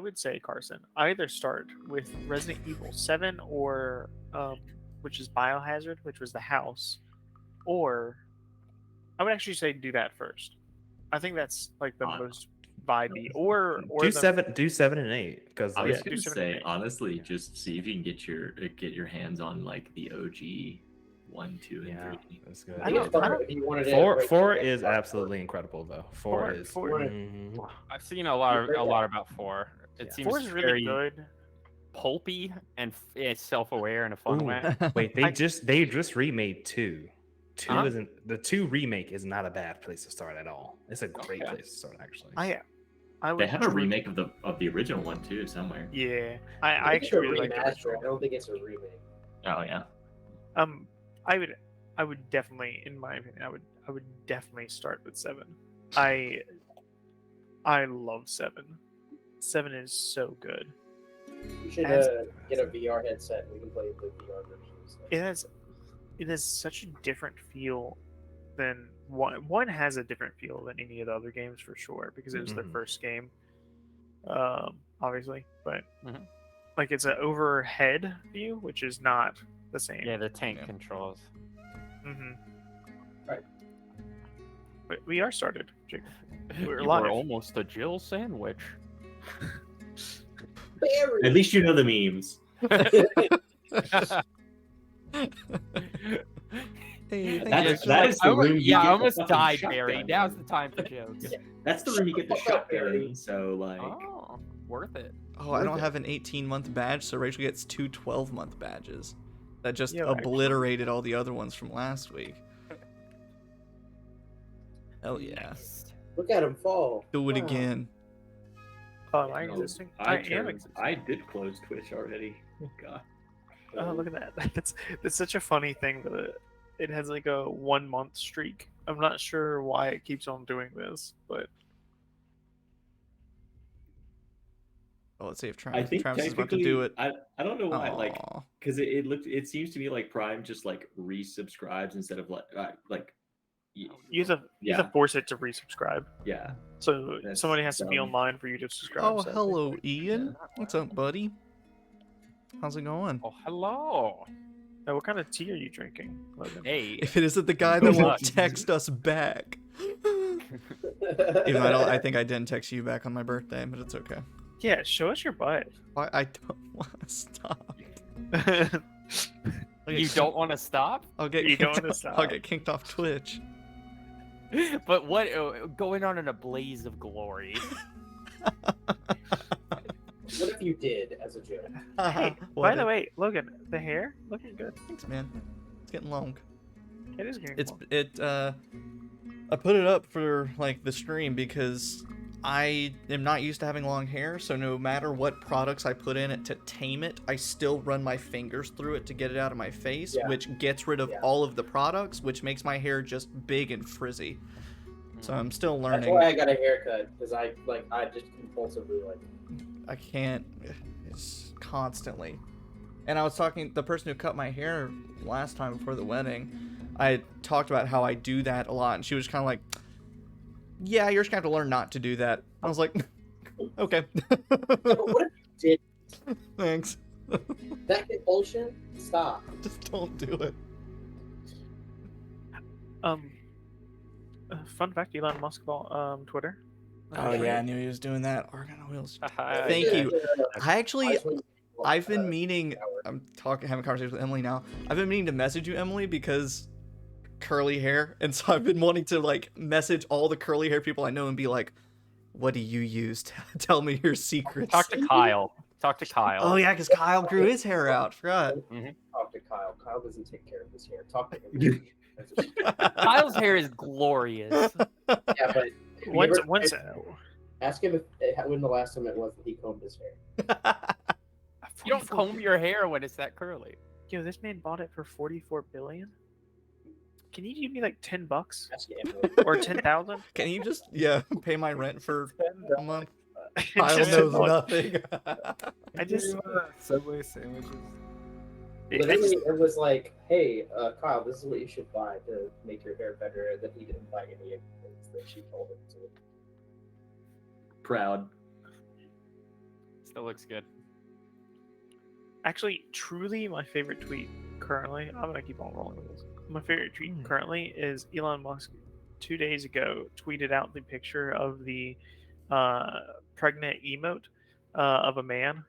would say, Carson, either start with Resident Evil 7 or which is Biohazard, which was the house, or I would actually say do that first. I think that's like the most vibey. Or do do 7 and 8 because I like, was gonna say honestly, just see if you can get your hands on like the OG 1, 2, and 3. That's good. I don't, Four is absolutely incredible though. Four is. I've seen a lot about 4. It seems 4 is really very good, pulpy and self-aware in a fun way. Wait, they just remade 2. 2 isn't the 2 remake is not a bad place to start at all. It's a great place to start actually. I would They have a remake of the original one too somewhere. Yeah, I actually really like it. I don't think it's a remake. Oh yeah. I would definitely, in my opinion, I would definitely start with 7. I love 7. 7 is so good. You should get a VR headset. We can play the VR versions. It has such a different feel than one. One has a different feel than any of the other games for sure because it was their first game, obviously. But like it's an overhead view, which is not the same. Yeah, the tank controls. Right. But we are started, Jacob. We're You live. were almost a Jill sandwich. At least you know the memes. That is the room. I almost died, Barry. Now's the time for jokes. Yeah, that's the room you get the shotgun. So like, worth it. Oh, I don't have an 18-month badge, so Rachel gets 2 12-month badges. That just obliterated all the other ones from last week. Hell yeah. Look at him fall. Do it again. Oh, am I existing? I am existing. I did close Twitch already. Oh, God. Oh, look at that. That's such a funny thing that it has like a 1-month streak. I'm not sure why it keeps on doing this, but let's see if I think Travis is about to do it. I don't know why, like, because it seems to be like Prime just like resubscribes instead of like you have to force it to resubscribe. Yeah. So somebody has to be online for you to subscribe. Oh, hello, Ian. What's up, buddy? How's it going? Oh, hello. Now, what kind of tea are you drinking, Logan? Hey. If it isn't the guy that won't text us back. Even though I think I didn't text you back on my birthday, but it's okay. Yeah, show us your butt. I don't want to stop. You don't want to stop? I'll get kicked off Twitch. But what going on in a blaze of glory? What if you did as a joke? Hey, by the way, Logan, the hair looking good. Thanks, man. It's getting long. It is getting long. I put it up for like the stream because I am not used to having long hair, so no matter what products I put in it to tame it, I still run my fingers through it to get it out of my face, which gets rid of all of the products, which makes my hair just big and frizzy. So I'm still learning. That's why I got a haircut, because I just compulsively I can't. It's constantly. And I was talking, the person who cut my hair last time before the wedding, I talked about how I do that a lot, and she was kind of like, yeah, you're just going to have to learn not to do that. I was like, okay. What if you did? Thanks. That compulsion? Stop. Just don't do it. Fun fact, Elon Musk bought Twitter. Oh yeah, I knew he was doing that. Argon Wheels. Thank you. I've been meaning. I'm having a conversation with Emily now. I've been meaning to message you, Emily, because curly hair, and so I've been wanting to like message all the curly hair people I know and be like, "What do you use? Tell me your secrets." Talk to Kyle. Oh yeah, because Kyle grew his hair out. Forgot. Talk to Kyle. Kyle doesn't take care of his hair. Talk to him. Kyle's hair is glorious. Yeah, but once ask him when the last time it was that he combed his hair. You don't comb your hair when it's that curly. Yo, this man bought it for $44 billion. Can you give me like $10 or 10,000? Can you just pay my rent for a month? Kyle knows nothing. I just Subway sandwiches. Literally, it was like, hey, Kyle, this is what you should buy to make your hair better. And then he didn't buy any of the things that she told him to. Proud. Still looks good. Actually, truly, my favorite tweet currently. I'm gonna keep on rolling with this. My favorite tweet currently is Elon Musk 2 days ago tweeted out the picture of the pregnant emote of a man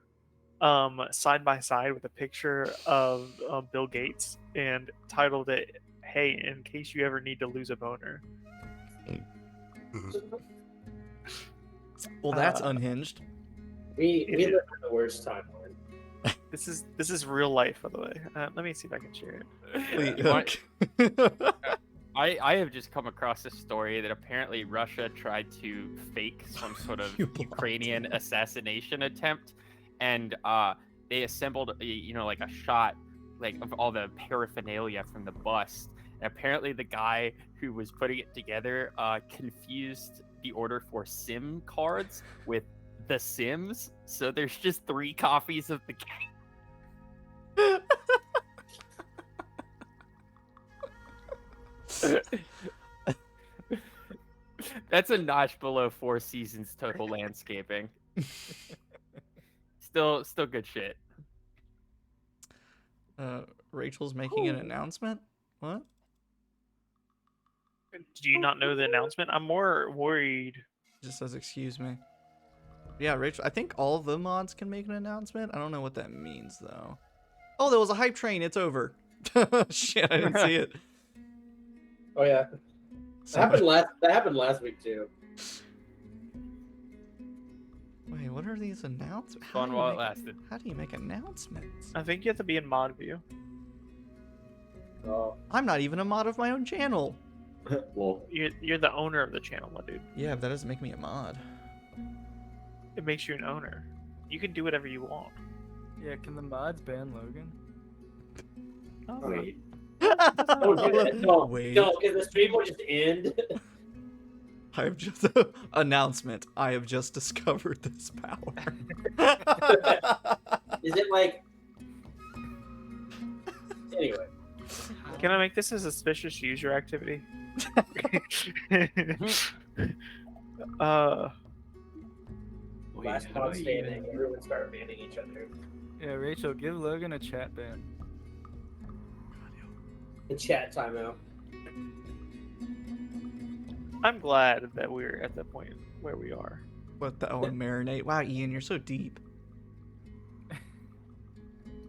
side by side with a picture of Bill Gates and titled it, "Hey, in case you ever need to lose a boner." Well, that's unhinged. We It live is. in the worst timeline. This is real life, by the way. Let me see if I can share it. You want- I have just come across a story that apparently Russia tried to fake some sort of You blocked Ukrainian assassination attempt, and they assembled like a shot like of all the paraphernalia from the bust. And apparently the guy who was putting it together confused the order for SIM cards with The Sims, so there's just 3 copies of the game. That's a notch below 4 Seasons total landscaping. Still good shit. Rachel's making an announcement. What? Do you not know the announcement? I'm more worried. Just says excuse me. Yeah, Rachel. I think all the mods can make an announcement. I don't know what that means though. Oh, there was a hype train. It's over. Shit, I didn't see it. Oh yeah, that happened last week too. Wait, what are these announcements? Fun while it lasted. How do you make announcements? I think you have to be in mod view. Oh, I'm not even a mod of my own channel. Well, You're the owner of the channel, my dude. Yeah, but that doesn't make me a mod. It makes you an owner. You can do whatever you want. Yeah, can the mods ban Logan? Oh, wait. don't do that. No, Wait. no, because the stream will just end. I have just announcement. I have just discovered this power. Is it like? Anyway, Can I make this a suspicious user activity? last pod standing, everyone started banning each other. Yeah, Rachel, give Logan a chat ban. The chat timeout. I'm glad that we're at the point where we are. What the and marinate? Wow, Ian, you're so deep.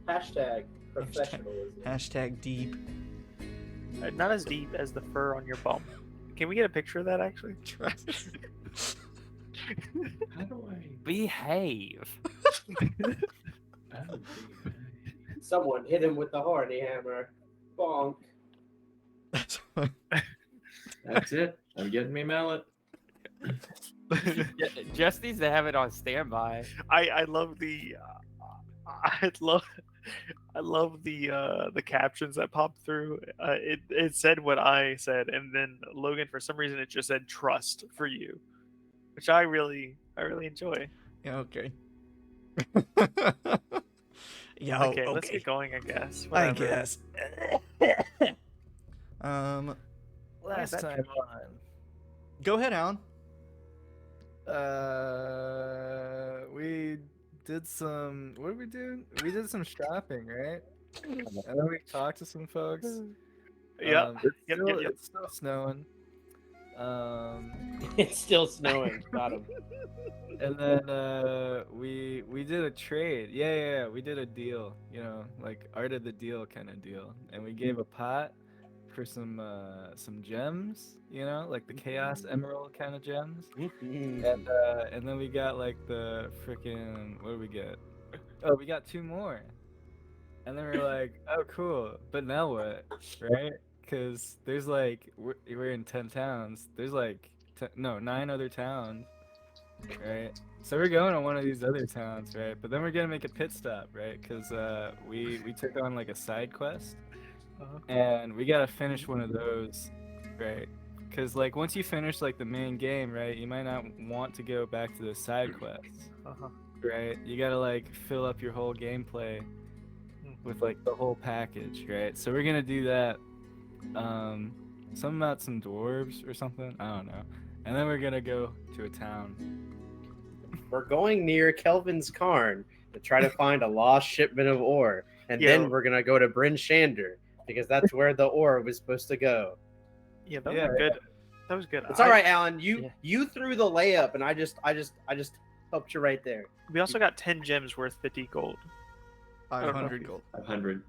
Hashtag professionalism. Hashtag deep. Not as deep as the fur on your bum. Can we get a picture of that actually? how do I? Behave. Oh, Someone hit him with the horny hammer. Bonk. that's it. I'm getting me mallet. Just needs to have it on standby. I love the I love the captions that popped through. It said what I said, and then Logan, for some reason, it just said "trust" for you, which I really enjoy. Yeah, okay. Yeah, Okay, let's get going. I guess. I Whatever. guess. Last that time Go ahead, Alan. on, we did some. What did we do? We did some shopping, right? And then we talked to some folks. Yep. It's Yep, still, yep, yep. It's still snowing. It's still snowing. Got him. And then we did a trade. Yeah, we did a deal. You know, like art of the deal kind of deal. And we gave a pot for some gems. You know, like the chaos emerald kind of gems. And then we got like the freaking, what did we get? Oh, we got 2 more. And then we're like, oh cool, but now what, right? Because there's like we're in 10 towns. There's like 9 other towns, right? So we're going to one of these other towns, right? But then we're gonna make a pit stop, right? Because we took on like a side quest, and we gotta finish one of those, right? Because like once you finish like the main game, right, you might not want to go back to the side quests, right? You gotta like fill up your whole gameplay with like the whole package, right? So we're gonna do that. Something about some dwarves or something, I don't know. And then we're gonna go to a town. we're going near Kelvin's Cairn to try to find a lost shipment of ore, and Yo. then we're gonna go to Bryn Shander because that's where the ore was supposed to go. Yeah, that Yeah, was good. That was good. It's all right, Alan. Yeah. You threw the layup, and I just helped you right there. We also got 10 gems worth 50 gold. 500 gold. 500.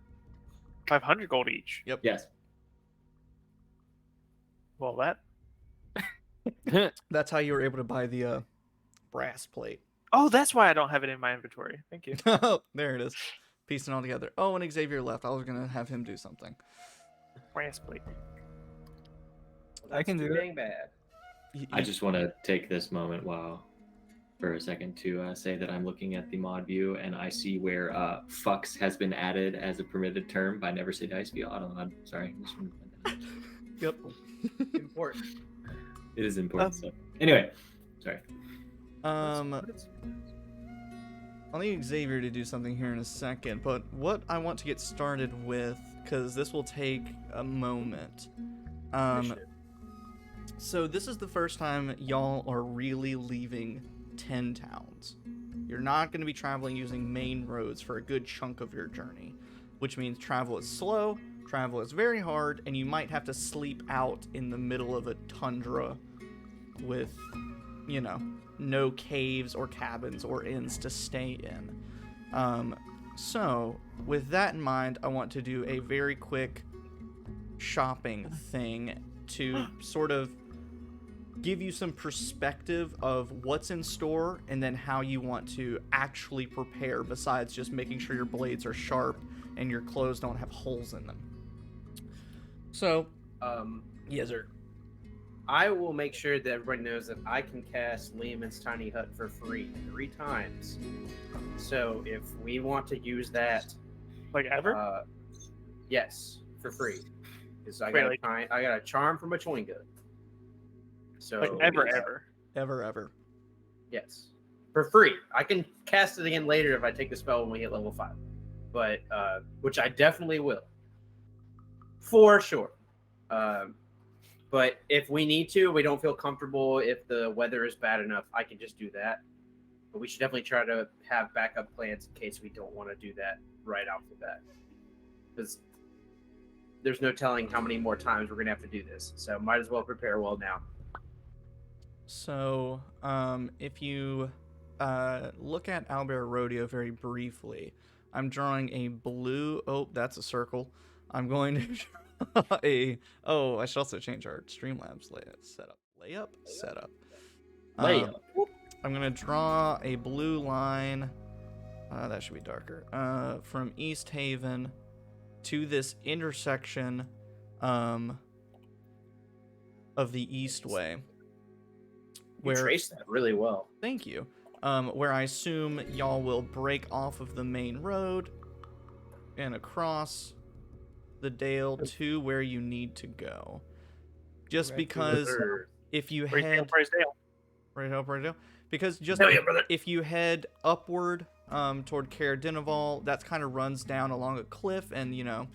500 gold each. Yes. Well, that. That's how you were able to buy the brass plate. Oh, that's why I don't have it in my inventory. Thank you. There it is. Piecing it all together. Oh, and Xavier left. I was gonna have him do something. Brass plate. I can do it. Dang bad. I just want to take this moment for a second to say that I'm looking at the mod view and I see where fucks has been added as a permitted term by Never Say Dice via Automod. Sorry. Just wanted to point that out. Yep. Important. It is important. So. Anyway, sorry. I'll need Xavier to do something here in a second, but what I want to get started with, because this will take a moment. So this is the first time y'all are really leaving 10 towns. You're not going to be traveling using main roads for a good chunk of your journey, which means travel is slow, travel is very hard, and you might have to sleep out in the middle of a tundra with, you know, no caves or cabins or inns to stay in. So with that in mind, I want to do a very quick shopping thing to sort of give you some perspective of what's in store and then how you want to actually prepare, besides just making sure your blades are sharp and your clothes don't have holes in them. So, yes, sir. I will make sure that everybody knows that I can cast Lehman's Tiny Hut for free 3 times. So if we want to use that, Like ever? yes, for free, because I Wait, got I got a charm from a Chewinga. So Like ever? Ever. yes, for free. I can cast it again later if I take the spell when we hit level 5, but which I definitely will, for sure. But if we need to, we don't feel comfortable, if the weather is bad enough, I can just do that. But we should definitely try to have backup plans in case we don't want to do that right off the bat. Because there's no telling how many more times we're going to have to do this. So might as well prepare well now. So, if you look at Albert Rodeo very briefly, I'm drawing a blue. Oh, that's a circle. I'm going to draw a. Oh, I should also change our Streamlabs setup. Setup. Layup. I'm gonna draw a blue line. That should be darker. From East Haven to this intersection, of the Eastway. You traced that really well. Thank you. Where I assume y'all will break off of the main road and across the Dale to where you need to go. Just Right, because if you head Praise Dale. right Dale, because just Hell yeah, brother. if you head upward toward Caer Dineval, that kind of runs down along a cliff, and you know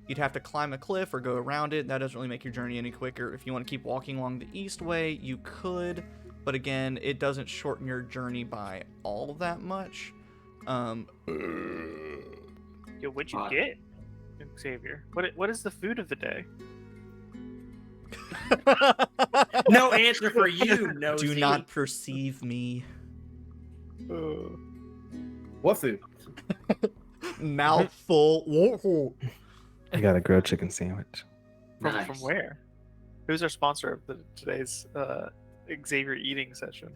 you'd have to climb a cliff or go around it. That doesn't really make your journey any quicker. If you want to keep walking along the Eastway, you could. But again, it doesn't shorten your journey by all that much. Yo, what'd you get, Xavier? What is the food of the day? No answer for you, nosy. Do not perceive me. What food? Mouthful. I got a grilled chicken sandwich. From where? Who's our sponsor of today's Xavier eating session?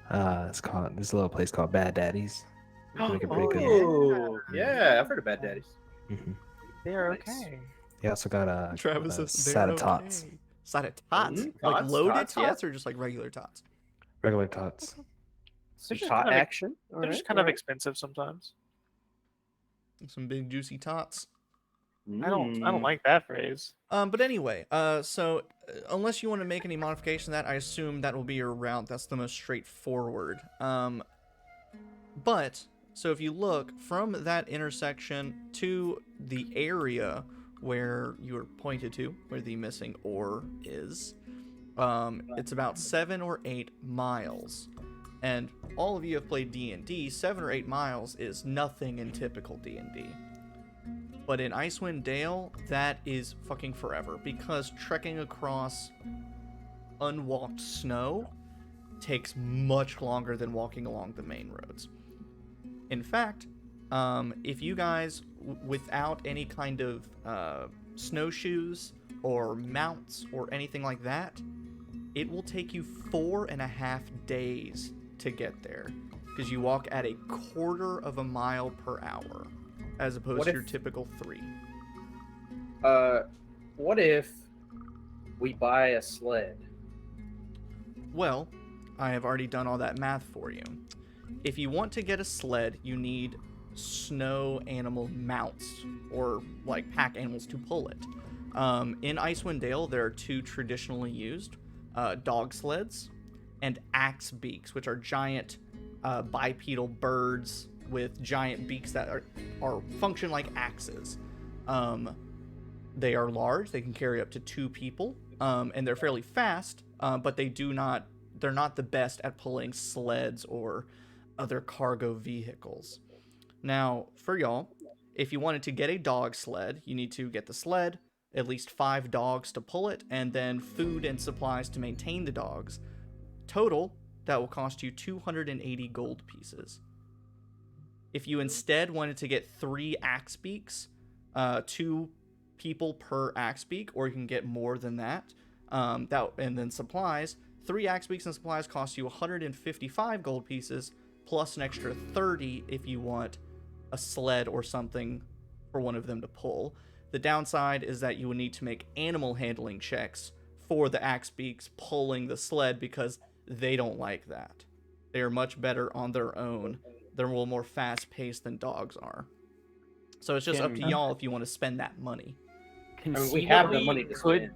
It's called this little place called Bad Daddy's. They make it pretty good. Oh, yeah, I've heard of Bad Daddies. Mm-hmm. They're Nice. okay. They also got Travis a is side of tots, Side of tots? Mhm. Like Tots, loaded tots, tots, yeah. or just like regular tots? regular tots. Some just hot kind of- action. They're just kind of expensive sometimes. Some big juicy tots. I don't like that phrase. But anyway, so unless you want to make any modification to that, I assume that will be your route. That's the most straightforward. But so if you look from that intersection to the area where you were pointed to, where the missing ore is, it's about 7 or 8 miles. And all of you have played D&D, 7 or 8 miles is nothing in typical D&D. But in Icewind Dale, that is fucking forever, because trekking across unwalked snow takes much longer than walking along the main roads. In fact, if you guys, without any kind of snowshoes or mounts or anything like that, it will take you 4.5 days to get there, because you walk at a quarter of a mile per hour, as opposed to your typical 3. What if we buy a sled? Well, I have already done all that math for you. If you want to get a sled, you need snow animal mounts, or like pack animals to pull it. In Icewind Dale, there are 2 traditionally used, dog sleds and axe beaks, which are giant bipedal birds with giant beaks that are function like axes. They are large, they can carry up to 2 people, and they're fairly fast, but they're not the best at pulling sleds or other cargo vehicles. Now, for y'all, if you wanted to get a dog sled, you need to get the sled, at least 5 dogs to pull it, and then food and supplies to maintain the dogs. Total, that will cost you 280 gold pieces. If you instead wanted to get 3 axe beaks, 2 people per axe beak, or you can get more than that, and then supplies, 3 axe beaks and supplies cost you 155 gold pieces, plus an extra 30 if you want a sled or something for one of them to pull. The downside is that you will need to make animal handling checks for the axe beaks pulling the sled, because they don't like that. They are much better on their own. They're a little more fast-paced than dogs are. So it's just up to y'all if you want to spend that money. We have the money to spend.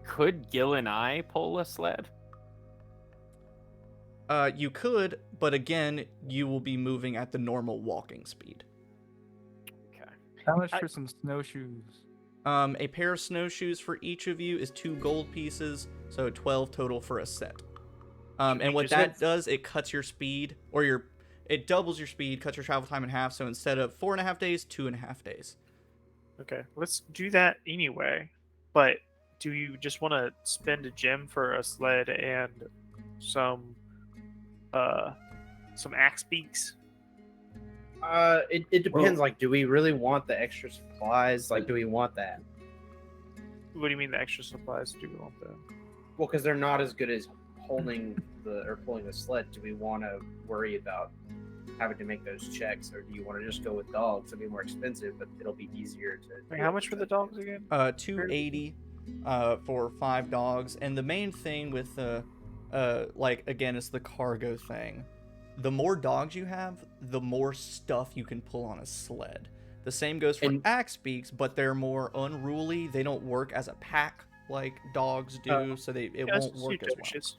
Could Gil and I pull a sled? You could, but again, you will be moving at the normal walking speed. Okay. How much for some snowshoes? A pair of snowshoes for each of you is 2 gold pieces, so 12 total for a set. And what that does, it cuts your speed, or it doubles your speed, cuts your travel time in half, so instead of 4.5 days, 2.5 days. Okay, let's do that anyway. But do you just want to spend a gem for a sled and some axe beaks? It depends. Like, do we really want the extra supplies? Like, do we want that? What do you mean the extra supplies? Do we want that? Well, because they're not as good as pulling the sled. Do we want to worry about having to make those checks, or do you want to just go with dogs? It'll be more expensive, but it'll be easier to. Wait, how much for the dogs again? 280 for 5 dogs, and the main thing with again, it's the cargo thing. The more dogs you have, the more stuff you can pull on a sled. The same goes for axe beaks, but they're more unruly. They don't work as a pack like dogs do, so it won't work as well.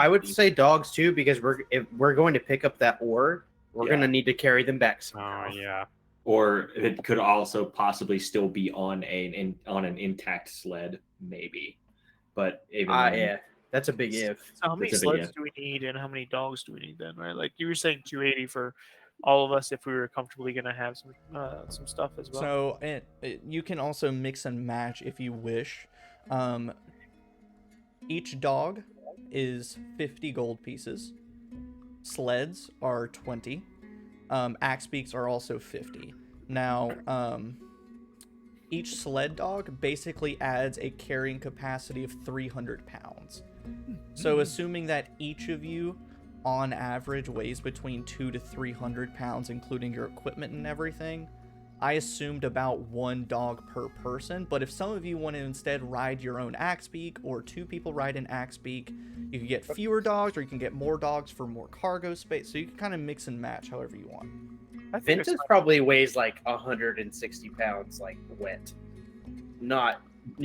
I would say dogs too, because if we're going to pick up that ore, we're going to need to carry them back somehow. Oh yeah. Or it could also possibly still be on an intact sled, maybe. But even yeah, that's a big if. So how many sleds do we need, and how many dogs do we need then? Right, like you were saying, 280 for all of us if we were comfortably going to have some stuff as well. So you can also mix and match if you wish. Each dog is 50 gold pieces. Sleds are 20. Axe beaks are also 50. Now, each sled dog basically adds a carrying capacity of 300 pounds. So assuming that each of you, on average, weighs between 200 to 300 pounds, including your equipment and everything, I assumed about 1 dog per person. But if some of you want to instead ride your own axe beak, or 2 people ride an axe beak, you can get fewer dogs, or you can get more dogs for more cargo space. So you can kind of mix and match however you want. Ventus probably weighs like 160 pounds, like wet. Not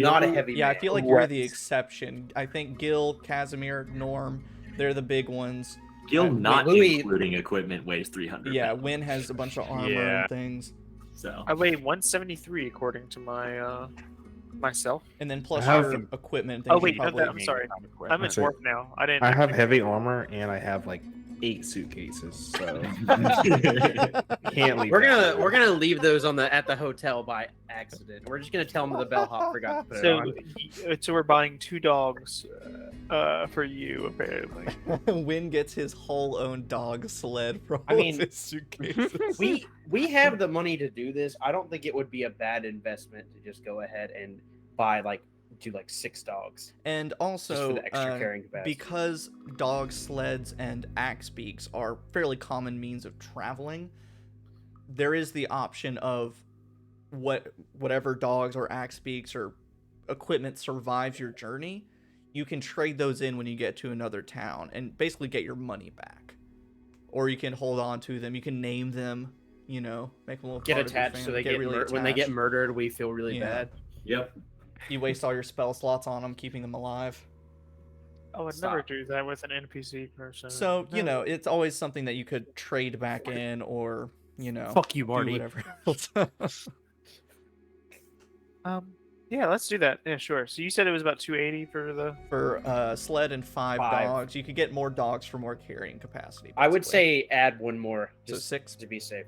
a heavy man. I feel like you're the exception. I think Gil, Kasimir, Norm, they're the big ones. Gil, including equipment, weighs 300 Yeah, pounds. Wynn has a bunch of armor and things. So I weigh 173 according to my myself. And then plus your equipment. Oh wait, I'm sorry. I'm a dwarf now. I have heavy armor, and I have like 8 suitcases, so can't leave. We're that. gonna leave those at the hotel by accident. We're just gonna tell them the bellhop forgot to put it on. So we're buying 2 dogs for you, apparently. Win gets his whole own dog sled from I mean, his suitcases. We have the money to do this. I don't think it would be a bad investment to just go ahead and buy do 6 dogs. And Just also, for the extra carrying capacity. because dog sleds and axe beaks are fairly common means of traveling, there is the option of whatever dogs or axe beaks or equipment survives your journey, you can trade those in when you get to another town and basically get your money back. Or you can hold on to them. You can name them, make them a little Get part of your attached so family, they get really when they get attached. murdered, we feel really Yeah. bad. Yep. You waste all your spell slots on them, keeping them alive. I would Stop. never do that with an NPC person. So, No. it's always something that you could trade back in or, Fuck you, do Marty. whatever else. Yeah, let's do that. Yeah, sure. So you said it was about 280 for the. For sled and 5 5. dogs, you could get more dogs for more carrying capacity. I would basically. say add one more, So just 6, to be safe.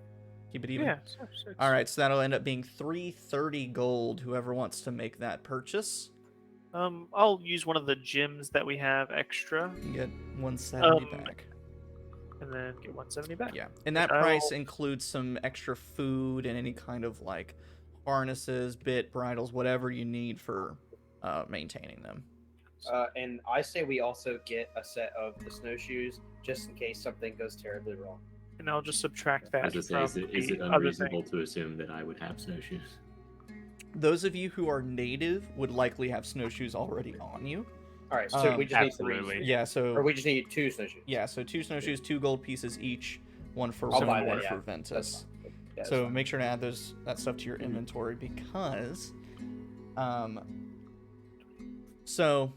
keep it even. Yeah. Sure, sure. All right, so that'll end up being 330 gold. Whoever wants to make that purchase, I'll use one of the gems that we have extra, you can get 170 Um, back. and then get 170 back. Yeah, and that I price will- includes some extra food and any kind of harnesses, bit, bridles, whatever you need for maintaining them. And I say we also get a set of the snowshoes, just in case something goes terribly wrong. And I'll just subtract that As I say, from is it the other unreasonable thing. to assume that I would have snowshoes? Those of you who are native would likely have snowshoes already on you. All right, so we just need Absolutely. 3. Yeah, so Or we just need 2 snowshoes. yeah, so 2 snowshoes, 2 gold pieces each, one for I'll Win, buy one that, for yeah. Ventus. That's fine. Yeah, that's So fine. make sure to add that stuff to your inventory because, so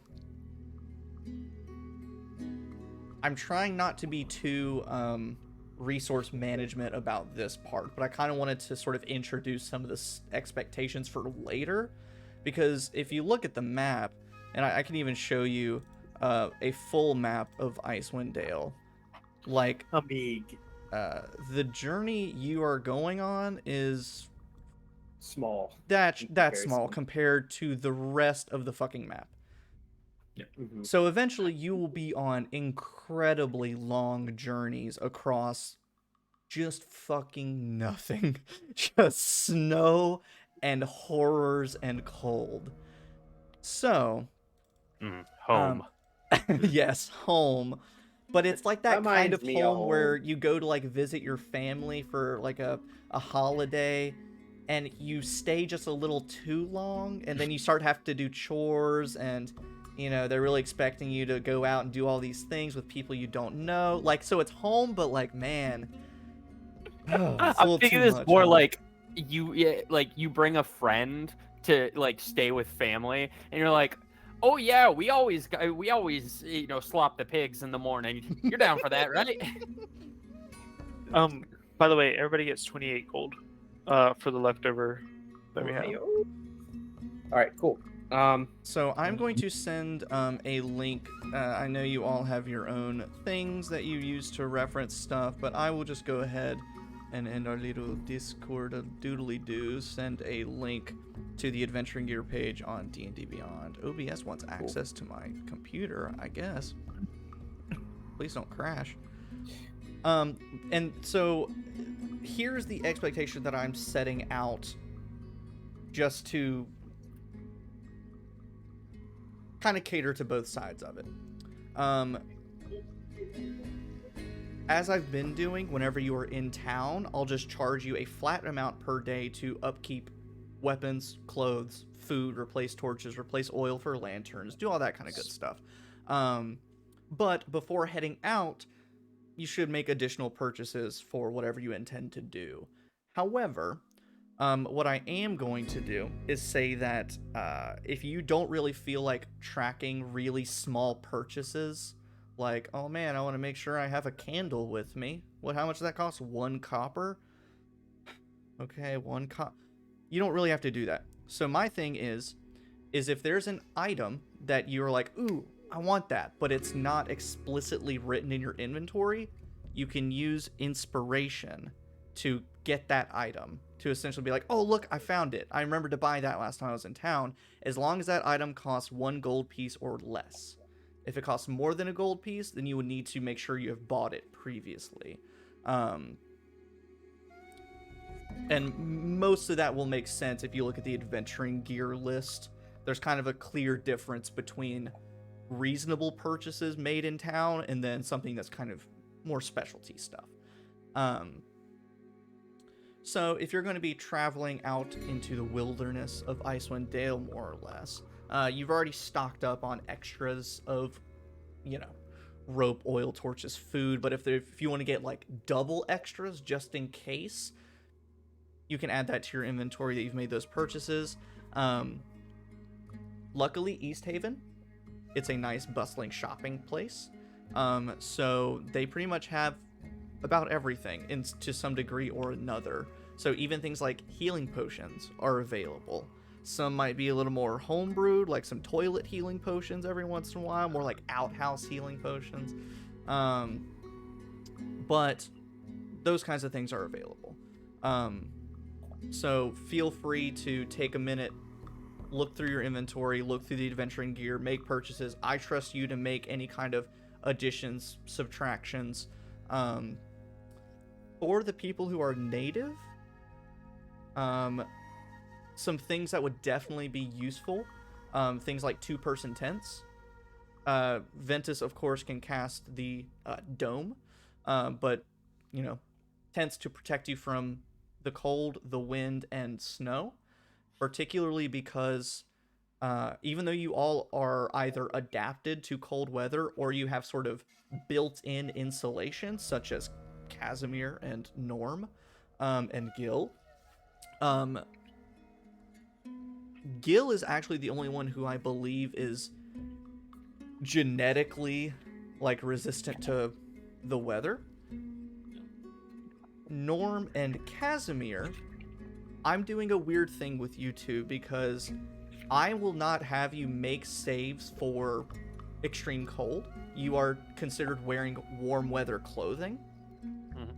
I'm trying not to be too resource management about this part, but I kind of wanted to sort of introduce some of the expectations for later, because if you look at the map, and I can even show you a full map of Icewind Dale, Big, the journey you are going on is small. that's comparison. small compared to the rest of the fucking map. Mhm. So eventually you will be on incredibly long journeys across just fucking nothing. Just snow and horrors and cold. So, Home. yes, home. But it's like that kind Reminds of me of home where home. you go to visit your family for a holiday, and you stay just a little too long, and then you start having to do chores, and they're really expecting you to go out and do all these things with people you don't know. So it's home, but man, it's a I'm little thinking too this much, more huh? you bring a friend to stay with family, and you're like, oh yeah, we always slop the pigs in the morning. You're down for that, right? By the way, everybody gets 28 gold for the leftover that we have. All right, cool. So I'm going to send a link. I know you all have your own things that you use to reference stuff, but I will just go ahead and end our little Discord of doodly-doo, send a link to the Adventuring Gear page on D&D Beyond. OBS wants access to my computer, I guess. Please don't crash. And so here's the expectation that I'm setting out just to kind of cater to both sides of it. As I've been doing, whenever you are in town, I'll just charge you a flat amount per day to upkeep weapons, clothes, food, replace torches, replace oil for lanterns, do all that kind of good stuff. But before heading out, you should make additional purchases for whatever you intend to do. However, what I am going to do is say that if you don't really feel like tracking really small purchases, like, oh man, I want to make sure I have a candle with me. How much does that cost? 1 copper? Okay, 1 copper. You don't really have to do that. So my thing is if there's an item that you're like, ooh, I want that, but it's not explicitly written in your inventory, you can use inspiration to get that item, to essentially be like, oh, look, I found it. I remembered to buy that last time I was in town, as long as that item costs 1 gold piece or less. If it costs more than a gold piece, then you would need to make sure you have bought it previously. And most of that will make sense if you look at the adventuring gear list. There's kind of a clear difference between reasonable purchases made in town and then something that's kind of more specialty stuff. So if you're going to be traveling out into the wilderness of Icewind Dale, more or less, you've already stocked up on extras of, rope, oil, torches, food. But if you want to get like double extras just in case, you can add that to your inventory that you've made those purchases. Luckily, East Haven, it's a nice bustling shopping place. So they pretty much have about everything to some degree or another. So even things like healing potions are available. Some might be a little more homebrewed, like some toilet healing potions every once in a while, more like outhouse healing potions. But those kinds of things are available. So feel free to take a minute, look through your inventory, look through the adventuring gear, make purchases. I trust you to make any kind of additions, subtractions. For the people who are native, some things that would definitely be useful, things like 2-person tents. Ventus, of course, can cast the dome, but, tents to protect you from the cold, the wind, and snow, particularly because even though you all are either adapted to cold weather or you have sort of built-in insulation, such as Kasimir and Norm and Gil. Gil is actually the only one who I believe is genetically resistant to the weather. Norm and Kasimir, I'm doing a weird thing with you two because I will not have you make saves for extreme cold. You are considered wearing warm weather clothing. Mm-hmm.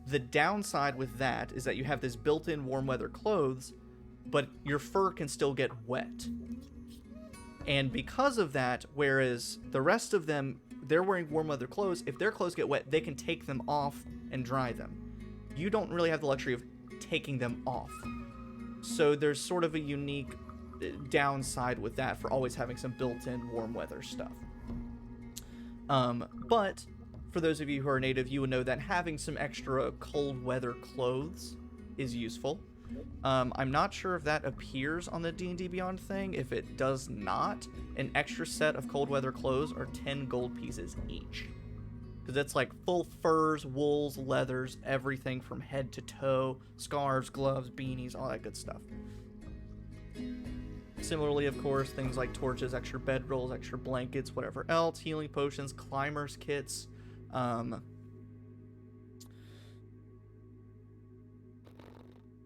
The downside with that is that you have this built-in warm weather clothes, but your fur can still get wet. And because of that, whereas the rest of them, they're wearing warm weather clothes, if their clothes get wet, they can take them off and dry them. You don't really have the luxury of taking them off. So there's sort of a unique downside with that for always having some built-in warm weather stuff. But for those of you who are native, you would know that having some extra cold weather clothes is useful. I'm not sure if that appears on the D&D Beyond thing. If it does not, an extra set of cold weather clothes are 10 gold pieces each. Because that's like full furs, wools, leathers, everything from head to toe, scarves, gloves, beanies, all that good stuff. Similarly, of course, things like torches, extra bedrolls, extra blankets, whatever else, healing potions, climbers kits,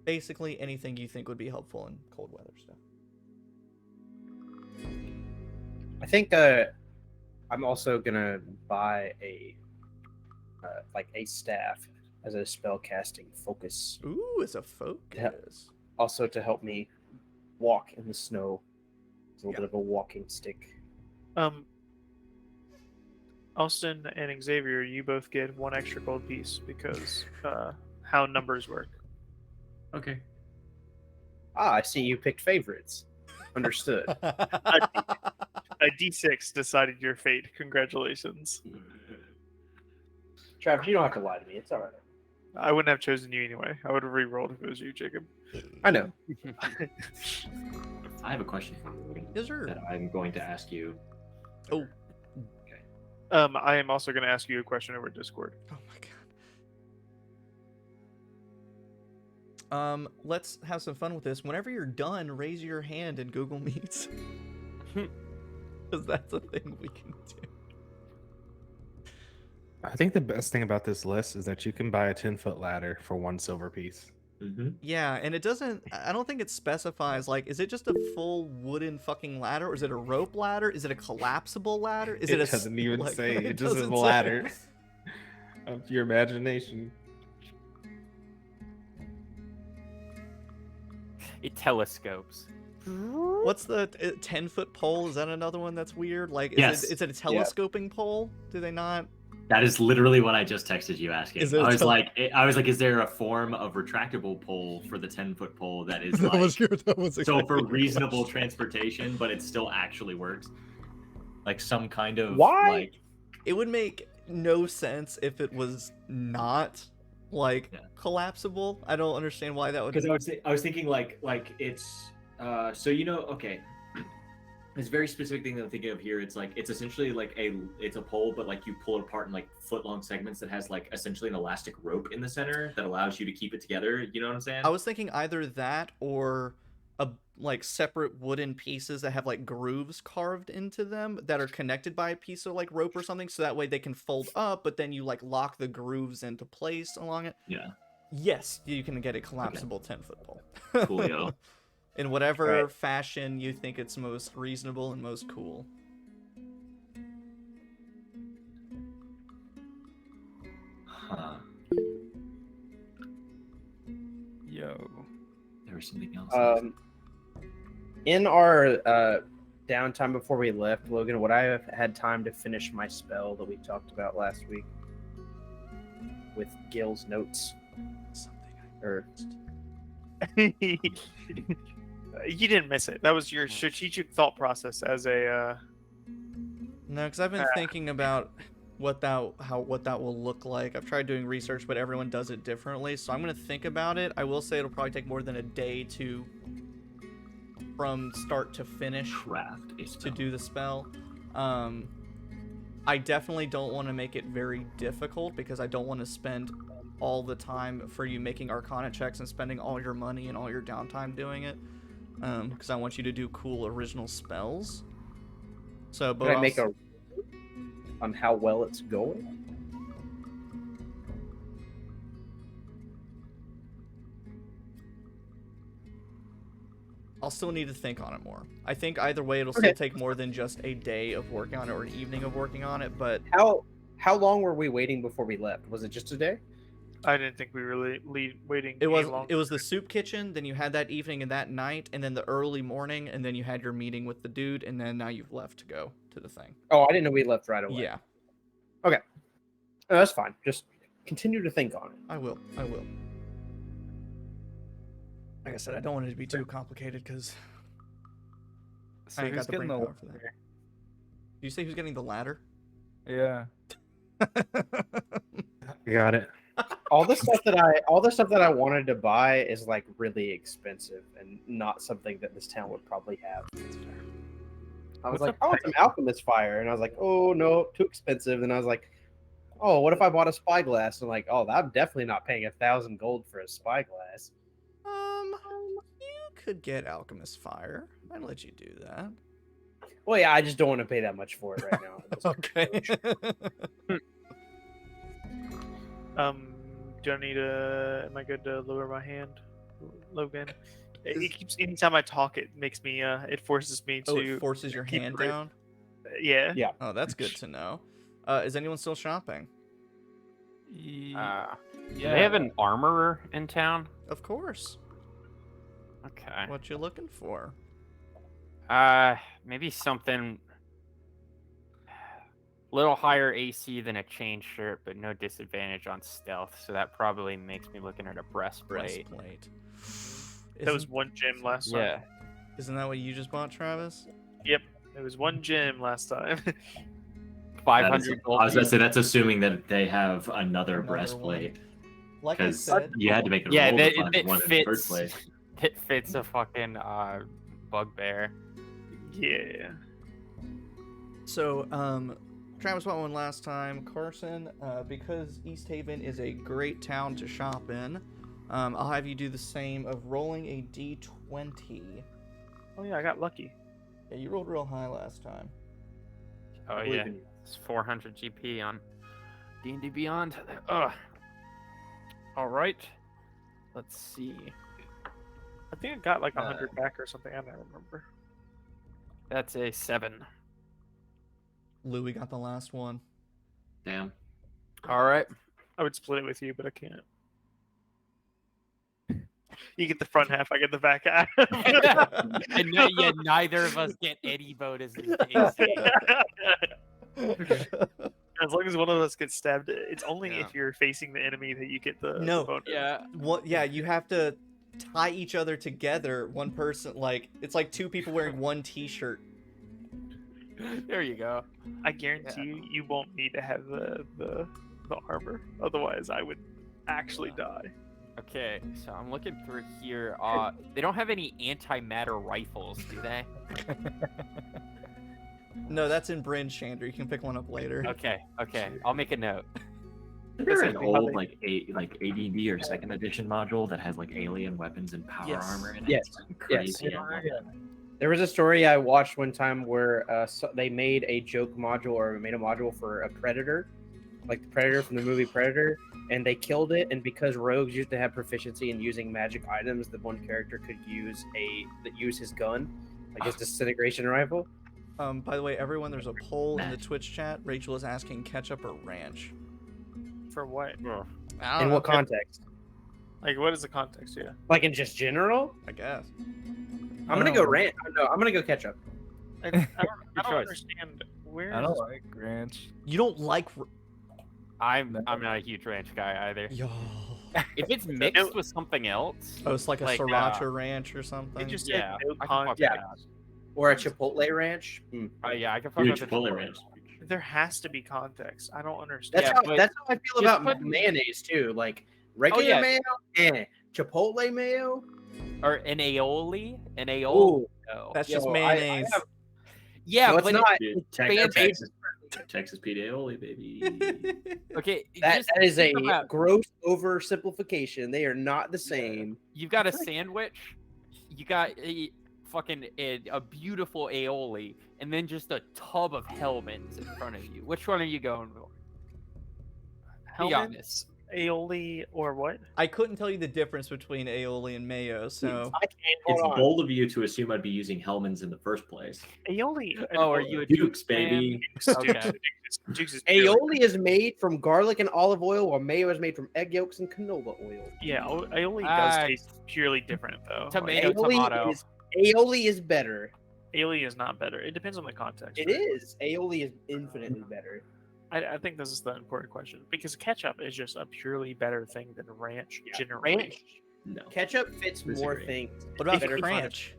basically anything you think would be helpful in cold weather stuff. I think I'm also gonna buy a staff as a spell casting focus. Ooh, it's a focus. Also to help me walk in the snow. It's a little bit of a walking stick. Austin and Xavier, you both get 1 extra gold piece because how numbers work. Okay. I see you picked favorites. Understood. A D6 decided your fate. Congratulations. Travis, you don't have to lie to me. It's all right. I wouldn't have chosen you anyway. I would have re-rolled if it was you, Jacob. I know. I have a question Yes, sir. that I'm going to ask you. Oh. Okay. I am also going to ask you a question over Discord. Oh my god. Let's have some fun with this. Whenever you're done, raise your hand in Google Meets. Because that's a thing we can do. I think the best thing about this list is that you can buy a 10-foot ladder for 1 silver piece. Mm-hmm. Yeah, and it doesn't, I don't think it specifies, is it just a full wooden fucking ladder, or is it a rope ladder? Is it a collapsible ladder? Is it a... doesn't even say, it just says doesn't ladder. of your imagination. It telescopes. What's the 10-foot pole? Is that another one that's weird? Like, Yes. is it a telescoping pole? Do they not? That is literally what I just texted you asking. Is it I was a- like, is there a form of retractable pole for the 10-foot pole that is That like was so exactly for your reasonable question. transportation, but it still actually works? Like some kind of Why? like It would make no sense if it was not like Yeah. collapsible. I don't understand why that would. because I was thinking like it's so okay. This very specific thing that I'm thinking of here, it's essentially like it's a pole, but like you pull it apart in like foot-long segments that has like essentially an elastic rope in the center that allows you to keep it together. You know what I'm saying? I was thinking either that or like separate wooden pieces that have like grooves carved into them that are connected by a piece of like rope or something, so that way they can fold up, but then you like lock the grooves into place along it. Yeah. Yes, you can get a collapsible 10-foot pole. Coolio. In whatever Right. fashion you think it's most reasonable and most cool. Huh. Yo. There was something else. In our downtime before we left, Logan, would I have had time to finish my spell that we talked about last week with Gil's notes? Or You didn't miss it. That was your strategic thought process as a. No, because I've been thinking about what that will look like. I've tried doing research, but everyone does it differently. So I'm gonna think about it. I will say it'll probably take more than a day from start to finish Craft a to spell. do the spell. I definitely don't want to make it very difficult because I don't want to spend all the time for you making Arcana checks and spending all your money and all your downtime doing it. Because I want you to do cool original spells. So, but can I make a on how well it's going? I'll still need to think on it more. I think either way it'll Okay. still take more than just a day of working on it or an evening of working on it, but How long were we waiting before we left? Was it just a day? I didn't think we were waiting. it any longer. was the soup kitchen, then you had that evening and that night, and then the early morning, and then you had your meeting with the dude, and then now you've left to go to the thing. Oh, I didn't know we left right away. Yeah, Oh, that's fine. Just continue to think on it. I will. Like I said, I don't want it to be too complicated because So I ain't who's got the brain getting the power for that. Did you say who's getting the ladder? Yeah. Got it. All the stuff that I wanted to buy is like really expensive and not something that this town would probably have. I was What's like, the I want some alchemist fire, and I was like, oh no, too expensive. And I was like, oh, what if I bought a spyglass? And I'm like, oh, I'm definitely not paying 1,000 gold for a spyglass. You could get alchemist fire. I'd let you do that. Well, yeah, I just don't want to pay that much for it right now. Okay. Do I need a? Am I good to lower my hand, Logan? It keeps anytime I talk, it makes me. It forces me to. Oh, it forces your keep hand it- down. Yeah. Yeah. Oh, that's good to know. Is anyone still shopping? Do they have an armorer in town? Of course. Okay. What you looking for? Maybe something a little higher AC than a chain shirt, but no disadvantage on stealth. So that probably makes me looking at a breastplate. Breastplate. That was one gem last time. Yeah. Isn't that what you just bought, Travis? Yep. It was one gem last time. 500 gold. I was gonna say that's assuming that they have another Another breastplate Like I because said, you had to make a Yeah, roll that- to find it one in the first fits. place. It fits a fucking bugbear. Yeah. so Travis bought one last time. Carson, because East Haven is a great town to shop in, I'll have you do the same of rolling a d20. Oh yeah, I got lucky. Yeah, you rolled real high last time. Oh believe yeah, in you. it's 400 GP on D&D Beyond. Ugh. All right. Let's see. I think I got like 100 back or something. I don't remember. That's a 7. Louis got the last one. Damn. All right. would split it with you, but I can't. You get the front half, I get the back half. And neither of us get any bonuses. As long as one of us gets stabbed, it's only Yeah. if you're facing the enemy that you get the No. bonus. Yeah. What? Yeah, you have to tie each other together. One person, like it's like two people wearing one T-shirt. There you go. I guarantee you won't need to have the armor. Otherwise, I would actually die. Okay, so I'm looking through here. They don't have any antimatter rifles, do they? No, that's in Bryn Chandra. You can pick one up later. Okay, I'll make a note. There's an exactly how old they- like ADD or second edition module that has like alien weapons and power Yes. armor in it. Yes. It's fucking crazy. Yes. I love that. There was a story I watched one time where they made a joke module or made a module for a predator, like the predator from the movie Predator, and they killed it. And because rogues used to have proficiency in using magic items, the one character could use his gun, like his disintegration rifle. By the way, everyone, there's a poll in the Twitch chat. Rachel is asking ketchup or ranch. For what? I don't In know, what context? Like, what is the context? Yeah. Like in just general? I guess. I'm gonna go ranch. No, I'm gonna go ketchup. I don't choice. understand where. I don't like ranch. You don't like. I'm not a huge ranch guy either. Yo. If it's mixed with something else, Oh, it's like a Like, sriracha ranch or something. They just yeah, had no I can fuck with Yeah. that. Or a chipotle ranch. Yeah, I can fuck Huge with the Chipotle Chipotle ranch. There has to be context. I don't understand. That's Yeah, how but that's how I feel just about put- mayonnaise too. Like regular yeah. mayo, chipotle mayo. Or an aioli, Oh, No. That's Yo, just I mayonnaise. have- Yeah, no, it's but not. Dude, fancy. Texas Pete aioli, baby. Okay, That just is a think about- gross oversimplification. They are not the same. You've got a sandwich, you got a beautiful aioli, and then just a tub of helmets in front of you. Which one are you going for? Be Hellman's, honest. aioli, or what? I couldn't tell you the difference between aioli and mayo, so I can't. It's Hold on. bold of you to assume I'd be using Hellman's in the first place. Aioli. Oh, are you a Dukes, fan? baby. Okay. Dukes is purely- Aioli is made from garlic and olive oil, while mayo is made from egg yolks and canola oil. Yeah, aioli does Ah, taste purely different though. tomato. Like, Tomato. Aioli is better. aioli is not better. It depends on the context. It right? is. Aioli is infinitely better. I think this is the important question because ketchup is just a purely better thing than ranch. Yeah, Generally, ranch. No. Ketchup fits more Disagree. things. what about Better ranch?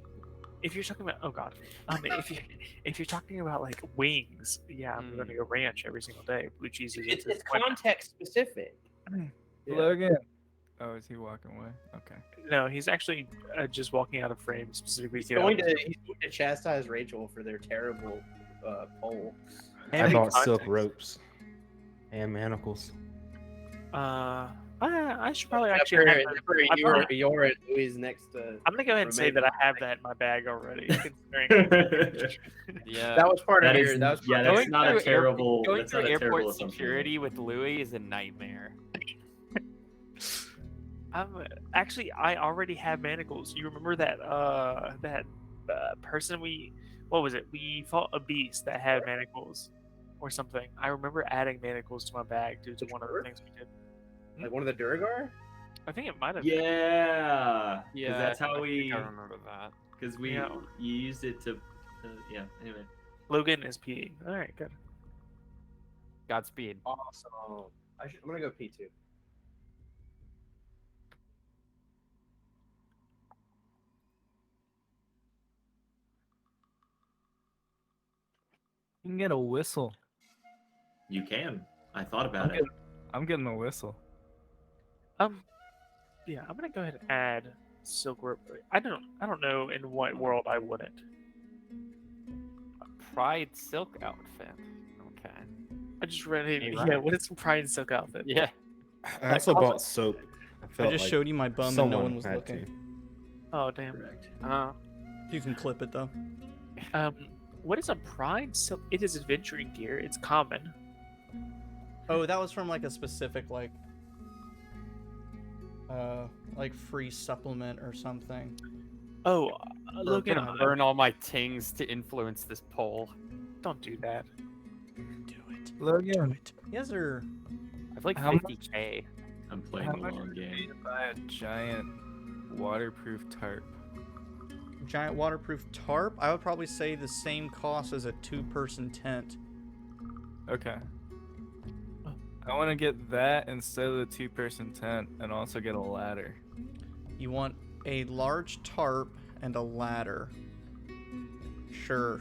if you're talking about if you're talking about like wings, yeah, I'm gonna go ranch every single day. Blue cheese is It's why not? context specific. Yeah. Logan. Oh, is he walking away? Okay. No, he's actually just walking out of frame specifically. He's to get going out. to chastise Rachel for their terrible poll. I Having bought silk context. ropes and manacles. I should probably Except actually. Have for that- you're at Louis next to. I'm gonna go ahead and say Remain that I have that in my bag already. Considering Yeah. That was part of That your. is- That was yeah, part that's of not a through terrible. Going That's through not a terrible airport assumption. security with Louis is a nightmare. I already have manacles. You remember that person we fought a beast that had manacles or something. I remember adding manacles to my bag due to one of the things we did. like one of the Duragar. I think it might have been. Yeah. 'Cause Yeah, that's how I we. think I remember that. Because we Yeah. you used it to. Yeah. Anyway. Logan is peeing. All right, good. Godspeed. Awesome. I'm gonna go P2. You can get a whistle. You can. I thought about it. I'm getting a whistle. Yeah, I'm gonna go ahead and add silk rope. I don't know in what world I wouldn't. A Pride silk outfit. Okay. I just read it. Hey, Yeah, Ryan. what is some pride and silk outfit? Yeah. I also bought soap. I I felt just like showed you my bum and no someone one was had looking. to. Oh damn. Correct. You can clip it though. What is a pride silk? It is adventuring gear. It's common. Oh, that was from like a specific like free supplement or something. Oh, I'm Logan, gonna burn all my tings to influence this poll. don't do that. Do it. Logan. You guys are I've like How much? 50K. I'm playing How the much long would it be game. to buy a giant waterproof tarp? Giant waterproof tarp. I would probably say the same cost as a 2-person tent. Okay. I want to get that instead of the 2-person tent, and also get a ladder. You want a large tarp and a ladder. Sure.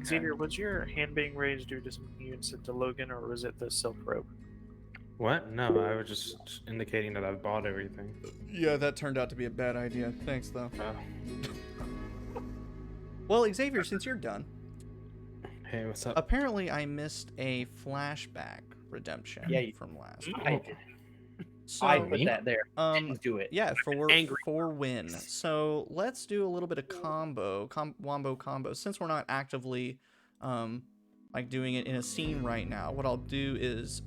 Xavier, was your hand being raised due to something you had said to Logan, or was it the silk robe? What? No, I was just indicating that I've bought everything. Yeah, that turned out to be a bad idea. Thanks, though. Oh. Well, Xavier, since you're done, Hey, what's up? apparently I missed a flashback redemption Yeah, you- from last. I week. did. So, I put that there. um, Didn't do it. yeah, Angry. for win. So let's do a little bit of wombo combo. Since we're not actively, like doing it in a scene right now, what I'll do is,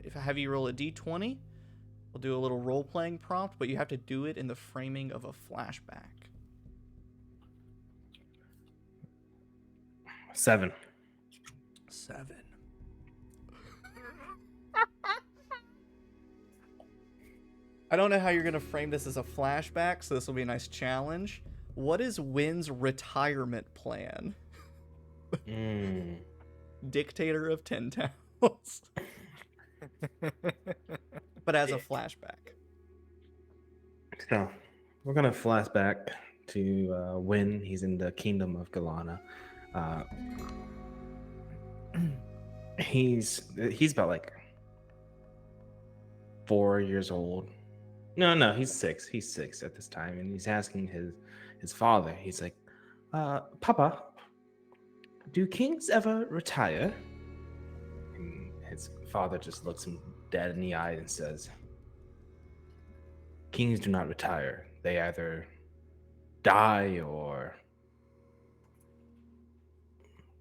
if I have you roll a d20, we'll do a little role-playing prompt, but you have to do it in the framing of a flashback. 7. 7. I don't know how you're going to frame this as a flashback, so this will be a nice challenge. What is Wynn's retirement plan? Dictator of 10 Towns. But as a flashback. So, we're gonna flash back to when he's in the kingdom of Galana. He's about like 4 years old. No, he's 6. He's 6 at this time, and he's asking his father. He's like, "Papa, do kings ever retire?" And his father just looks him dead in the eye and says, "Kings do not retire. They either die or..."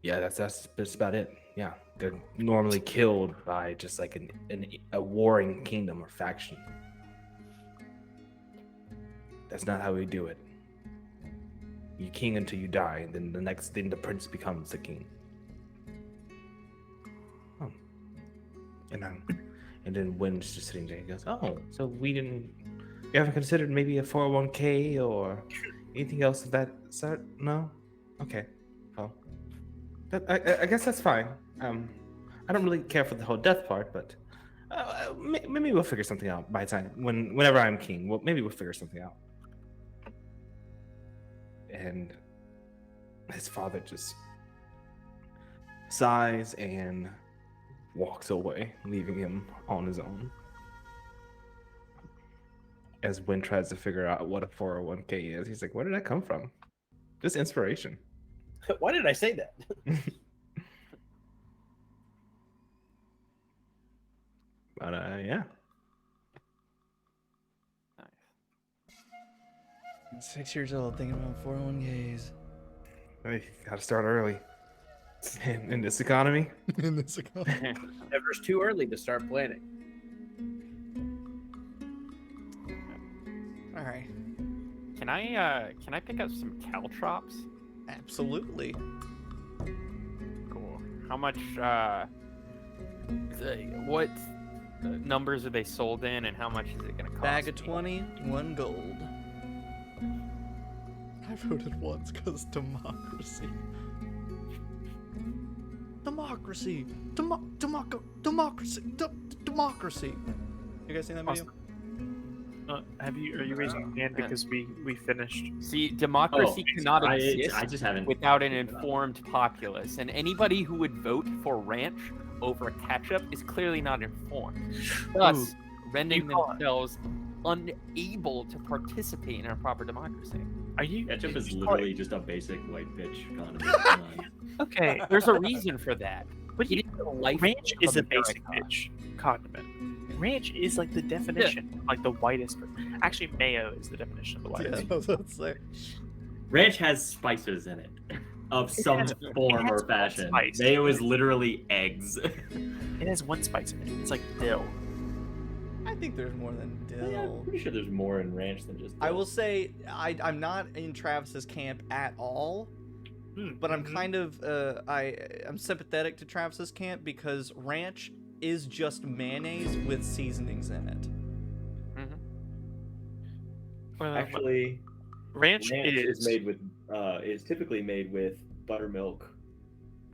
Yeah, that's about it. Yeah, they're normally killed by just like a warring kingdom or faction. That's not how we do it. You king until you die, and then the next thing the prince becomes the king. Oh. And then Wynn's just sitting there. He goes, "Oh, so you haven't considered maybe a 401k or anything else of that sort? No? Okay. Well, I guess that's fine. I don't really care for the whole death part, but maybe we'll figure something out by the time whenever I'm king. Well, maybe we'll figure something out." And his father just sighs and walks away, leaving him on his own. As Wynn tries to figure out what a 401k is, he's like, "Where did that come from? Just inspiration." Why did I say that? But yeah. Nice. 6 years old, thinking about 401ks. Hey, gotta start early. In this economy. In this economy. Never's too early to start planning. All right. Can I pick up some caltrops? Absolutely. Cool. How much? What numbers are they sold in, and how much is it gonna cost? Bag of me? 20, 1 gold. I voted once because democracy. Democracy. Democracy. You guys seen that video? Are you raising your hand because we finished? See, democracy cannot exist I just haven't. without an informed populace, and anybody who would vote for ranch over ketchup is clearly not informed, thus rendering themselves unable to participate in a proper democracy. Are you? Ketchup is literally just a basic white bitch condiment. Come on. Okay, There's a reason for that. but It is the life ranch of is a basic America. bitch condiment. Ranch is like the definition, like the whitest. Actually, mayo is the definition of the Yeah, whitest. that's what I'm saying. Ranch has spices in it of some has- form it or has fashion. spice. Mayo is literally eggs. It has one spice in it. It's like dill. I think there's more than dill. Yeah, I'm pretty sure there's more in ranch than just. I dill. will say I'm not in Travis's camp at all, but I'm kind of I'm sympathetic to Travis's camp because ranch is just mayonnaise with seasonings in it. Actually, ranch is typically made with buttermilk,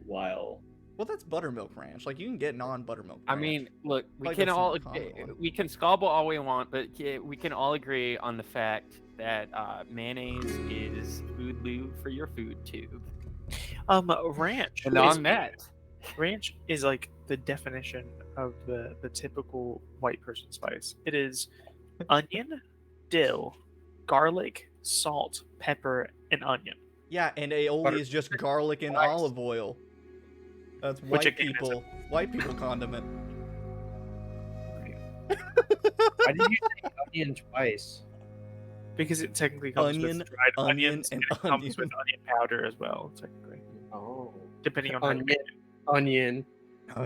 while Well, that's buttermilk ranch. Like, you can get non-buttermilk ranch. I mean, look, we Like, can that's the all more common one. we can squabble all we want, but we can all agree on the fact that mayonnaise is food lube for your food tube. Ranch. And is- on that, ranch is like the definition of the typical white person spice. It is onion, dill, garlic, salt, pepper, and onion. Yeah, and aioli is just garlic and Spice. olive oil. That's Which white again is white people condiment. Why did you say onion twice? Because it technically comes Onion, with dried onion, onions, and it comes onion. with onion powder as well, technically. Oh, Depending on how you onion, make it. onion.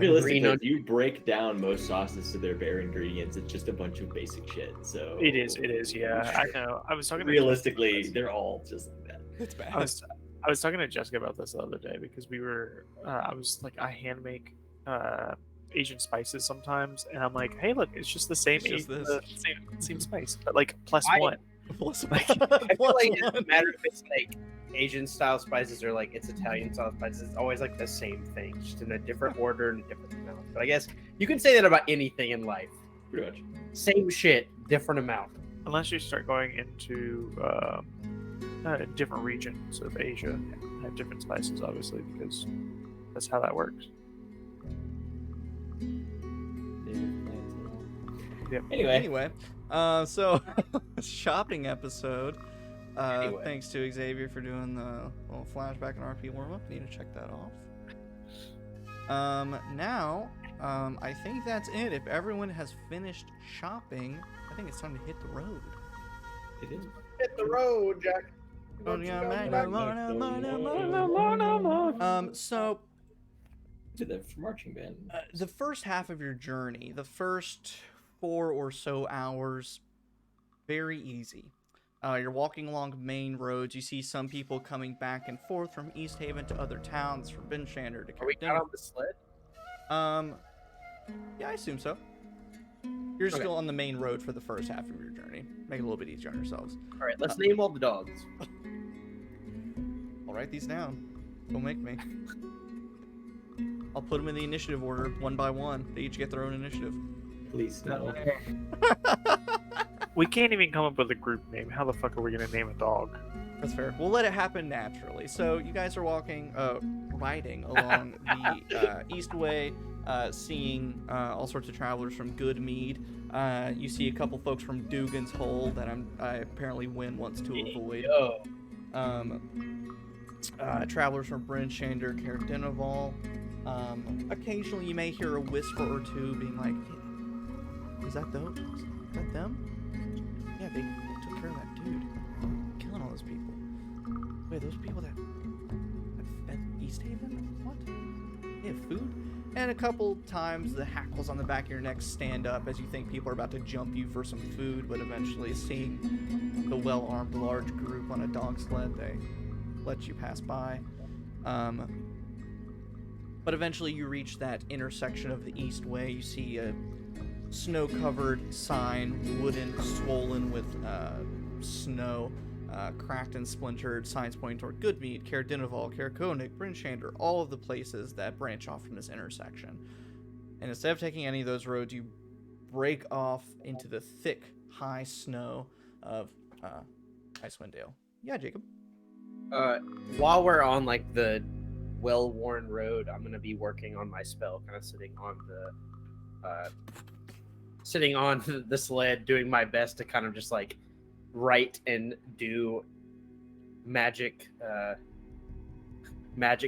realistically, Green if you break down most sauces to their bare ingredients, it's just a bunch of basic shit. So It is, yeah. I know. I was talking to Realistically, they're all just like that. It's bad. I was talking to Jessica about this the other day because we were. I was like, I hand make Asian spices sometimes, and I'm like, hey, look, it's just the same, It's just this. same spice, but like plus I- one. Plus I feel like it one. doesn't matter if it's like Asian style spices or like it's Italian style spices. It's always like the same thing, just in a different order and a different amount. But I guess you can say that about anything in life. Pretty much. Same shit, different amount. Unless you start going into different regions of Asia, have different spices, obviously, because that's how that works. Anyway, so shopping episode. Anyway. Thanks to Xavier for doing the little flashback and RP warm up. Need to check that off. Now, I think that's it. If everyone has finished shopping, I think it's time to hit the road. It is. Hit the road, Jack. So To the marching band. the first half of your journey, the first 4 or so hours, very easy. You're walking along main roads. You see some people coming back and forth from East Haven to other towns, from Binshander to Are we Carden. out on the sled? Yeah, I assume so. You're Okay. still on the main road for the first half of your journey. Make it a little bit easier on yourselves. All right, let's name all the dogs. I'll write these down. Don't make me. I'll put them in the initiative order, one by one. They each get their own initiative. Please no. We can't even come up with a group name. How the fuck are we gonna name a dog? That's fair. We'll let it happen naturally. So you guys are riding along the Eastway, seeing all sorts of travelers from Goodmead. You see a couple folks from Dugan's Hole that I apparently Win wants to avoid. Yo. Travelers from Brinshander, Caerdinaval. Occasionally you may hear a whisper or two being like, "Is that those? Is that them? Yeah, they took care of that dude. Killing all those people. Wait, those people that fed East Haven? What? They have food?" And a couple times the hackles on the back of your neck stand up as you think people are about to jump you for some food, but eventually seeing the well-armed large group on a dog sled, they let you pass by. But eventually you reach that intersection of the Eastway. You see a snow-covered sign, wooden, swollen with snow, cracked and splintered, signs pointing toward Goodmead, Caerdinaval, Caerconig, Brinshander, all of the places that branch off from this intersection. And instead of taking any of those roads, you break off into the thick, high snow of Icewind Dale. Yeah, Jacob. While we're on like the well-worn road, I'm gonna be working on my spell, kind of sitting on the sled, doing my best to kind of just like write and do magic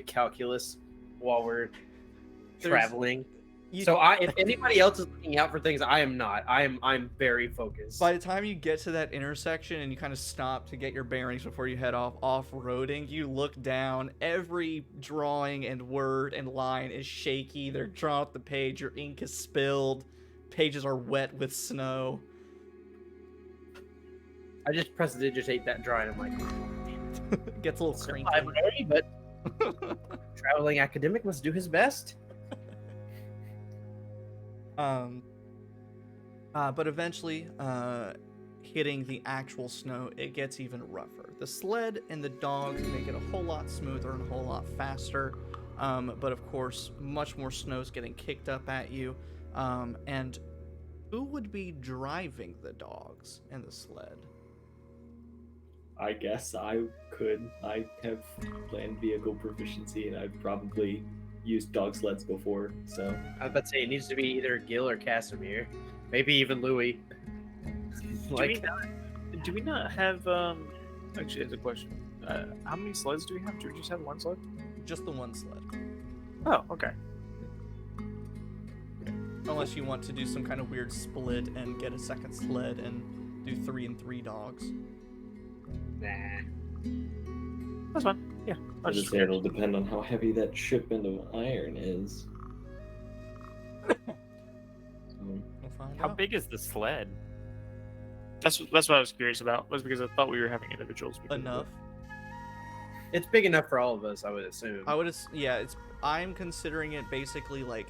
calculus while we're traveling. So if anybody else is looking out for things, I am not. I'm very focused. By the time you get to that intersection and you kind of stop to get your bearings before you head off-roading, you look down. Every drawing and word and line is shaky. They're drawn off the page. Your ink is spilled. Pages are wet with snow. I just prestidigitate that drawing. I'm like, Gets a little cranky. library, but traveling academic must do his best. But eventually, hitting the actual snow, it gets even rougher. The sled and the dogs make it a whole lot smoother and a whole lot faster. But of course, much more snow's getting kicked up at you. And who would be driving the dogs and the sled? I guess I could. I have land vehicle proficiency, and I've probably used dog sleds before. So I was about to say it needs to be either Gil or Kasimir, maybe even Louis. Do we not have? Actually, that's a question. How many sleds do we have? Do we just have one sled? Just the one sled. Oh, okay. Unless you want to do some kind of weird split and get a second sled and do 3 and 3 dogs. Nah. That's fine. Yeah. I just say it'll depend on how heavy that shipment of iron is. We'll find How out. big is the sled? That's what I was curious about. Was because I thought we were having individuals. Enough. It's big enough for all of us, I would assume. I'm considering it basically like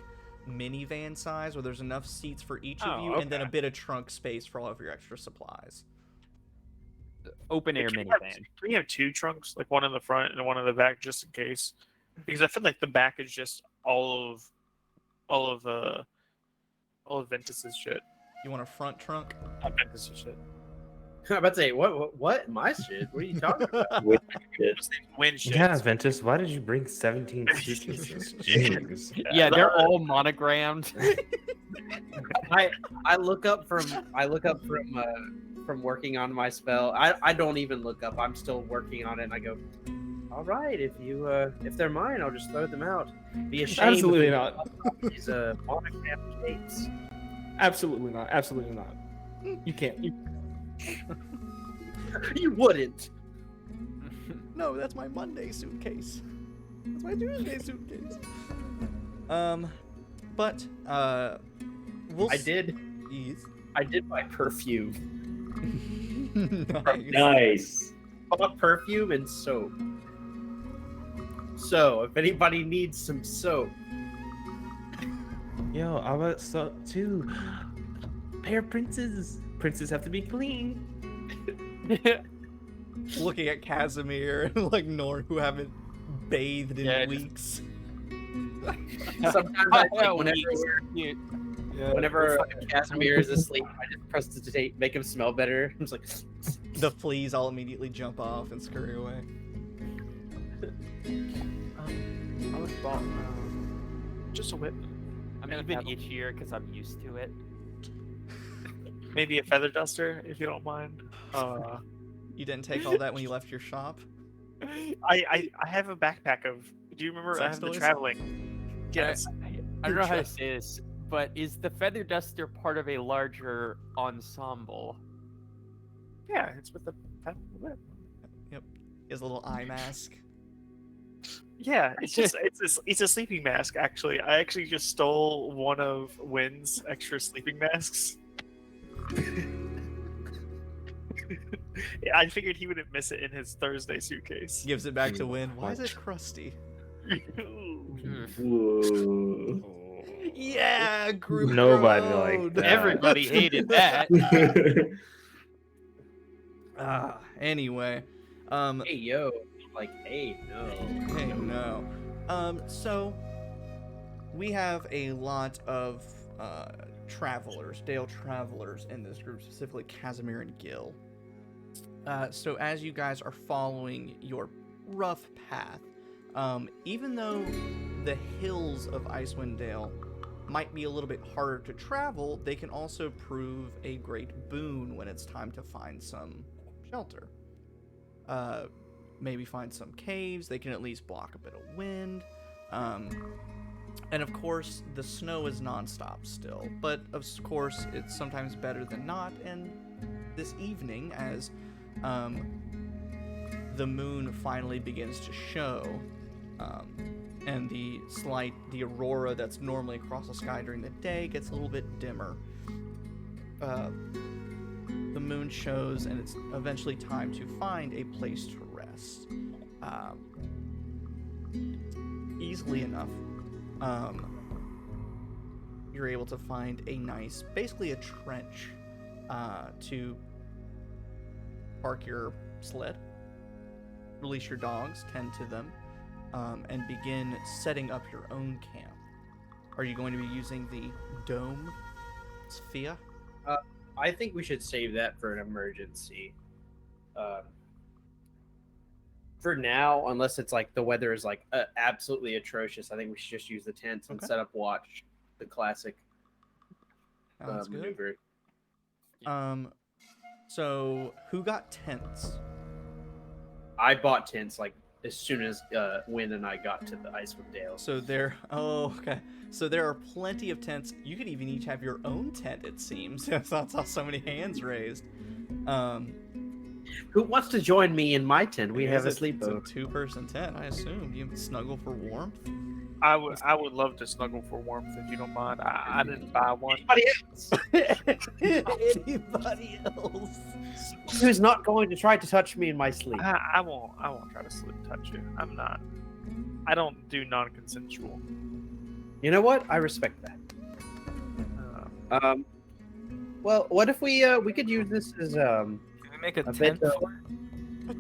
minivan size, where there's enough seats for each of Oh, you, and then a okay. bit of trunk space for all of your extra supplies. Open air Can minivan. we have 2 trunks, like one in the front and one in the back, just in case? Because I feel like the back is just all of Ventus's shit. You want a front trunk? Not Ventus's shit. I'm about to say, what? My shit? What are you talking about? Wind shit. Yeah, Ventus, why did you bring 17 suitcases? Jeez. Yeah, they're all monogrammed. I look up from working on my spell. I don't even look up. I'm still working on it, and I go, all right, if they're mine, I'll just throw them out. Be ashamed. Absolutely not. These monogrammed capes. Absolutely not. Absolutely not. You can't. You wouldn't. No, that's my Monday suitcase. That's my Tuesday suitcase. But we'll I did buy perfume. Nice. Nice. Bought perfume and soap. So, if anybody needs some soap, Yo, I want so too. Pair of princes. Princes have to be clean. Looking at Kasimir and like Norn, who haven't bathed in Yeah, just- weeks. sometimes I Oh, whenever weeks. whenever Kasimir is asleep, I just press to make him smell better. I'm just like, The fleas all immediately jump off and scurry away. I would have bought just a whip. I'm even itchier because I'm used to it. Maybe a feather duster, if you don't mind. You didn't take all that when you left your shop? I have a backpack of. Do you remember? I Sex have the toys? traveling. Yes. I don't know how to say this, but is the feather duster part of a larger ensemble? Yeah, it's with the whip. He has a little eye mask. Yeah, it's just it's a sleeping mask. Actually, I actually just stole one of Wynn's extra sleeping masks. I figured he wouldn't miss it in his Thursday suitcase. Gives it back to Win. Why is it crusty? Whoa. Yeah, group Nobody code. liked that. Everybody hated that. Anyway, hey yo, like, hey no. hey, no. So we have a lot of travelers, Dale travelers in this group, specifically Kasimir and Gil. So as you guys are following your rough path, even though the hills of Icewind Dale might be a little bit harder to travel, they can also prove a great boon when it's time to find some shelter. Maybe find some caves. They can at least block a bit of wind. And of course, the snow is nonstop still, but of course, it's sometimes better than not. And this evening, as the moon finally begins to show, and the aurora that's normally across the sky during the day gets a little bit dimmer. The moon shows, and it's eventually time to find a place to rest. Easily enough, you're able to find a nice, basically a trench, to park your sled, release your dogs, tend to them, and begin setting up your own camp. Are you going to be using the dome sphere? I think we should save that for an emergency. For now, unless it's like the weather is like absolutely atrocious, I think we should just use the tents and Okay. set up watch, the classic Sounds good. maneuver. So who got tents? I bought tents like as soon as Wynn and I got to the Icewind Dale. So there. Oh, okay. So there are plenty of tents. You could even each have your own tent. It seems. That's how so many hands raised. Who wants to join me in my tent? We have a It's sleepover. a two-person tent, I assume. You snuggle for warmth. I would love to snuggle for warmth if you don't mind. I didn't buy one. Anybody else Anybody else? who's not going to try to touch me in my sleep? I won't try to touch you. I don't do non-consensual. You know what? I respect that. Well, what if we could use this as Can we make a a tent bit of- for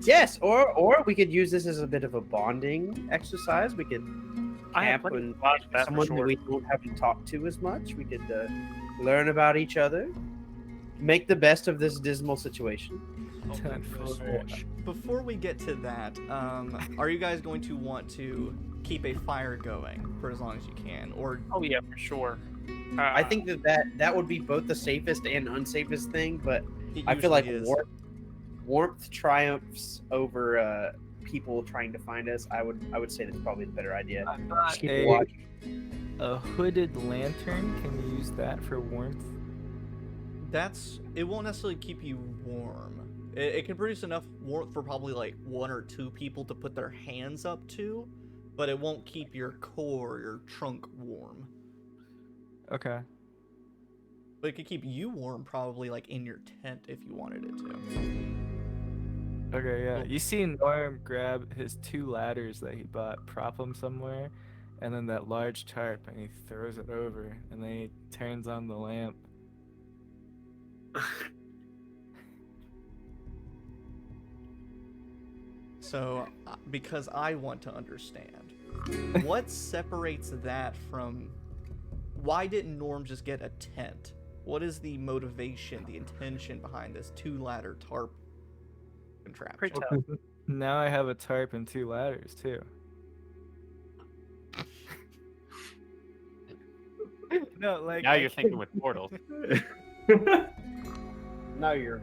yes, or we could use this as a bit of a bonding exercise. We could I have camp plenty and of thoughts of that for someone that sure. we don't have to talk to as much. We could learn about each other, make the best of this dismal situation. tent for Before we get to that, are you guys going to want to keep a fire going for as long as you can, or Oh yeah, for sure. I think that would be both the safest and unsafest thing, but it I feel like usually is? warmth triumphs over people trying to find us. I would say that's probably the better idea. I thought Just keep a watch. a hooded lantern. Can you use that for warmth? It won't necessarily keep you warm. It can produce enough warmth for probably like one or two people to put their hands up to, but it won't keep your core, your trunk warm. Okay. But it could keep you warm probably like in your tent if you wanted it to. Okay, yeah. Cool. You see Norm grab his 2 ladders that he bought, prop them somewhere, and then that large tarp, and he throws it over, and then he turns on the lamp. So, because I want to understand, what separates that from... Why didn't Norm just get a tent? What is the motivation, the intention behind this 2-ladder tarp contraption? Pray tell. Now I have a tarp and 2 ladders, too. No, like... Now I you're can- thinking with portals. Now you're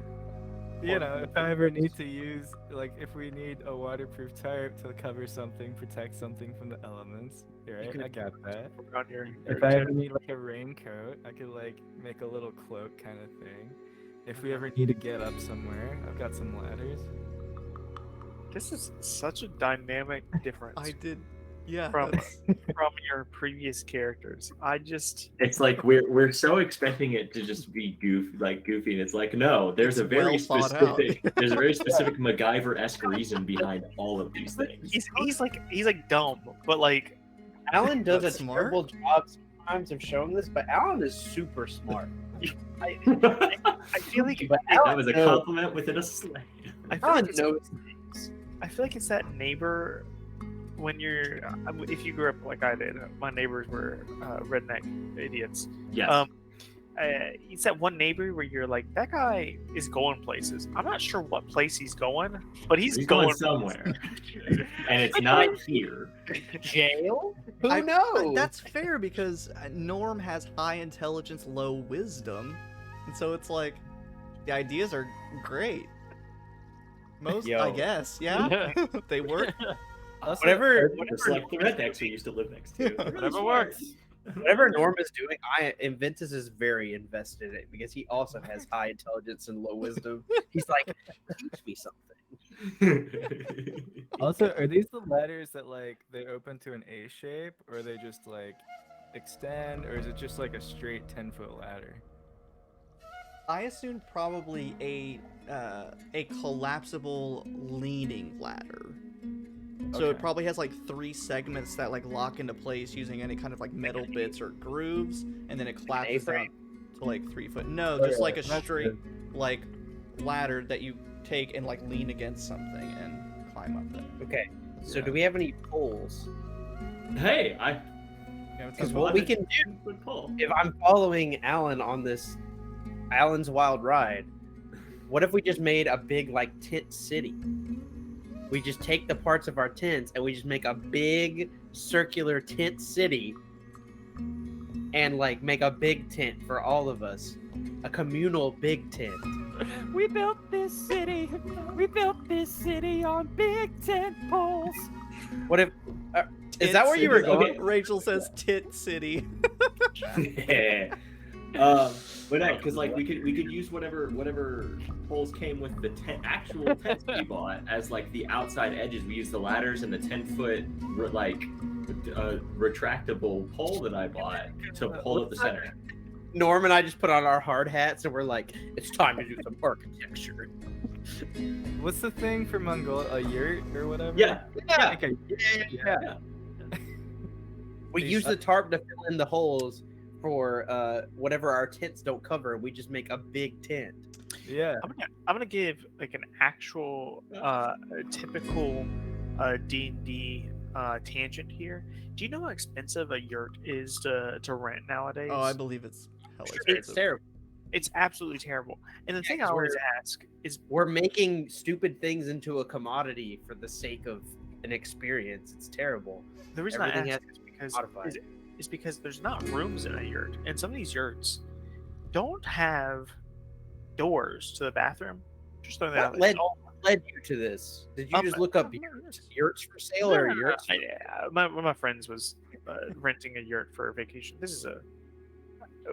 You know, if I ever need to use, like, if we need a waterproof tarp to cover something, protect something from the elements, right? could- I got that. On your If I ever need, like, a raincoat, I could, like, make a little cloak kind of thing. If we ever need to get up somewhere, I've got some ladders. This is such a dynamic difference Yeah, from from your previous characters. It's like we're so expecting it to just be goofy, and it's like no, there's It's a very well thought out. specific MacGyver-esque reason behind all of these things. he's like dumb, but like Alan does a That's smart. terrible job sometimes of showing this, but Alan is super smart. I feel like But That Alan was a knows, compliment within a slang. I feel like Alan it's, knows I feel like it's that neighbor when you're if you grew up like I did. My neighbors were redneck idiots. Yes. It's that one neighbor where you're like, that guy is going places. I'm not sure what place he's going, but he's going going somewhere, and it's not here. jail. Who But knows? that's fair because Norm has high intelligence, low wisdom, and so it's like the ideas are great. Most, I Yo. guess, yeah, they work. Also, whatever Just like the rednecks we used to live next to. Whatever works. whatever Norm is doing, Ventus is very invested in it because he also has high intelligence and low wisdom. He's like, teach me something. Also, are these the ladders that like they open to an A shape, or they just like extend, or is it just like a straight 10-foot ladder? I assumed probably a collapsible leaning ladder. So it Okay. probably has like 3 segments that like lock into place using any kind of like metal bits or grooves, and then it collapses down A-frame? to like 3 foot. No, Oh, just yeah, like a that's straight good. like ladder that you take and like lean against something and climb up it. Okay. So Yeah. do we have any poles? Hey, Yeah, it's Because a- what we can do, Good pull. if I'm following Alan on this Alan's Wild Ride, what if we just made a big like tent city? We just take the parts of our tents and we just make a big circular tent city and like make a big tent for all of us. A communal big tent. We built this city. We built this city on big tent poles. What if is Tit that where you were City. going? Okay. Rachel says Tit City. Yeah. But no, because like we could use whatever poles came with the actual tents we bought as like the outside edges. We use the ladders and the 10-foot retractable pole that I bought to hold up the center. Norm and I just put on our hard hats and we're like, it's time to do some architecture. What's the thing for Mongolia? A yurt or whatever? Yeah. Yeah. Like a- Yeah. We use the tarp to fill in the holes for whatever our tents don't cover. We just make a big tent. yeah. I'm gonna give like an actual typical D&D tangent here. Do you know how expensive a yurt is to rent nowadays? Oh, I believe it's hella It's expensive. terrible. It's absolutely terrible. And the thing I 'cause always we're- ask is, We're making stupid things into a commodity for the sake of an experience. It's terrible. the reason everything I has ask is because modified. is because there's not rooms in a yurt, and some of these yurts don't have doors to the bathroom. Just throwing that out What there. led you to this? Did you just look up yurts for sale or yurts? My friends was renting a yurt for a vacation. This is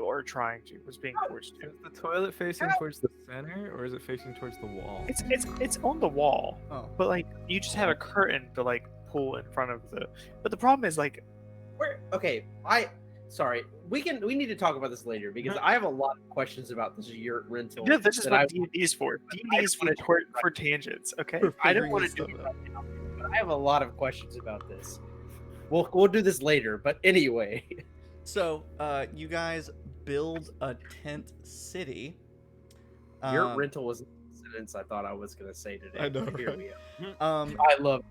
or trying to was being forced to. Is the toilet facing towards the center or is it facing towards the wall? It's on the wall, Oh. but like you just have a curtain to like pull in front of the. But the problem is like Okay, sorry. We need to talk about this later because I have a lot of questions about this yurt rental. yeah, this is that what I- D&D is for. D&D I is wanna for tangents. Okay. We're I don't figuring want this to do stuff it out. right now, but I have a lot of questions about this. We'll do this later, but anyway. So, you guys build a tent city. Yurt rental was a sentence I thought I was going to say today. I know, Here right? we are. Um, I love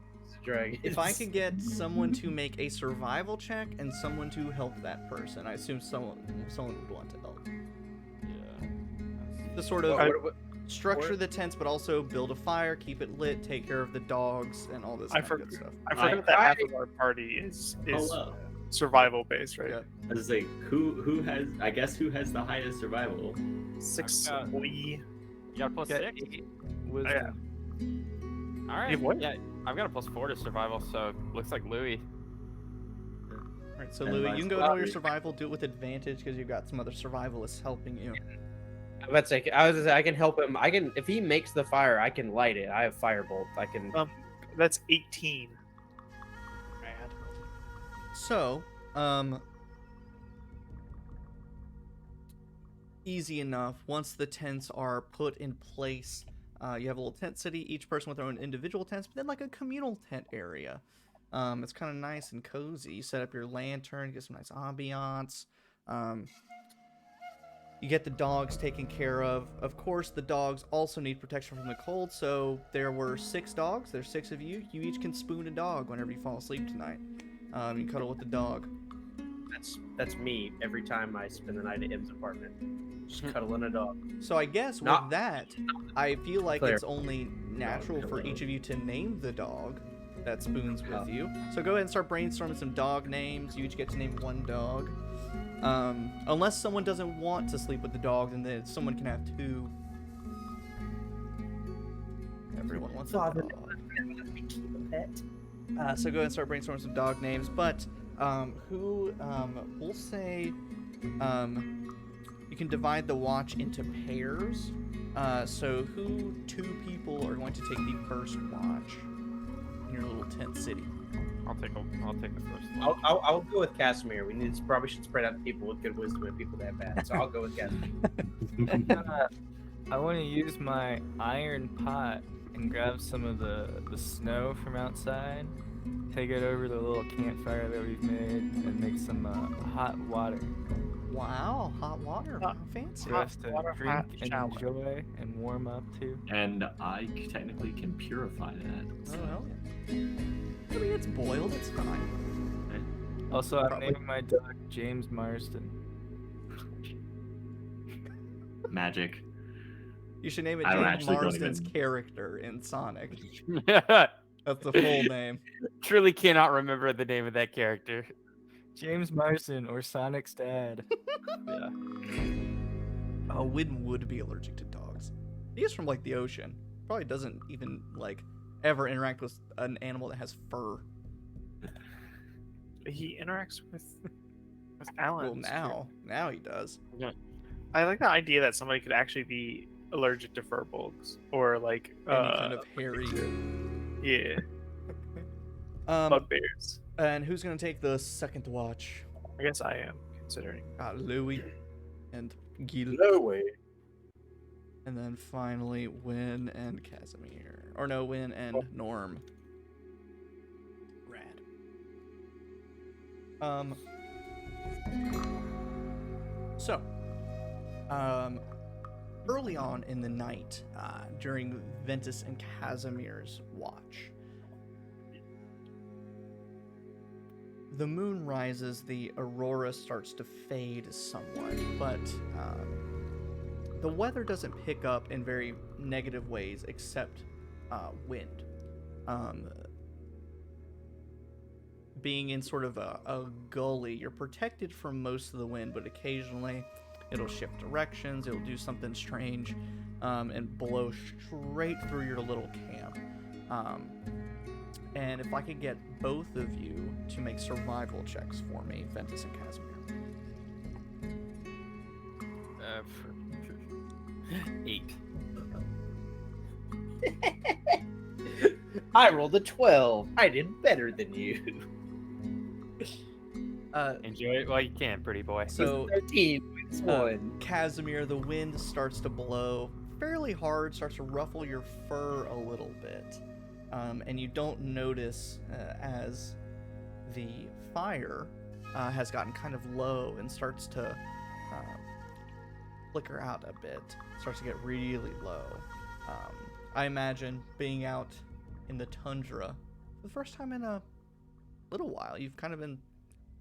Dragons. if I could get someone to make a survival check and someone to help that person, I assume someone would want to help. Yeah. To sort of What- structure the tents, but also build a fire, keep it lit, take care of the dogs, and all this I kind of good stuff. I forgot that half of our party is Hello. survival based, right? Yeah. I was like, who has? I guess who has the highest survival? 6 I've got- we. You got a plus Got 6? 8 wisdom. All right. You have what? Yeah, I've got a plus 4 to survival, so looks like Louis. Alright, so And Louis, my you can go and roll your survival- survival, do it with advantage because you've got some other survivalists helping you. Let's say I can help him. I can if he makes the fire, I can light it. I have firebolt. I can. That's 18. Bad. So, easy enough. Once the tents are put in place, you have a little tent city, each person with their own individual tents, but then like a communal tent area. It's kind of nice and cozy. You set up your lantern, get some nice ambiance. You get the dogs taken care of. Of course, the dogs also need protection from the cold, so there were 6 dogs. There's 6 of you. You each can spoon a dog whenever you fall asleep tonight. You cuddle with the dog. That's me every time I spend the night at M's apartment, just cuddling a dog. So I guess Not- with that, I feel like Clear. it's only natural for each of you to name the dog that spoons with you. So go ahead and start brainstorming some dog names. You each get to name 1 dog. Unless someone doesn't want to sleep with the dog, then someone can have 2. Everyone wants a Father, dog. let me keep a pet. So go ahead and start brainstorming some dog names. But we'll say you can divide the watch into pairs. So 2 people are going to take the first watch in your little tent city? I'll take the first one. I'll go with Kasimir. Probably should spread out the people with good wisdom and people that bad. So I'll go with Kasimir. I want to use my iron pot and grab some of the snow from outside take it over the little campfire that we've made and make some hot water Wow, hot water. Hot- Fancy. for us to water, drink hot and shower. enjoy and warm up to. And I technically can purify that. Oh, hell yeah. I mean, it's boiled. It's fine. Also, I'm Probably. naming my dog James Marsden. Magic. You should name it I don't James actually don't Marsden's even- character in Sonic. That's the full name. Truly cannot remember the name of that character. James Marsden or Sonic's dad. Yeah. Oh, Win would be allergic to dogs. He is from like the ocean. Probably doesn't even like ever interact with an animal that has fur. He interacts with Alan. Well, now he does. I like the idea that somebody could actually be allergic to fur bugs or like Any kind of hairy. yeah, Um, bugbears. and who's gonna take the second watch? I guess I am considering. Louis and Gil. No way. And then finally Win and Kasimir. Or no, Win and Norm. Rad. Early on in the night, during Ventus and Kasimir's watch, the moon rises, the aurora starts to fade somewhat, but the weather doesn't pick up in very negative ways except wind. Being in sort of a gully, you're protected from most of the wind, but occasionally it'll shift directions, it'll do something strange, and blow straight through your little camp. And if I could get both of you to make survival checks for me, Ventus and Kasimir. 8. I rolled a 12. I did better than you. Enjoy it while you can, pretty boy. So 13 wins one. Kasimir, the wind starts to blow fairly hard, starts to ruffle your fur a little bit. And you don't notice as the fire has gotten kind of low and starts to flicker out a bit, starts to get really low. I imagine being out in the tundra for the first time in a little while. You've kind of been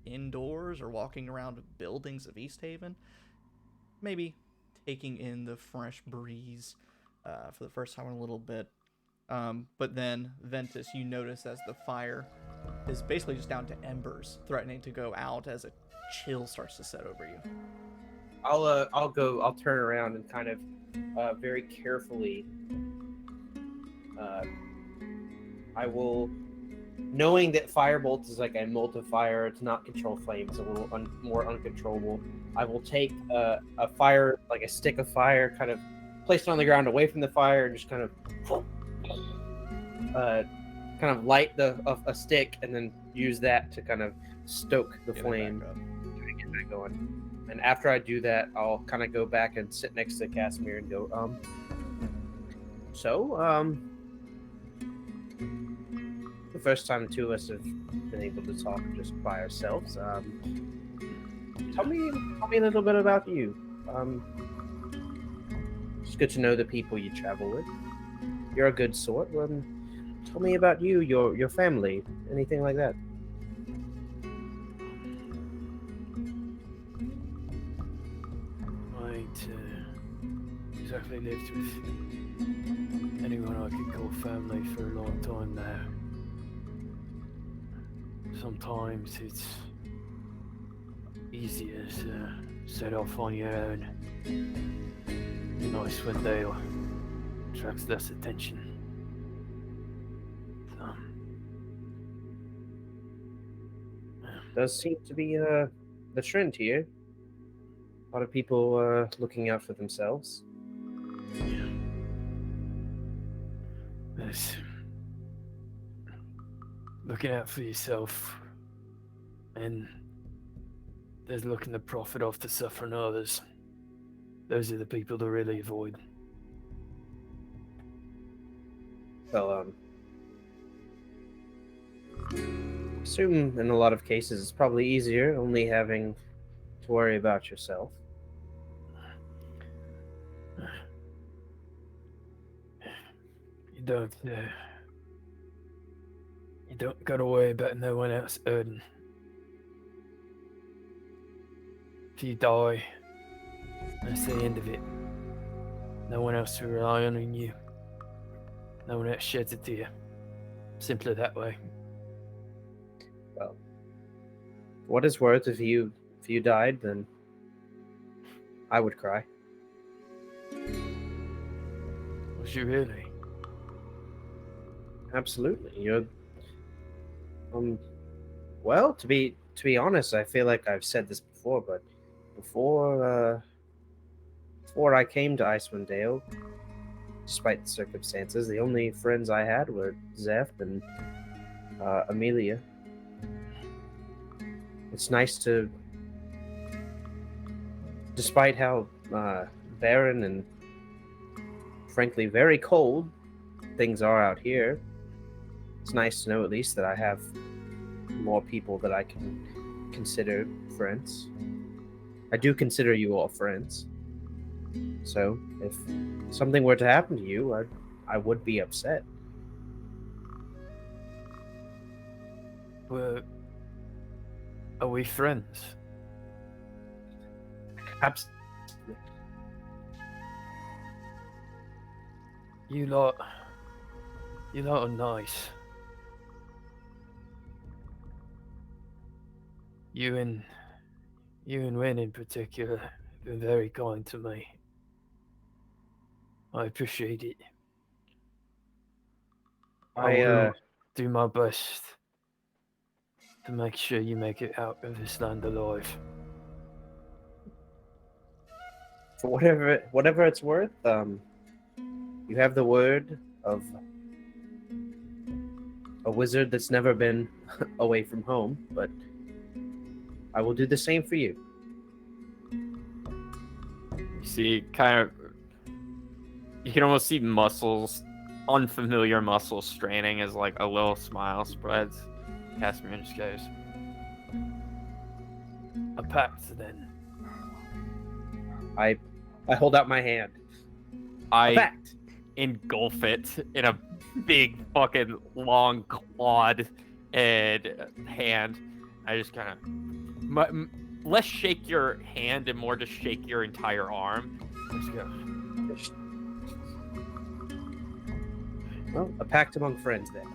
indoors or walking around buildings of East Haven, maybe taking in the fresh breeze for the first time in a little bit. But then, Ventus, you notice as the fire is basically just down to embers, threatening to go out as a chill starts to set over you. I'll turn around and kind of very carefully I will, knowing that firebolt is like a multiplier, it's not control flame, it's a little more uncontrollable. I will take a fire, like a stick of fire, kind of place it on the ground away from the fire, and just kind of light a stick, and then use that to kind of stoke the flame, to get that going. And after I do that, I'll kind of go back and sit next to Kasimir and go, the first time the two of us have been able to talk just by ourselves. Tell me a little bit about you. It's good to know the people you travel with. You're a good sort. Tell me about you, your family, anything like that. I ain't exactly lived with anyone I could call family for a long time now. Sometimes it's easier to set off on your own. Icewind Dale attracts less attention. Does seem to be the trend here. A lot of people looking out for themselves. Yeah. There's looking out for yourself, and there's looking to profit off the suffering of others. Those are the people to really avoid. Well, assume in a lot of cases it's probably easier only having to worry about yourself. You don't gotta worry about no one else hurting. If you die, that's the end of it. No one else to rely on you. No one else sheds a tear. Simpler that way. Well, for what it's worth, if you died, then I would cry. Was you really? Absolutely. You're well, to be honest, I feel like I've said this before, but before I came to Icewind Dale, despite the circumstances, the only friends I had were Zeph and Amelia. It's nice to, despite how barren and frankly very cold things are out here, it's nice to know at least that I have more people that I can consider friends. I do consider you all friends. So if something were to happen to you, I would be upset. Are we friends? Absolutely. You lot are nice. You and Wynn in particular have been very kind to me. I appreciate it. I will do my best to make sure you make it out of this land alive. For whatever it's worth, you have the word of a wizard that's never been away from home, but I will do the same for you. You see, you can almost see unfamiliar muscles straining as like a little smile spreads. Kasimir just goes, A pact then. I hold out my hand. I Fact. engulf it in a big fucking long clawed and hand. I just kind of less shake your hand and more just shake your entire arm. Just go. Well, a pact among friends then.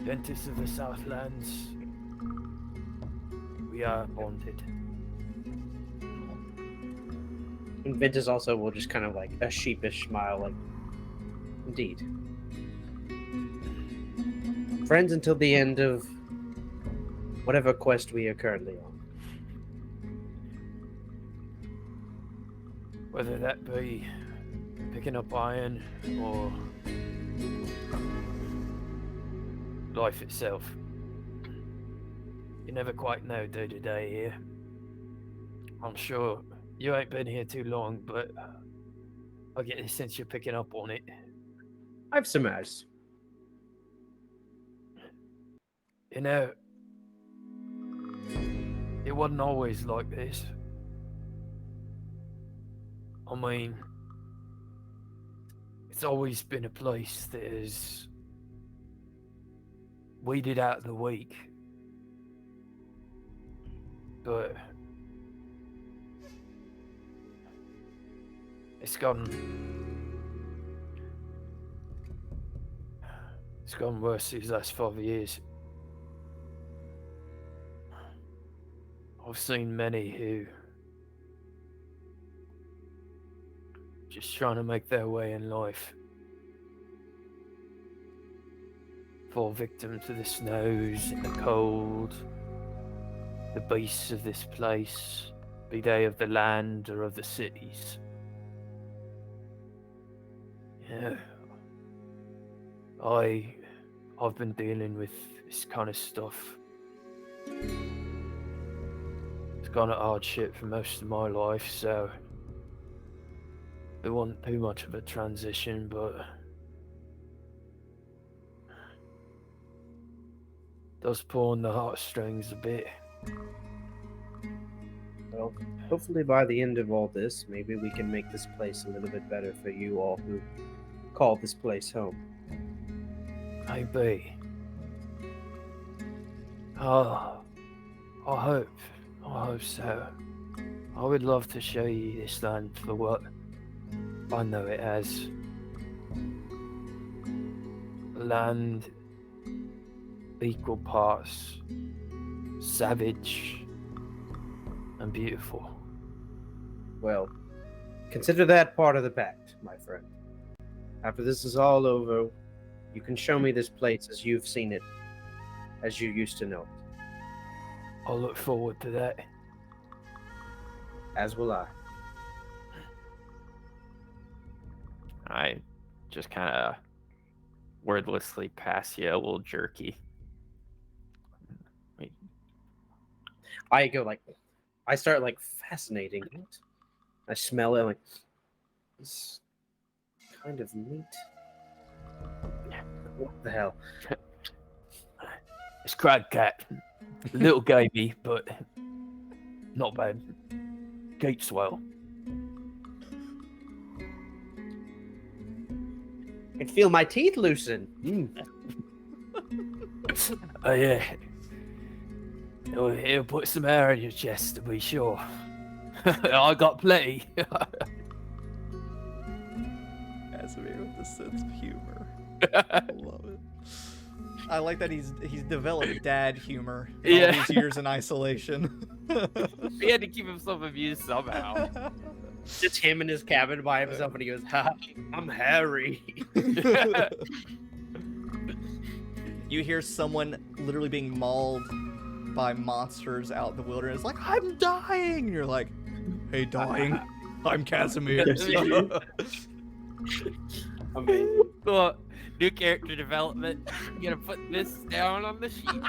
Ventus of the Southlands. We are bonded. And Ventus also will just kind of like a sheepish smile, like, indeed. Friends until the end of whatever quest we are currently on. Whether that be picking up iron or life itself. You never quite know day to day here. I'm sure you ain't been here too long, but I get the sense you're picking up on it. I've surmised. You know, it wasn't always like this. I mean, it's always been a place that is weeded out the weak. But it's gone worse these last 5 years. I've seen many who just trying to make their way in life fall victim to the snows and the cold, the beasts of this place, be they of the land or of the cities. Yeah, I've been dealing with this kind of stuff. It's gone at hardship for most of my life, so it wasn't too much of a transition, but does pull on the heartstrings a bit. Well, hopefully by the end of all this, maybe we can make this place a little bit better for you all who call this place home. Maybe. Oh, I hope so. I would love to show you this land for what I know it as. Land equal parts savage and beautiful. Well, consider that part of the pact, my friend. After this is all over, you can show me this place as you've seen it, as you used to know it. I look forward to that. As will I. I just kind of wordlessly pass you a little jerky. Wait. I go like, I start like fascinating it. I smell it like, this kind of meat. What the hell? It's crab cat. A little gamey, but not bad. Gates well. I can feel my teeth loosen. Oh yeah. It'll put some air in your chest to be sure. I got plenty. Kasimir with a sense of humor. I love it. I like that he's developed dad humor in all these years in isolation. He had to keep himself amused somehow. Just him in his cabin by himself, and he goes, "Hi, I'm Harry." You hear someone literally being mauled by monsters out in the wilderness, like, I'm dying! And you're like, hey, dying, I'm Kasimir. Amazing. Cool. New character development. I'm gonna put this down on the sheet.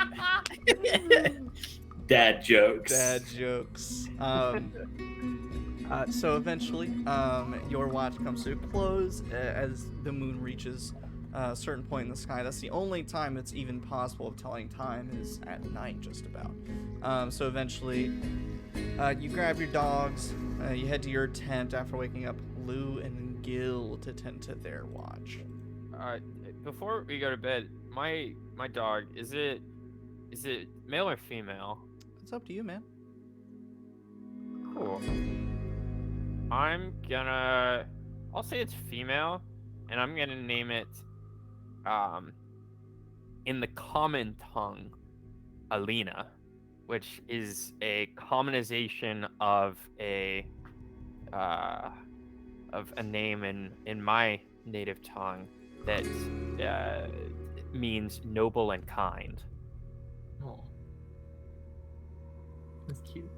Dad jokes. Dad jokes. So eventually, your watch comes to a close as the moon reaches a certain point in the sky. That's the only time it's even possible of telling time is at night, just about. So eventually, you grab your dogs, you head to your tent after waking up Lou and Gil to tend to their watch. Before we go to bed, my dog, is it male or female? It's up to you, man. Cool. I'll say it's female, and I'm gonna name it, in the common tongue, Alina, which is a commonization of a name in my native tongue that means noble and kind. Oh, that's cute.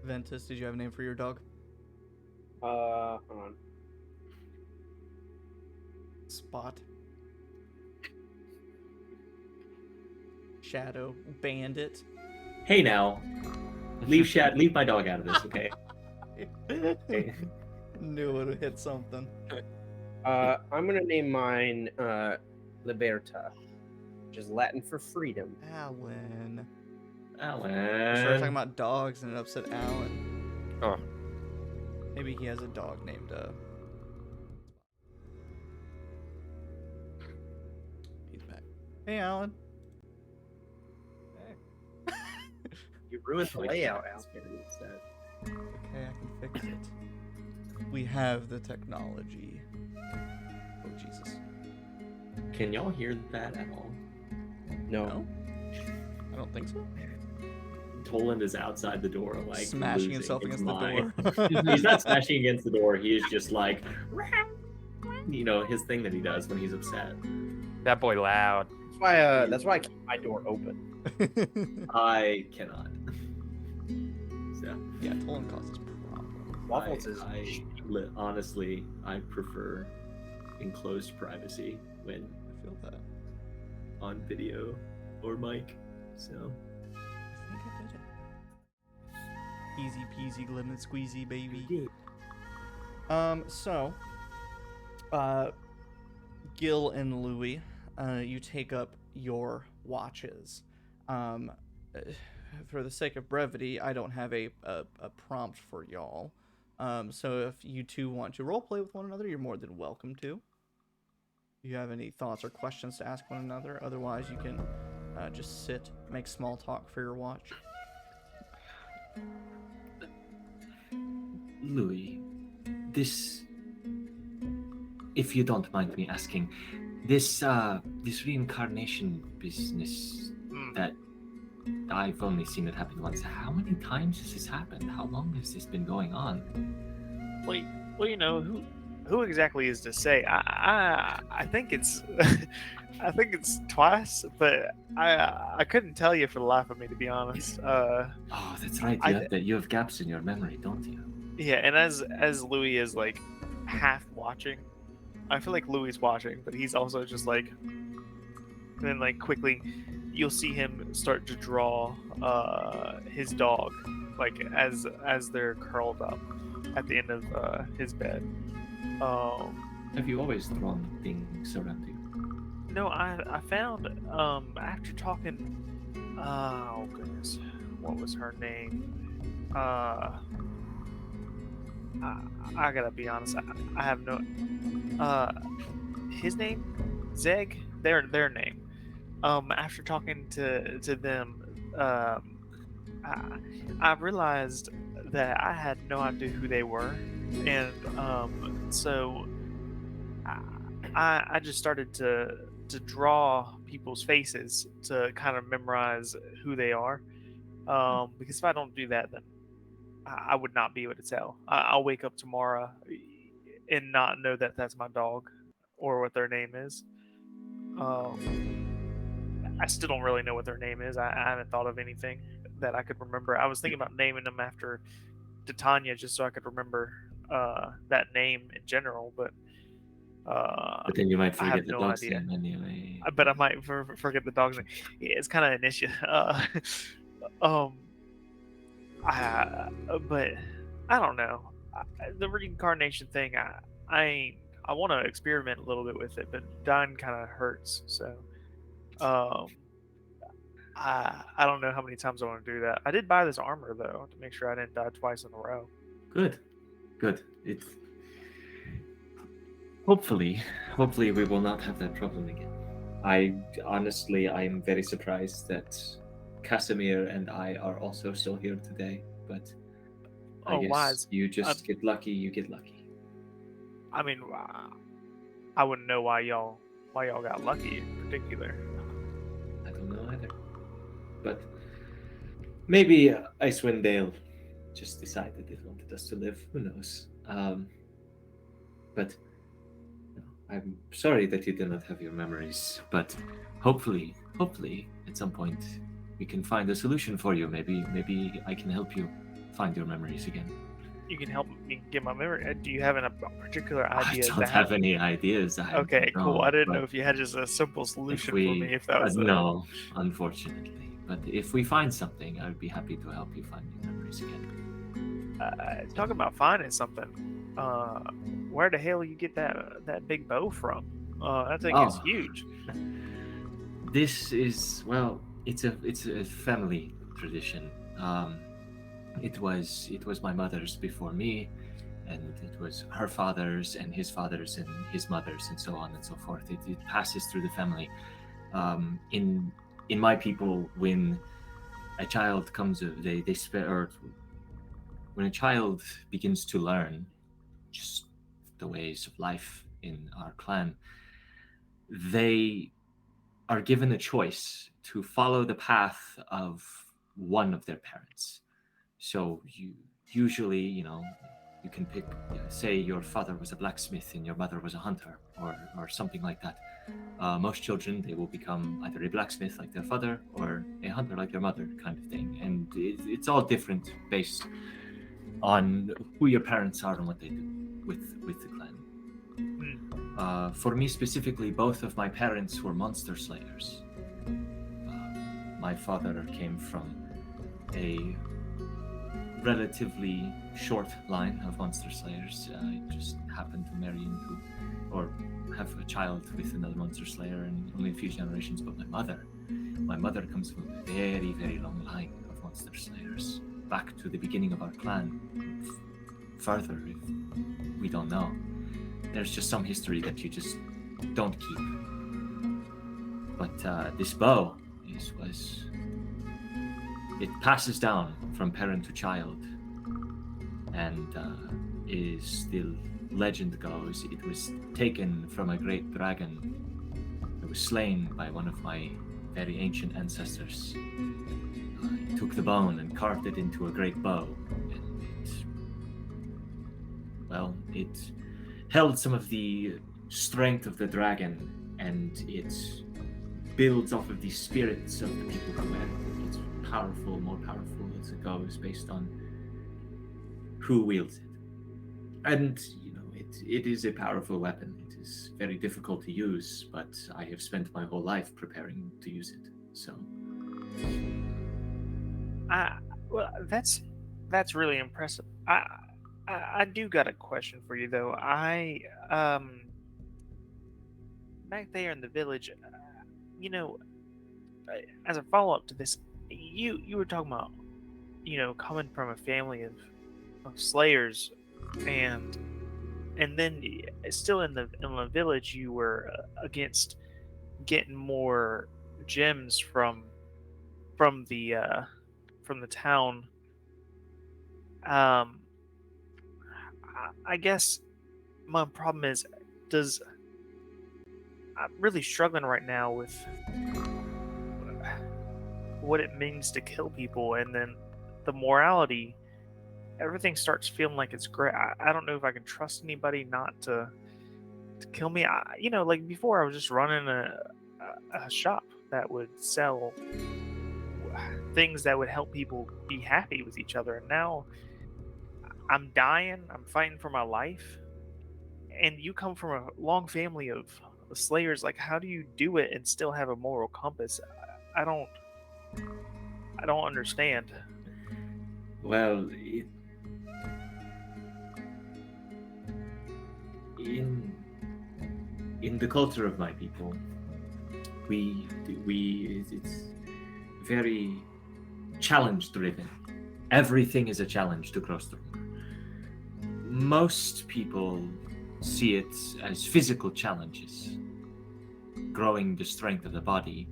Ventus, did you have a name for your dog? Hold on. Spot. Shadow. Bandit. Hey now, leave my dog out of this, okay? Hey. Knew it would hit something. I'm gonna name mine Liberta, which is Latin for freedom. Alan. Alan. We started talking about dogs and it upset Alan. Oh. Maybe he has a dog named He's back. Hey, Alan. You ruined the layout, Al. Okay, I can fix it. We have the technology. Oh, Jesus. Can y'all hear that at all? No. I don't think so. Toland is outside the door, like Smashing losing himself his against the mind. door. He's not smashing against the door. He is just like, you know, his thing that he does when he's upset. That boy loud. That's why I keep my door open. I cannot. So Yeah, Toland causes problems. Waffles is honestly, I prefer enclosed privacy when I feel that. on video or mic. So I think I did it. Easy peasy lemon squeezy, baby. So, Gil and Louie, you take up your watches. For the sake of brevity, I don't have a prompt for y'all. So if you two want to roleplay with one another, you're more than welcome to. If you have any thoughts or questions to ask one another, otherwise you can just sit, make small talk for your watch. Louis, this, if you don't mind me asking, this reincarnation business that I've only seen it happen once. How many times has this happened? How long has this been going on? Well, you know, who exactly is to say? I think it's I think it's twice, but I couldn't tell you for the life of me, to be honest. Oh, that's right. You have gaps in your memory, don't you? Yeah, and as Louis is like half watching, I feel like Louis is watching, but he's also just like, and then like quickly, you'll see him start to draw his dog, like as they're curled up at the end of his bed. Have you always drawn things around you? No, I found after talking. Oh goodness, what was her name? I gotta be honest. I have no. His name, Zeg. Their name. After talking to them, I realized that I had no idea who they were, and so I just started to draw people's faces to kind of memorize who they are, because if I don't do that, then I would not be able to tell. I'll wake up tomorrow and not know that that's my dog or what their name is. I still don't really know what their name is. I haven't thought of anything that I could remember. I was thinking about naming them after Titania just so I could remember that name in general, but then you might I have forget the no dog's idea. name anyway. But I might forget the dog's name. Yeah, it's kind of an issue. But I don't know. The reincarnation thing, I want to experiment a little bit with it, but dying kind of hurts. So, I don't know how many times I want to do that. I did buy this armor though to make sure I didn't die twice in a row. Good. It's hopefully we will not have that problem again. I am very surprised that Kasimir and I are also still here today, but I guess wise. you just get lucky. You get lucky. I mean, I wouldn't know why y'all got lucky in particular. I don't know either. But maybe Icewind Dale just decided it wanted us to live. Who knows? But I'm sorry that you did not have your memories. But hopefully, at some point, we can find a solution for you. Maybe I can help you find your memories again. You can help me get my memory. Do you have a particular idea? I don't have any ideas. Okay, cool. I didn't know if you had just a simple solution for me. If that was no, unfortunately. But if we find something, I would be happy to help you find your memories again. Talk about finding something. Where the hell you get that big bow from? That thing is huge. This is it's a family tradition. It was my mother's before me, and it was her father's and his his mother's, and so on and so forth. It passes through the family. In my people, when a child comes of when a child begins to learn just the ways of life in our clan, they are given a choice to follow the path of one of their parents. So you usually, you can pick, say your father was a blacksmith and your mother was a hunter, or something like that. Most children, they will become either a blacksmith like their father or a hunter like their mother, kind of thing. And it's all different based on who your parents are and what they do with the clan. For me specifically, both of my parents were monster slayers. My father came from a relatively short line of monster slayers. I just happened to marry into, or have a child with another monster slayer in only a few generations, but my mother comes from a very, very long line of monster slayers, back to the beginning of our clan, further if we don't know. There's just some history that you just don't keep. But this bow it passes down from parent to child, and the legend goes, it was taken from a great dragon that was slain by one of my very ancient ancestors. He took the bone and carved it into a great bow, and it held some of the strength of the dragon, and it builds off of the spirits of the people who wear it. It's powerful, more powerful as it goes, based on who wields it. And it is a powerful weapon. It is very difficult to use, but I have spent my whole life preparing to use it. So, well, that's really impressive. I do got a question for you though. Back there in the village, as a follow up to this, you were talking about, coming from a family of slayers, and then still in the village, you were against getting more gems from the town. I guess my problem is, I'm really struggling right now with what it means to kill people, and then the morality. Everything starts feeling like it's great. I don't know if I can trust anybody not to kill me. Like before, I was just running a shop that would sell things that would help people be happy with each other, and now I'm dying. I'm fighting for my life, and you come from a long family of slayers. Like, how do you do it and still have a moral compass? I don't understand. well, in the culture of my people, it's very challenge driven. Everything is a challenge to cross through. Most people see it as physical challenges, growing the strength of the body,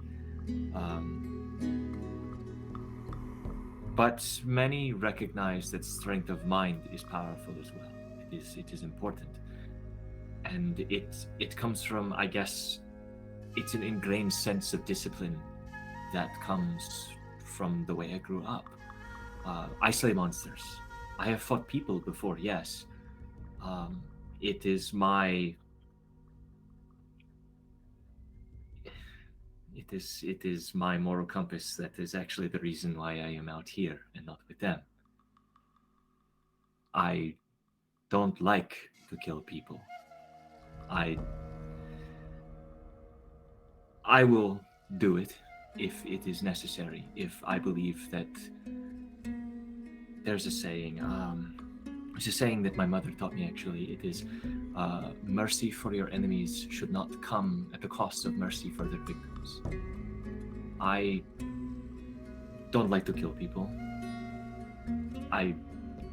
but many recognize that strength of mind is powerful as well. It is important. And it comes from, I guess, it's an ingrained sense of discipline that comes from the way I grew up. I slay monsters. I have fought people before, yes. It is my moral compass that is actually the reason why I am out here and not with them. I don't like to kill people. I will do it if it is necessary, if I believe that there's a saying, it's a saying that my mother taught me actually. It is, mercy for your enemies should not come at the cost of mercy for their victims. I don't like to kill people. I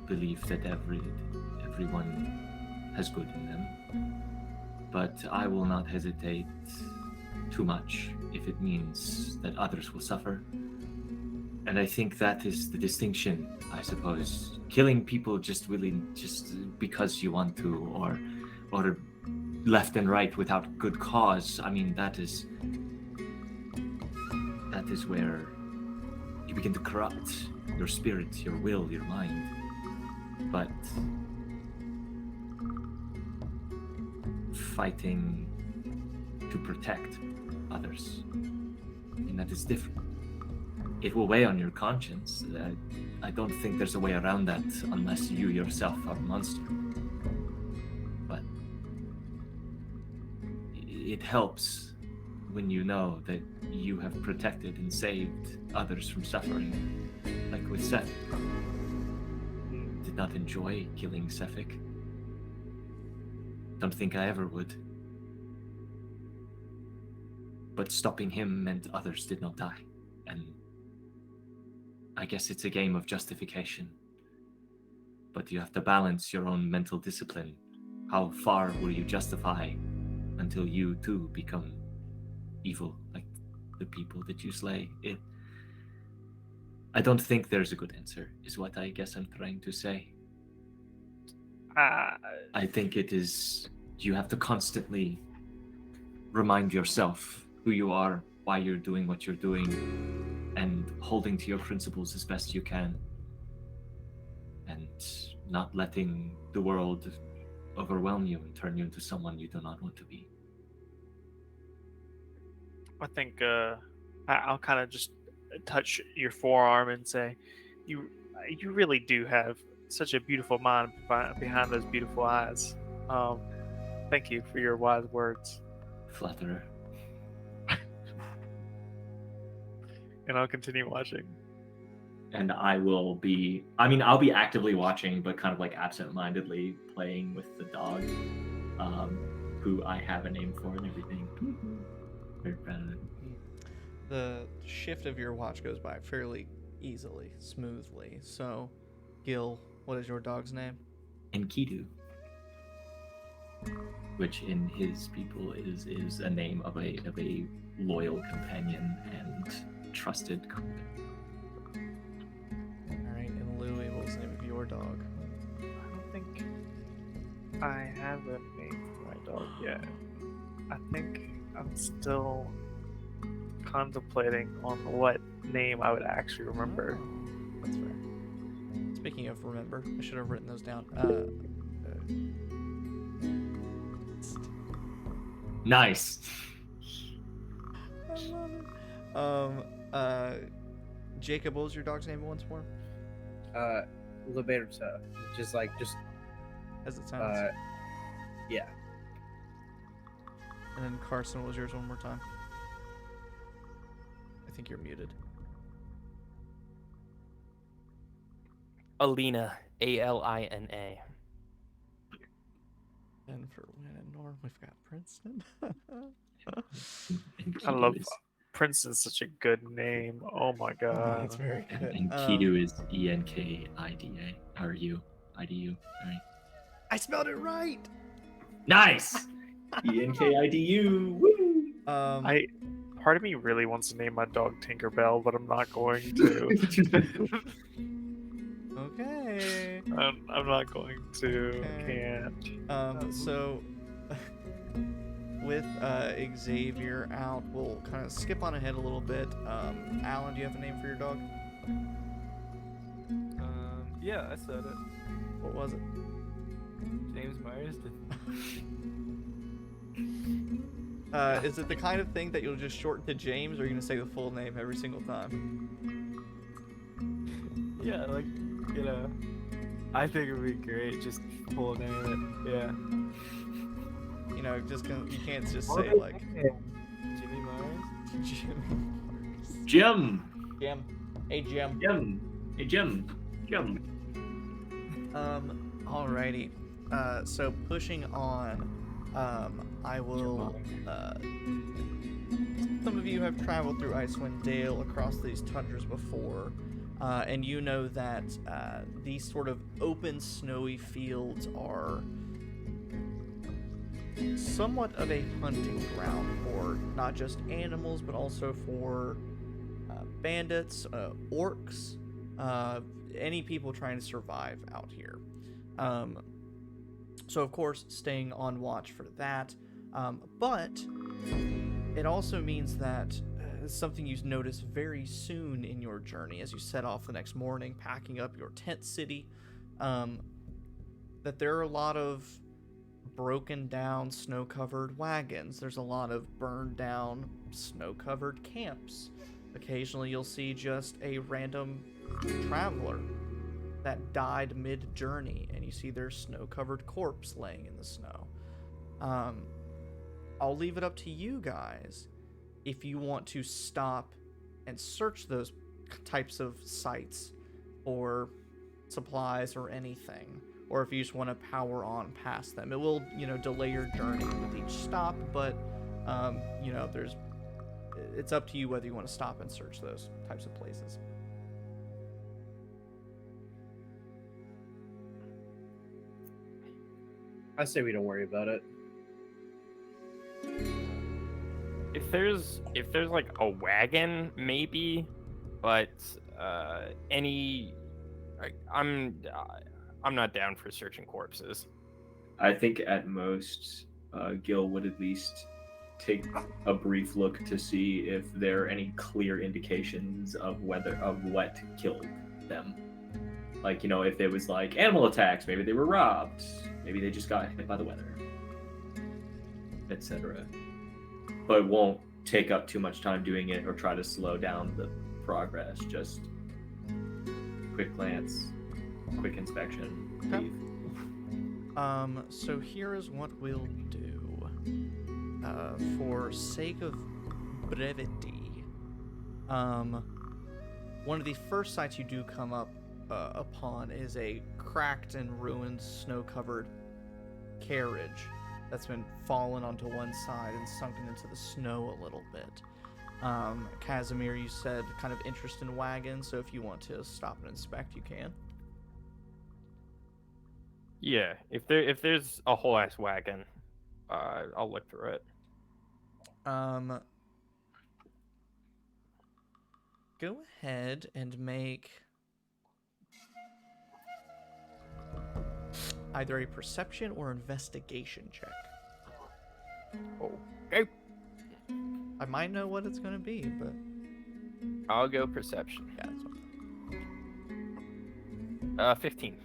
believe that everyone has good in them. But I will not hesitate too much if it means that others will suffer. And I think that is the distinction, I suppose. Killing people just because you want to, or left and right without good cause. I mean, that is where you begin to corrupt your spirit, your will, your mind. But fighting to protect others, and that is different. It will weigh on your conscience. I don't think there's a way around that unless you yourself are a monster. But it helps when you know that you have protected and saved others from suffering. Like with Seth. Did not enjoy killing Sefik. Don't think I ever would. but stopping him meant others did not die. And I guess it's a game of justification. But you have to balance your own mental discipline. How far will you justify until you too become evil, like the people that you slay? I don't think there's a good answer, is what I guess I'm trying to say. I think it is, you have to constantly remind yourself who you are, why you're doing what you're doing, and holding to your principles as best you can. And not letting the world overwhelm you and turn you into someone you do not want to be. I think I'll kind of just touch your forearm and say, you really do have such a beautiful mind behind those beautiful eyes. Thank you for your wise words. Flatterer. And I'll continue watching. And I'll be actively watching, but kind of like absent-mindedly playing with the dog, who I have a name for and everything. Very proud of it. The shift of your watch goes by fairly easily, smoothly. So, Gil, what is your dog's name? Enkidu, which in his people is a name of a loyal companion and trusted companion. Alright, and Louie, what was the name of your dog? I don't think I have a name for my dog yet. I think I'm still contemplating on what name I would actually remember. Oh, that's fair. Speaking of remember, I should have written those down. Nice. I love it. Jacob, what was your dog's name once more? Liberta, just As it sounds. yeah. And then Carson, what was yours one more time? I think you're muted. Alina, Alina. And for Win and Norm, we've got Princeton. I love Princeton's such a good name. Oh my god. That's very good. And Kidu is ENKIDA. Or U. IDU. Right. I spelled it right! Nice! ENKIDU. Woo! Part of me really wants to name my dog Tinkerbell, but I'm not going to. Okay. I'm not going to. Okay. Can't. So with Xavier out, we'll kind of skip on ahead a little bit. Alan, do you have a name for your dog? Yeah, I said it. What was it? James Marsden. Is it the kind of thing that you'll just shorten to James, or are you gonna say the full name every single time? Yeah, like, you know, I think it'd be great. Just full name it. Yeah. You know, you can't just say like Jimmy Mars. Jim. Jim. Hey Jim. Jim. Hey Jim. Jim. Alrighty. So pushing on, I will. Some of you have traveled through Icewind Dale across these tundras before, and you know that these sort of open, snowy fields are somewhat of a hunting ground for not just animals, but also for bandits, orcs, any people trying to survive out here. So of course, staying on watch for that, but it also means that something you notice very soon in your journey as you set off the next morning, packing up your tent city, that there are a lot of broken down, snow-covered wagons. There's a lot of burned down, snow-covered camps. Occasionally you'll see just a random traveler that died mid-journey, and you see their snow-covered corpse laying in the snow. I'll leave it up to you guys if you want to stop and search those types of sites for supplies or anything, or if you just want to power on past them. It will, delay your journey with each stop, but, there's it's up to you whether you want to stop and search those types of places. I say we don't worry about it. If there's like a wagon, maybe, but I'm not down for searching corpses. I think at most, Gil would at least take a brief look to see if there are any clear indications of what killed them. Like, you know, if there was like animal attacks, maybe they were robbed, maybe they just got hit by the weather, etc. But it won't take up too much time doing it or try to slow down the progress. Just quick glance, quick inspection. Okay. Leave. So here is what we'll do. For sake of brevity, one of the first sites you do come up upon is a cracked and ruined, snow-covered carriage that's been fallen onto one side and sunken into the snow a little bit. Kasimir, you said kind of interest in wagons, so if you want to stop and inspect, you can. Yeah, if there's a whole ass wagon, I'll look through it. Go ahead and make either a perception or investigation check. Okay. I might know what it's gonna be, but I'll go perception. yeah. It's 15.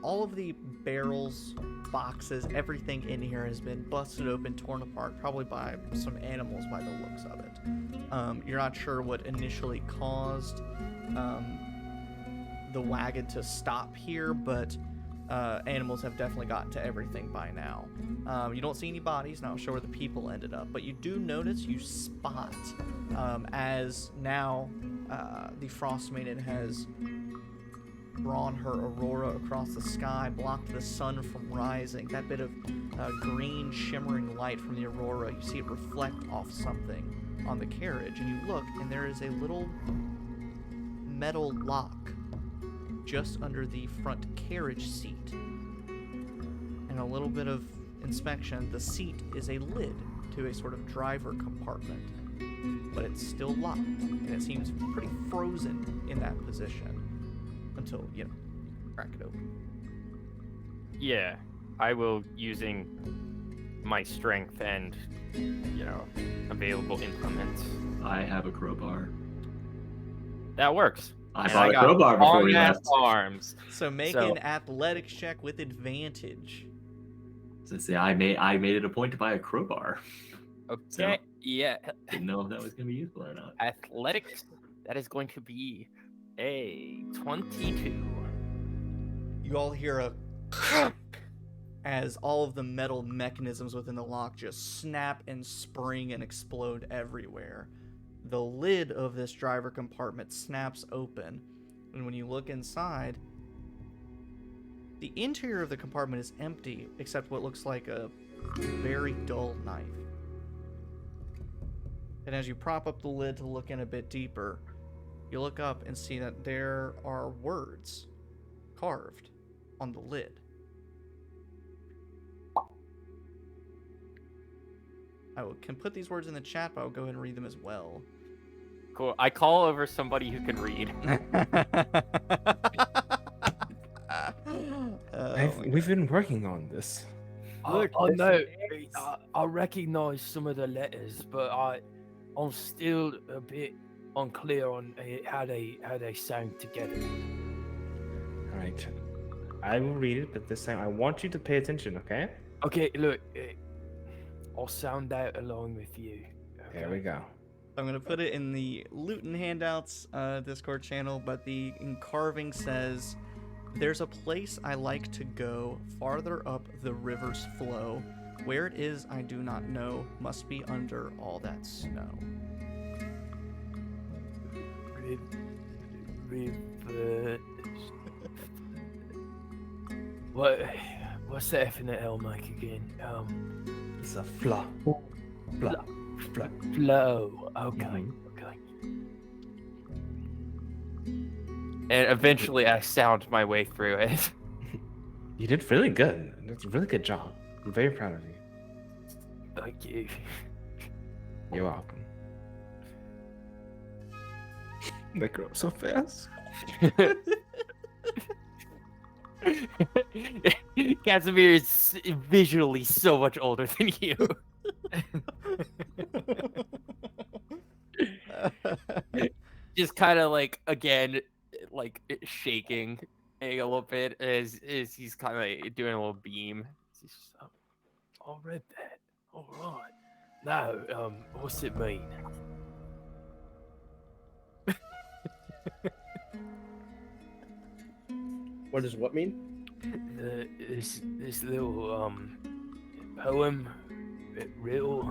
All of the barrels, boxes, everything in here has been busted open, torn apart, probably by some animals by the looks of it. You're not sure what initially caused the wagon to stop here, but animals have definitely gotten to everything by now. You don't see any bodies, not sure where the people ended up, but you do notice, you spot, as now the Frostmaiden has drawn her aurora across the sky, blocked the sun from rising. That bit of green shimmering light from the aurora, you see it reflect off something on the carriage, and you look, and there is a little metal lock just under the front carriage seat. And a little bit of inspection, the seat is a lid to a sort of driver compartment, but it's still locked, and it seems pretty frozen in that position until, you know, crack it open. Yeah, I will, using my strength and, you know, available implements. I have a crowbar. That works. I And bought a got crowbar before we long-ass left. arms. So make So- an athletics check with advantage. So say I made it a point to buy a crowbar. Okay, yeah. Didn't know if that was going to be useful or not. Athletics, that is going to be a 22. You all hear a as all of the metal mechanisms within the lock just snap and spring and explode everywhere. The lid of this driver compartment snaps open, and when you look inside, the interior of the compartment is empty except what looks like a very dull knife. And as you prop up the lid to look in a bit deeper, you look up and see that there are words carved on the lid. Can put these words in the chat, but I'll go ahead and read them as well. Cool. I call over somebody who can read. We've been working on this. I know. I recognise some of the letters, but I'm still a bit unclear on how they sound together. All right, I will read it, but this time I want you to pay attention. Okay? Okay, look, I'll sound out along with you. Okay? There we go. I'm going to put it in the Luton handouts Discord channel, but the carving says, "There's a place I like to go, farther up the river's flow. Where it is, I do not know, must be under all that snow." What's the F in the L, Mike, again? It's a flaw. Flaw. Flow. Okay. Mhm. Okay. And eventually I sound my way through it. You did really good. That's a really good job. I'm very proud of you. Thank you. You're welcome. They grow up so fast. Kasimir is visually so much older than you. Just kind of like, again, like shaking a little bit as he's kind of like doing a little beam. He's just, I read that. All right. No, what's it mean? What does what mean? This little poem, riddle.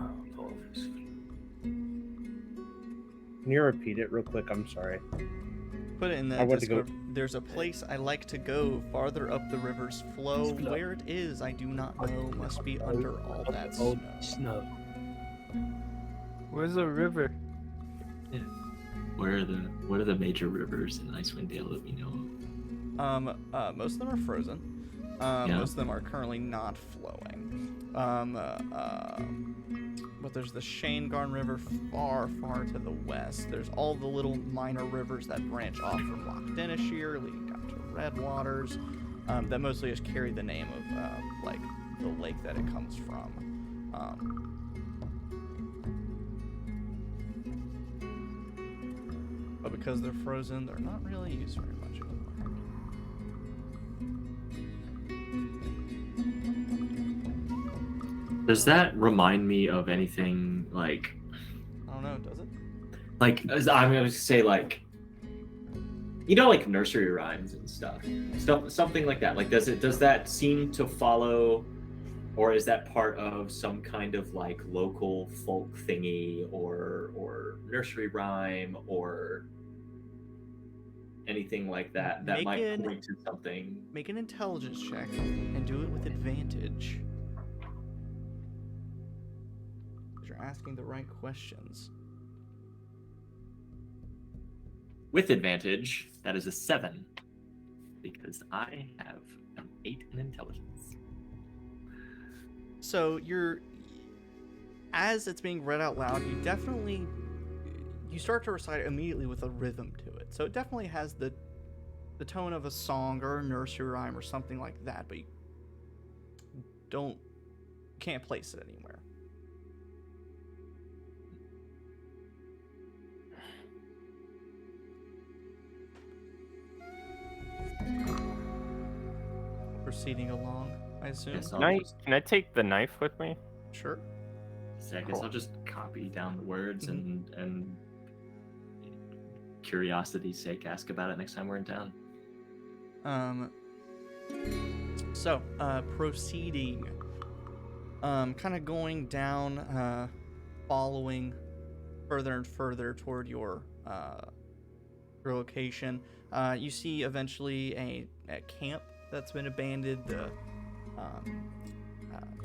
Can you repeat it real quick? I'm sorry. Put it in the I want to go- Discord. There's a place I like to go farther up the river's flow. Where it is, I do not know. Must be under all that snow. Snow. Where's the river? What are the major rivers in Icewind Dale that we know of? Most of them are frozen. Most of them are currently not flowing. But there's the Shanegarn River far, far to the west. There's all the little minor rivers that branch off from Loch Denishir, leading down to Red Waters, that mostly just carry the name of like the lake that it comes from. But because they're frozen, they're not really used very much anymore. Does that remind me of anything like I don't know, does it? I'm gonna say like, you know, like nursery rhymes and stuff, something like that. Like, does that seem to follow, or is that part of some kind of like local folk thingy, or nursery rhyme, or anything like that that might point to something? Make an intelligence check and do it with advantage. Because you're asking the right questions. With advantage, that is a 7, because I have an 8 in intelligence. So as it's being read out loud, you start to recite it immediately with a rhythm to it. So it definitely has the tone of a song or a nursery rhyme or something like that, but you can't place it anywhere. Proceeding along, I assume. Yes, Can I take the knife with me? Sure. So I guess I'll just copy down the words and curiosity's sake ask about it next time we're in town. So proceeding, kind of going down, following further and further toward your location. You see eventually a camp that's been abandoned. The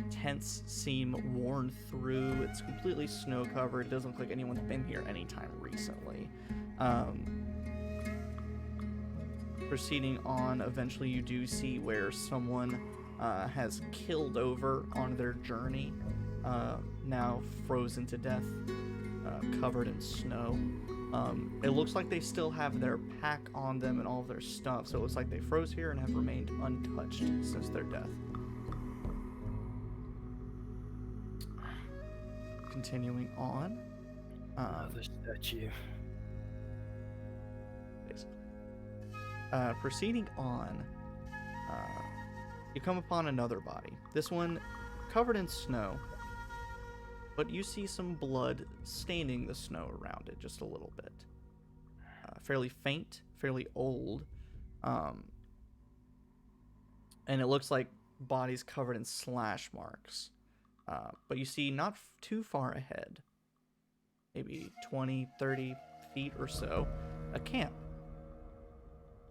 tents seem worn through. It's completely snow covered. It doesn't look like anyone's been here anytime recently. Proceeding on, eventually you do see where someone has killed over on their journey, now frozen to death, covered in snow. It looks like they still have their pack on them and all of their stuff, so it looks like they froze here and have remained untouched since their death. Continuing on. Another statue. Proceeding on, you come upon another body. This one covered in snow, but you see some blood staining the snow around it just a little bit. Fairly faint, fairly old, and it looks like body's covered in slash marks. But you see not too far ahead, maybe 20, 30 feet or so, a camp.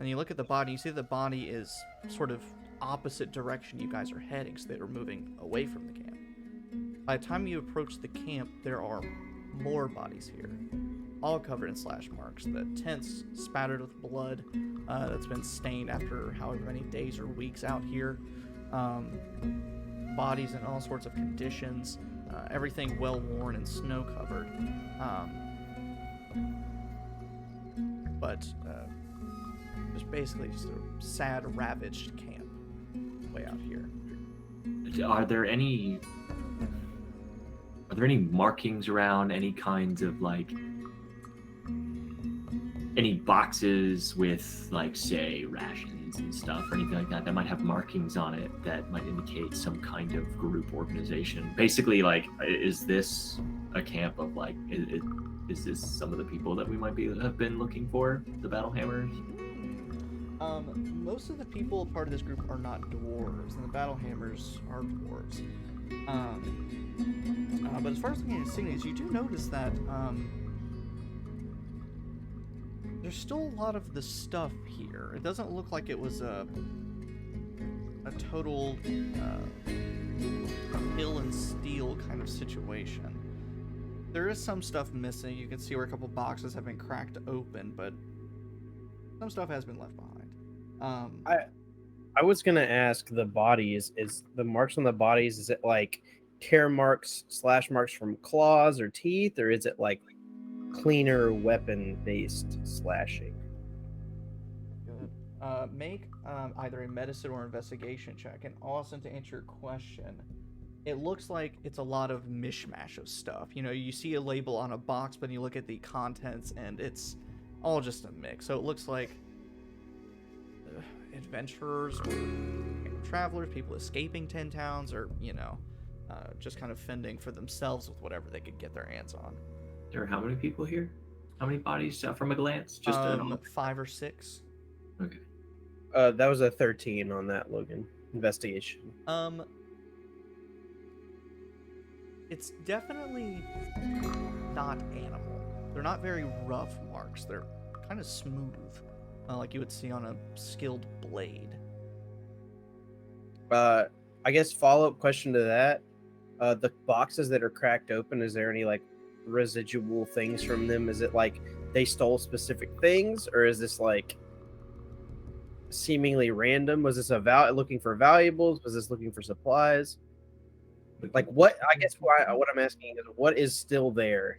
And you look at the body, you see the body is sort of opposite direction you guys are heading, so they were moving away from the camp. By the time you approach the camp, there are more bodies here, all covered in slash marks. The tents spattered with blood that's been stained after however many days or weeks out here. Bodies in all sorts of conditions, everything well worn and snow covered. But just basically just a sad, ravaged camp way out here. Are there any markings around, any kinds of like any boxes with like say rations and stuff or anything like that that might have markings on it that might indicate some kind of group organization? Basically, like, is this a camp of like is this some of the people that we might have been looking for, the battle hammers? Most of the people part of this group are not dwarves, and the battle hammers are dwarves. But as far as looking at insignias, you do notice that there's still a lot of the stuff here. It doesn't look like it was a total hill and steel kind of situation. There is some stuff missing. You can see where a couple boxes have been cracked open, but some stuff has been left behind. I was gonna ask the bodies. Is the marks on the bodies? Is it like tear marks, slash marks from claws or teeth, or is it like cleaner weapon-based slashing? Good. Make either a medicine or investigation check. And Austin, to answer your question, it looks like it's a lot of mishmash of stuff. You know, you see a label on a box, but you look at the contents, and it's all just a mix. So it looks like adventurers or travelers, people escaping 10 towns, or, you know, just kind of fending for themselves with whatever they could get their hands on. There are how many people here? How many bodies from a glance? Just 5 or 6. Okay. That was a 13 on that, Logan. Investigation. It's definitely not animal. They're not very rough marks. They're kind of smooth, like you would see on a skilled blade. I guess follow-up question to that. The boxes that are cracked open, is there any like residual things from them? Is it like they stole specific things, or is this like seemingly random? Was this looking for valuables? Was this looking for supplies? Like what? I guess what I'm asking is, what is still there?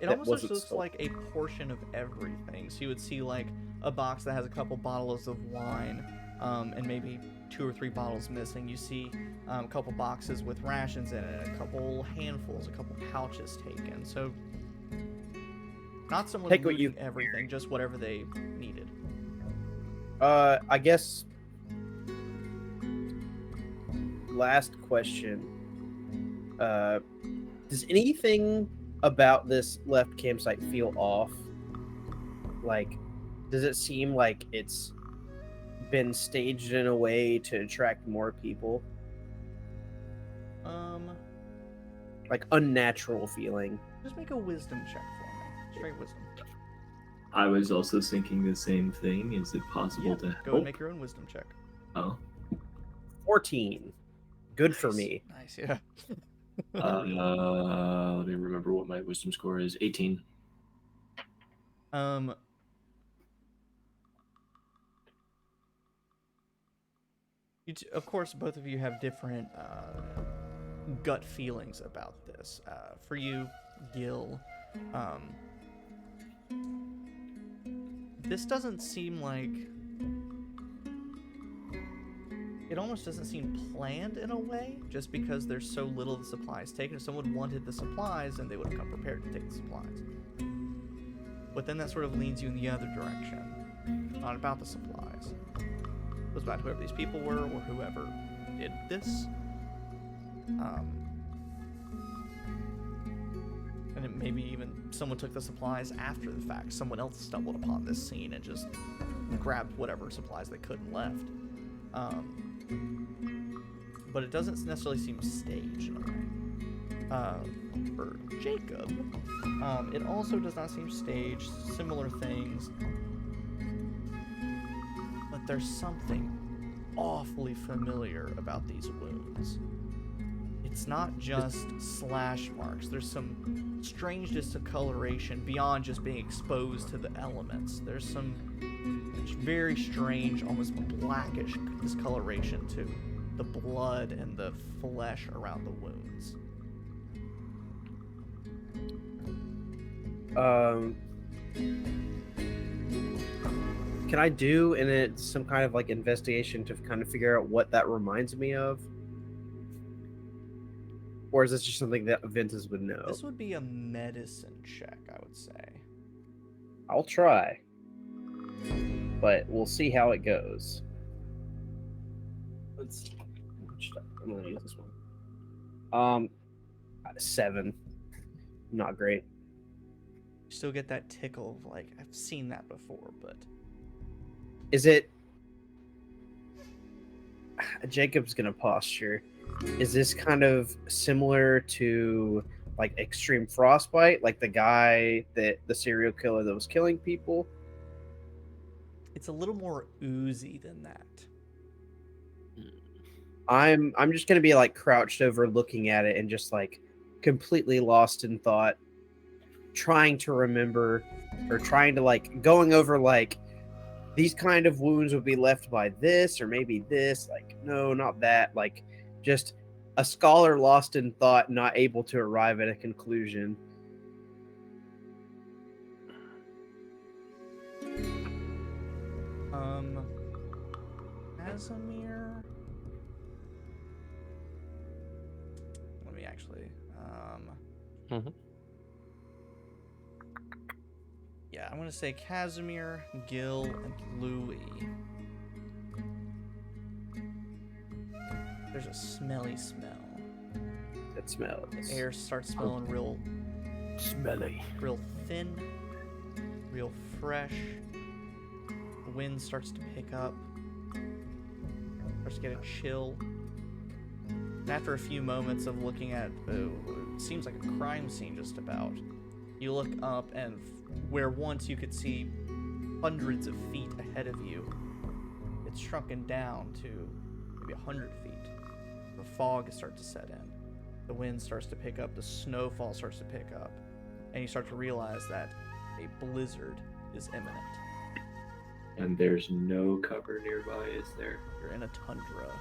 It almost looks like a portion of everything. So you would see like a box that has a couple bottles of wine, and maybe 2 or 3 bottles missing. You see a couple boxes with rations in it, a couple handfuls, a couple pouches taken. So not someone looting everything, just whatever they needed. I guess last question. Does anything about this left campsite feel off? Like, does it seem like it's been staged in a way to attract more people? Like unnatural feeling. Just make a wisdom check for me. Straight wisdom. I was also thinking the same thing. Is it possible to go and make your own wisdom check? Oh. 14. Good for me. Nice, yeah. Let me remember what my wisdom score is. 18. Of course, both of you have different gut feelings about this. For you, Gil, this doesn't seem like... It almost doesn't seem planned in a way, just because there's so little of the supplies taken. If someone wanted the supplies, then they would have come prepared to take the supplies. But then that sort of leads you in the other direction. Not about the supplies. It was about whoever these people were, or whoever did this. And it maybe even someone took the supplies after the fact. Someone else stumbled upon this scene and just grabbed whatever supplies they could and left. But it doesn't necessarily seem staged in a way. For Jacob, it also does not seem staged. Similar things. But there's something awfully familiar about these wounds. It it's not just slash marks. There's some strange discoloration beyond just being exposed to the elements. There's some very strange, almost blackish discoloration to the blood and the flesh around the wounds. Can I do in it some kind of like investigation to kind of figure out what that reminds me of? Or is this just something that Ventus would know? This would be a medicine check, I would say. I'll try. But we'll see how it goes. Let's see. I'm gonna use this one. 7. Not great. You still get that tickle of like, I've seen that before, but Is it Jacob's gonna posture? Is this kind of similar to like extreme frostbite, like the guy that the serial killer that was killing people? it's a little more oozy than that. I'm just gonna be like crouched over looking at it and just like completely lost in thought, trying to remember or trying to like going over like these kind of wounds would be left by this or maybe this, like no, not that, like just a scholar lost in thought, not able to arrive at a conclusion. Kasimir. Let me actually. Yeah, I'm gonna say Kasimir, Gil, and Louis. There's a smelly smell. That smells. The air starts smelling real Smelly. thin, real fresh. The wind starts to pick up. Starts to get a chill. And after a few moments of looking at, it seems like a crime scene just about. You look up and where once you could see hundreds of feet ahead of you, it's shrunken down to maybe 100 feet. The fog starts to set in. The wind starts to pick up. The snowfall starts to pick up. And you start to realize that a blizzard is imminent. And there's no cover nearby, is there? You're in a tundra.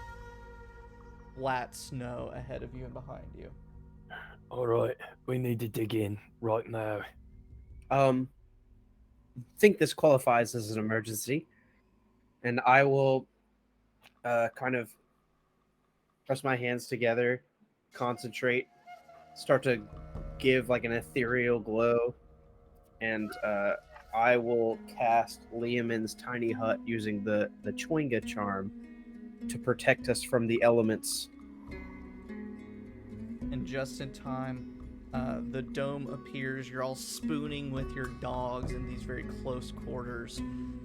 Flat snow ahead of you and behind you. All right, we need to dig in right now. Think this qualifies as an emergency, and I will kind of press my hands together, concentrate, start to give like an ethereal glow, and I will cast Liamin's tiny hut using the Chwinga charm to protect us from the elements. And just in time, the dome appears. You're all spooning with your dogs in these very close quarters.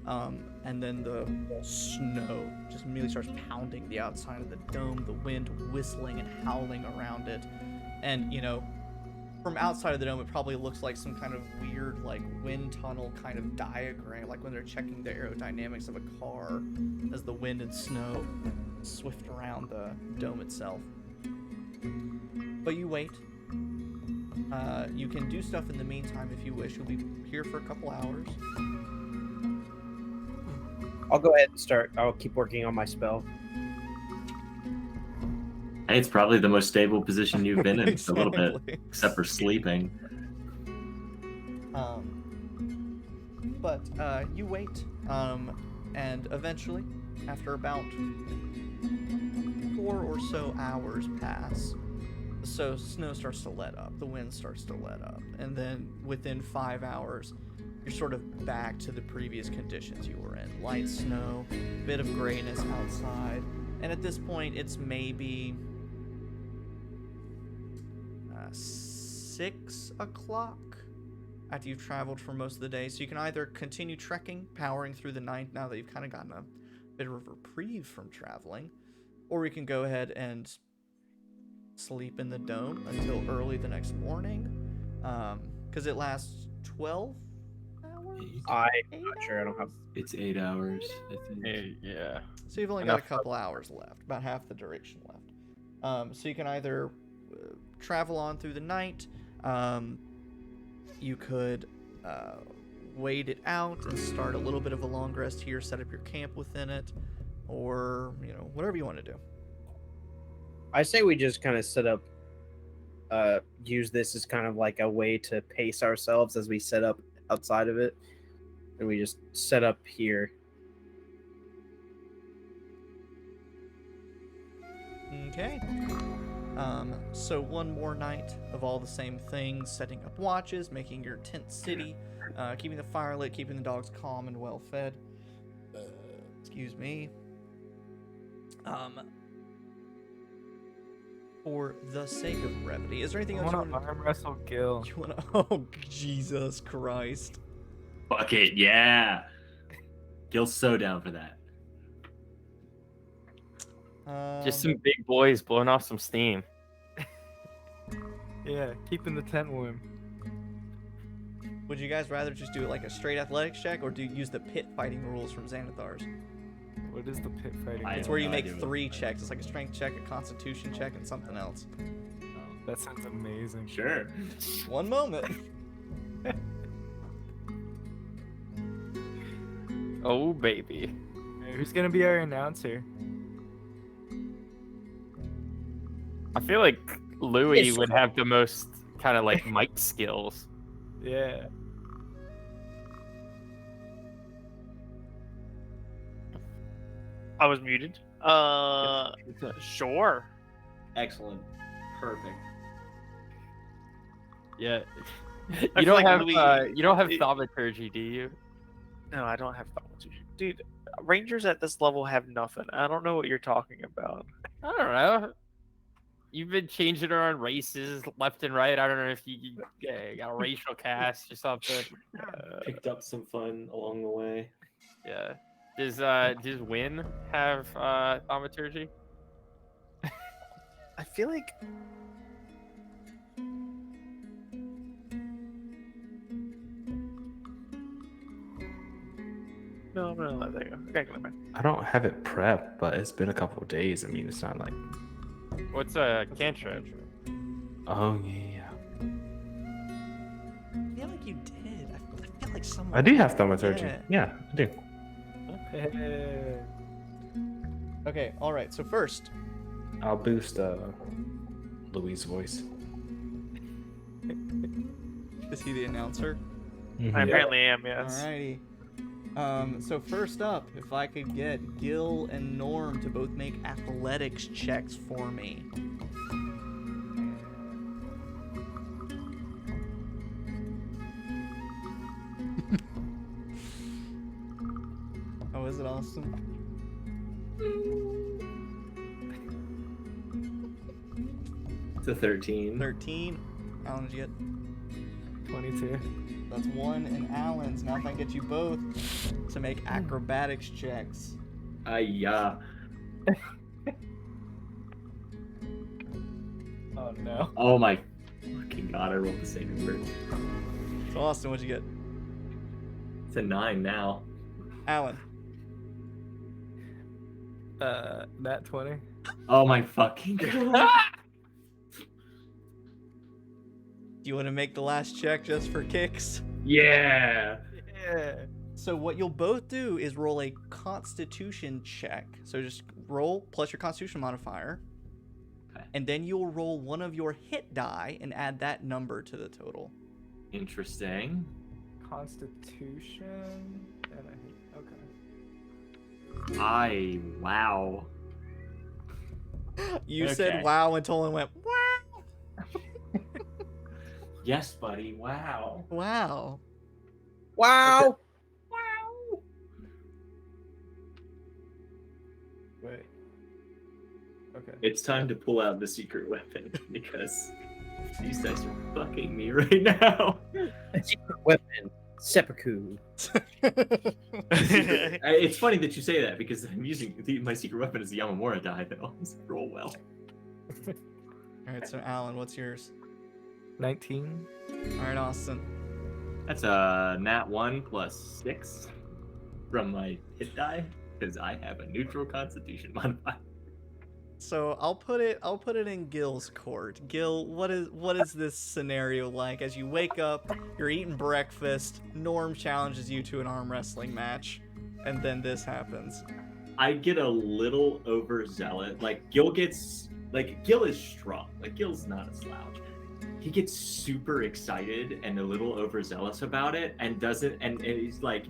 And then the snow just immediately starts pounding the outside of the dome, the wind whistling and howling around it. And, you know, from outside of the dome, it probably looks like some kind of weird, like, wind tunnel kind of diagram, like when they're checking the aerodynamics of a car as the wind and snow swift around the dome itself. But you wait. You can do stuff in the meantime if you wish. You'll be here for a couple hours. I'll go ahead and start. I'll keep working on my spell. Hey, it's probably the most stable position you've been in a little bit, Exactly. except for sleeping. But you wait, and eventually, after about 4 or so hours pass, so snow starts to let up, the wind starts to let up, and then within 5 hours, you're sort of back to the previous conditions you were in. Light snow, bit of grayness outside, and at this point, it's maybe 6 o'clock after you've traveled for most of the day. So you can either continue trekking, powering through the night now that you've kind of gotten a bit of a reprieve from traveling, or you can go ahead and sleep in the dome until early the next morning, because it lasts 12 hours? I'm 8 not sure. I don't have. hours? It's 8 hours, I think. Yeah. So you've only got a couple hours left, about half the duration left. So you can either travel on through the night. You could wait it out and start a little bit of a long rest here, set up your camp within it, or whatever you want to do. I say we just kind of set up, use this as kind of like a way to pace ourselves as we set up outside of it, and we just set up here. Okay. So one more night of all the same things, setting up watches, making your tent city, keeping the fire lit, keeping the dogs calm and well fed. Excuse me. For the sake of brevity, is there anything I else you want want to arm wrestle Gil. You want to? Oh, Jesus Christ! Fuck it, yeah. Gil's so down for that. Just some big boys blowing off some steam. Yeah, keeping the tent warm. Would you guys rather just do it like a straight athletics check, or do you use the pit fighting rules from Xanathar's? What is the pit fighting? I It's don't where you know, make I do it. 3 checks. It's like a strength check, a constitution check, and something else. That sounds amazing. Sure. One moment. Oh baby. Hey, who's gonna be our announcer? I feel like Louis Yes. would have the most kind of like mic skills. Yeah. I was muted. Sure. Excellent. Perfect. Yeah. I You feel don't like have Louis- you don't have it- thaumaturgy, do you? No, I don't have thaumaturgy. Dude, Rangers at this level have nothing. I don't know what you're talking about. I don't know. You've been changing around races left and right. I don't know if you got a racial cast or something. Picked up some fun along the way. Yeah. Does Win have thaumaturgy? I feel like no, I'm gonna let that go. Okay, go back. I don't have it prepped, but it's been a couple of days. I mean, it's not like, What's a cantrip? oh yeah. I feel like you did. I feel like someone. I do have thaumaturgy. Yeah. Yeah, I do. Hey. Okay. All right. So first, I'll boost Louis' voice. is he the announcer? Mhm. I apparently am, yes. Alrighty. So first up, if I could get Gil and Norm to both make athletics checks for me. Oh, is it Austin? It's a 13. 13. Alan, did you get? 22. That's 1 in Alan's. Now if I can get you both to make acrobatics checks. Yeah. Oh no. Oh my fucking god, I rolled the same number. So Austin, what'd you get? It's a 9 now. Alan. Nat 20. Oh my fucking god. Do you want to make the last check just for kicks? Yeah. Yeah. So what you'll both do is roll a constitution check. So just roll plus your constitution modifier. Okay. And then you'll roll one of your hit die and add that number to the total. Interesting. Constitution. And I hate. Okay. Wow. You Okay. said wow and Tolan went, wow. Yes, buddy. Wow. Wow. Wow! Wait. Okay. It's time to pull out the secret weapon because these dice are fucking me right now. Secret weapon, seppuku. It's funny that you say that because I'm using my secret weapon is the Yamamura die that always roll well. All right, so Alan, what's yours? 19. All right, Austin. That's a nat 1 plus 6 from my hit die because I have a neutral constitution modifier. So I'll put it in Gil's court. Gil, what is this scenario like? As you wake up, you're eating breakfast, Norm challenges you to an arm wrestling match, and then this happens. I get a little overzealous. Like Gil is strong. Like Gil's not a slouch. He gets super excited and a little overzealous about it, and he's like,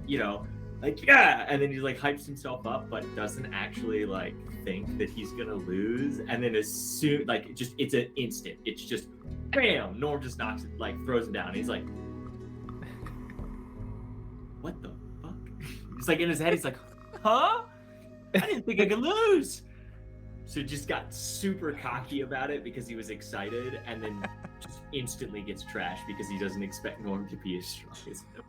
like, yeah, and then he like hypes himself up, but doesn't actually like think that he's gonna lose. And then as soon, like, it's an instant. It's just bam. Norm just knocks it, like throws him down. He's like, what the fuck? He's like in his head. He's like, huh? I didn't think I could lose. So just got super cocky about it because he was excited, and then just instantly gets trashed because he doesn't expect Norm to be as strong as him.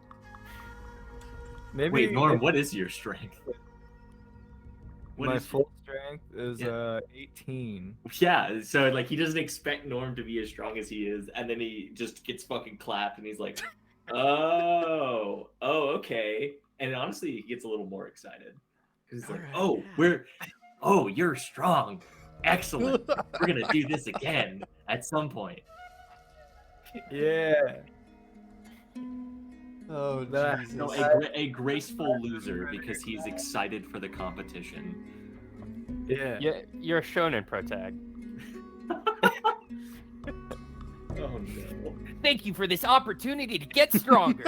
Maybe Wait, Norm, what is your strength? my full strength is 18. Yeah, so like he doesn't expect Norm to be as strong as he is, and then he just gets fucking clapped, and he's like, oh, okay. And honestly, he gets a little more excited because he's like, you're strong, excellent. We're gonna do this again at some point. Yeah. Oh, Jesus. No, a graceful loser because he's excited for the competition. Yeah. You're a shonen protag. Oh no. Thank you for this opportunity to get stronger.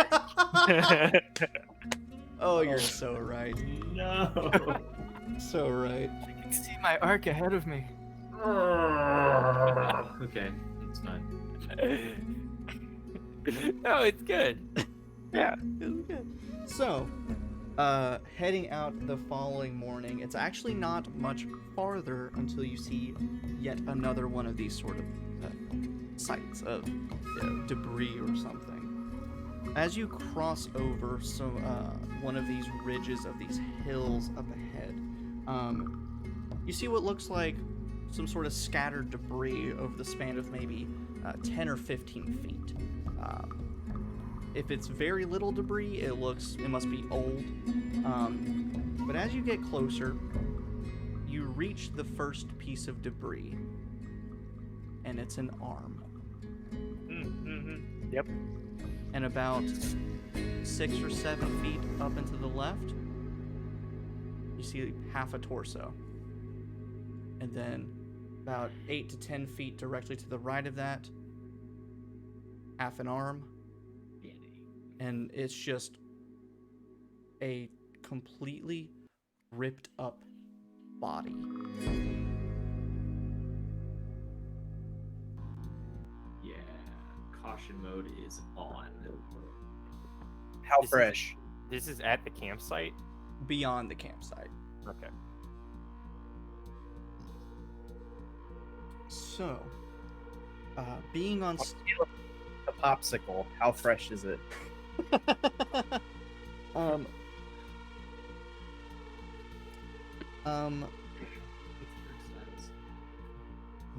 Oh, you're so right. No. So right. I can see my arc ahead of me. Okay, that's fine. No, it's good. Yeah, it was good. So, heading out the following morning, it's actually not much farther until you see yet another one of these sort of sites of debris or something. As you cross over one of these ridges of these hills up ahead, you see what looks like some sort of scattered debris over the span of maybe 10 or 15 feet. If it's very little debris, it must be old. But as you get closer, you reach the first piece of debris, and it's an arm. Mm-hmm. Yep. And about 6 or 7 feet up and to the left, you see half a torso. And then about 8 to 10 feet directly to the right of that, half an arm. And it's just a completely ripped up body. Yeah, caution mode is on. How This is- fresh? This is at the campsite. Beyond the campsite. Okay. So, being on... A popsicle. How fresh is it?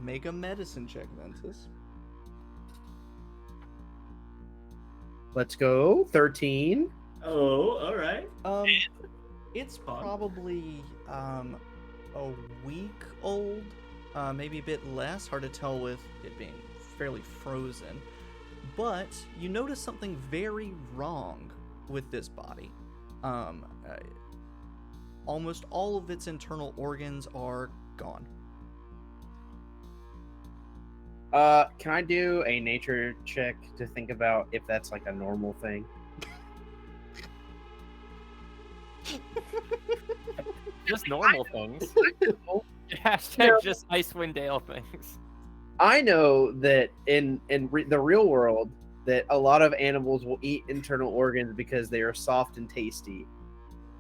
Make a medicine check, Ventus. Let's go. 13. Oh, all right. It's Fun. probably a week old, maybe a bit less. Hard to tell with it being fairly frozen. But you notice something very wrong with this body. Almost all of its internal organs are gone. Can I do a nature check to think about if that's like a normal thing? Just normal things. Hashtag just Icewind Dale things. I know that in the real world that a lot of animals will eat internal organs because they are soft and tasty.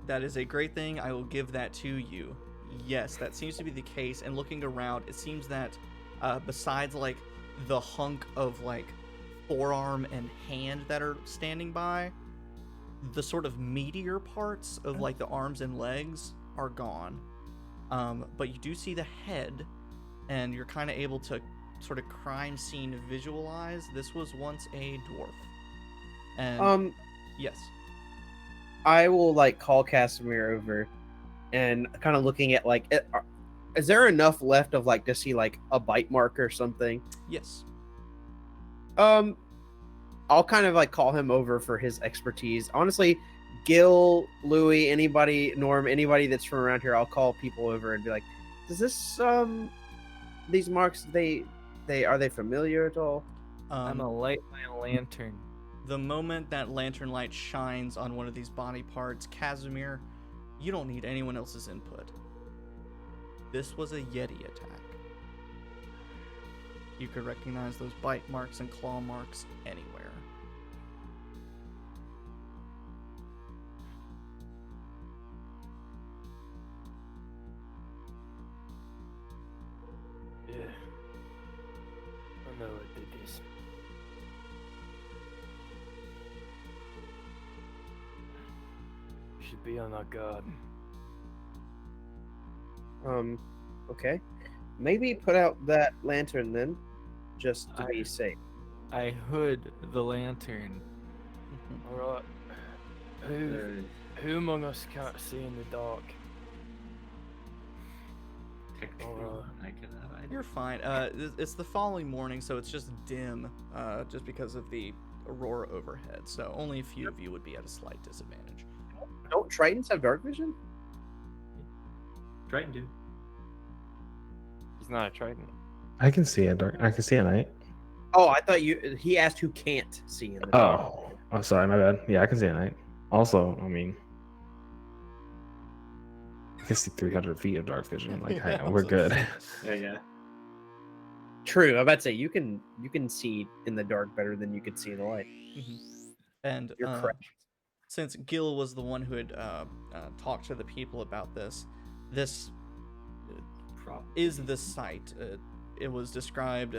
That is a great thing. I will give that to you. Yes, that seems to be the case. And looking around, it seems that besides like the hunk of like forearm and hand that are standing by, the sort of meatier parts of like the arms and legs are gone. But you do see the head, and you're kind of able to sort of crime scene visualize. This was once a dwarf. And yes. I will like call Kasimir over and kind of looking at like Is there enough left of like to see like a bite mark or something? Yes. I'll kind of like call him over for his expertise. Honestly, Gil, Louis, anybody, Norm, anybody that's from around here, I'll call people over and be like, does this these marks are they familiar at all? I'm a light my lantern. The moment that lantern light shines on one of these body parts, Kasimir, you don't need anyone else's input. This was a Yeti attack. You could recognize those bite marks and claw marks anywhere. Yeah. I know I did this. We should be on our guard. Okay. Maybe put out that lantern then, just to be safe. I hood the lantern. Alright. Who among us can't see in the dark? Technically, Alright. I can have idea. You're fine. It's the following morning, so it's just dim, just because of the aurora overhead. So only a few of you would be at a slight disadvantage. Don't Tritons have dark vision? Try and do. He's not a trident. I can see it dark. I can see at night. Oh, I thought he asked who can't see in the dark. Oh, sorry, my bad. Yeah, I can see at night. Also, I mean, I can see 300 feet of dark vision. Like, Yeah, we're so- good. Yeah. True. I'm about to say you can see in the dark better than you could see in the light. And You're correct. since Gil was the one who had talked to the people about this is the site. It was described.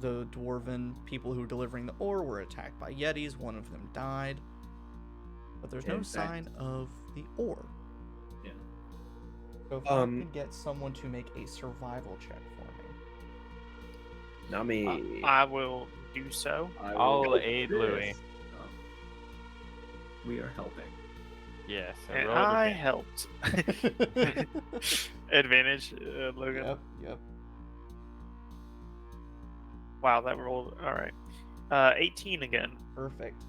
The dwarven people who were delivering the ore were attacked by yetis. One of them died, but there's no In fact- sign of the ore. Yeah. So if I could get someone to make a survival check for me. Not me. I will do so. I'll aid Louis. Oh. We are helping. Yeah, so And roll I advantage. helped. Advantage, Logan. Yep. Wow, that rolled. All right. 18 again. Perfect.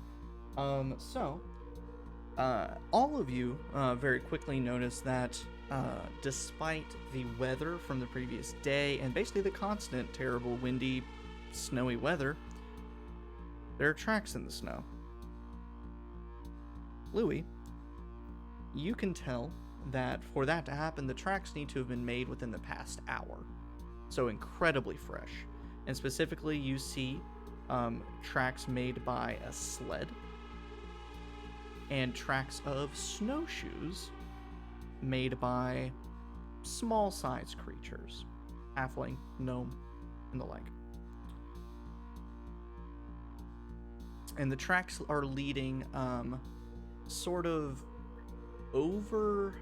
So, all of you very quickly notice that despite the weather from the previous day and basically the constant terrible windy, snowy weather, there are tracks in the snow. Louis, you can tell that for that to happen, the tracks need to have been made within the past hour. So incredibly fresh. And specifically, you see tracks made by a sled and tracks of snowshoes made by small-sized creatures, halfling, gnome, and the like. And the tracks are leading sort of over,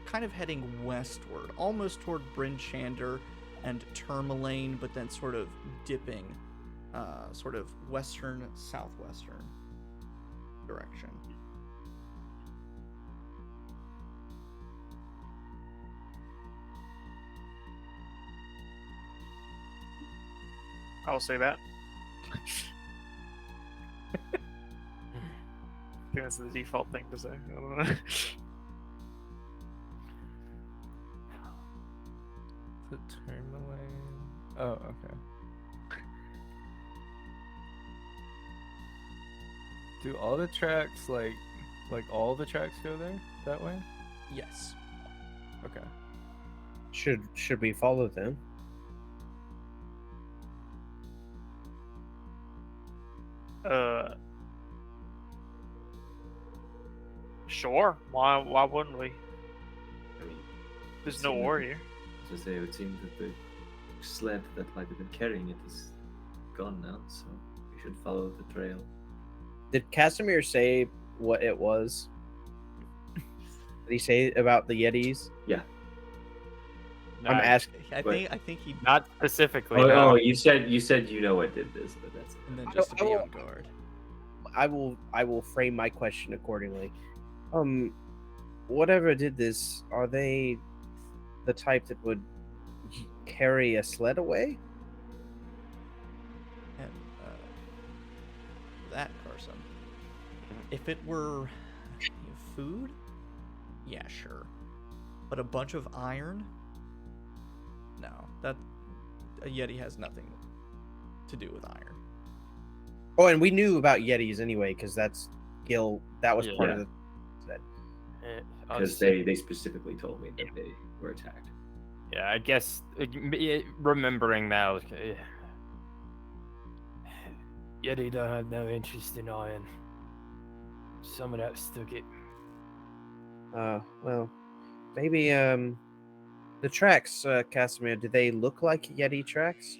kind of heading westward, almost toward Bryn Shander and Tourmaline, but then sort of dipping sort of western southwestern direction. I'll say that. I think that's the default thing to say. I don't know. The Tourmaline. Oh, okay. Do all the tracks like all the tracks go there that way? Yes. Okay. Should we follow them? Sure. Why wouldn't we? I mean, There's no war here. as I say, it would seem that the sled that might have been carrying it is gone now, so we should follow the trail. Did Kasimir say what it was? Did he say about the Yetis? Yeah. I'm asking. I think he Not specifically. Oh, no. you said you know what did this, but that's it. and then I just to don't- be I on guard. I will frame my question accordingly. Whatever did this, are they the type that would carry a sled away? And that Carson. If it were food, yeah, sure. But a bunch of iron? No, that a Yeti has nothing to do with iron. Oh, and we knew about Yetis anyway, because that's Gil. That was part of the. Because they specifically told me that they were attacked. Yeah, I guess remembering now, Yeti don't have no interest in iron. Someone else took it. Well, maybe the tracks, Kasimir. Do they look like Yeti tracks?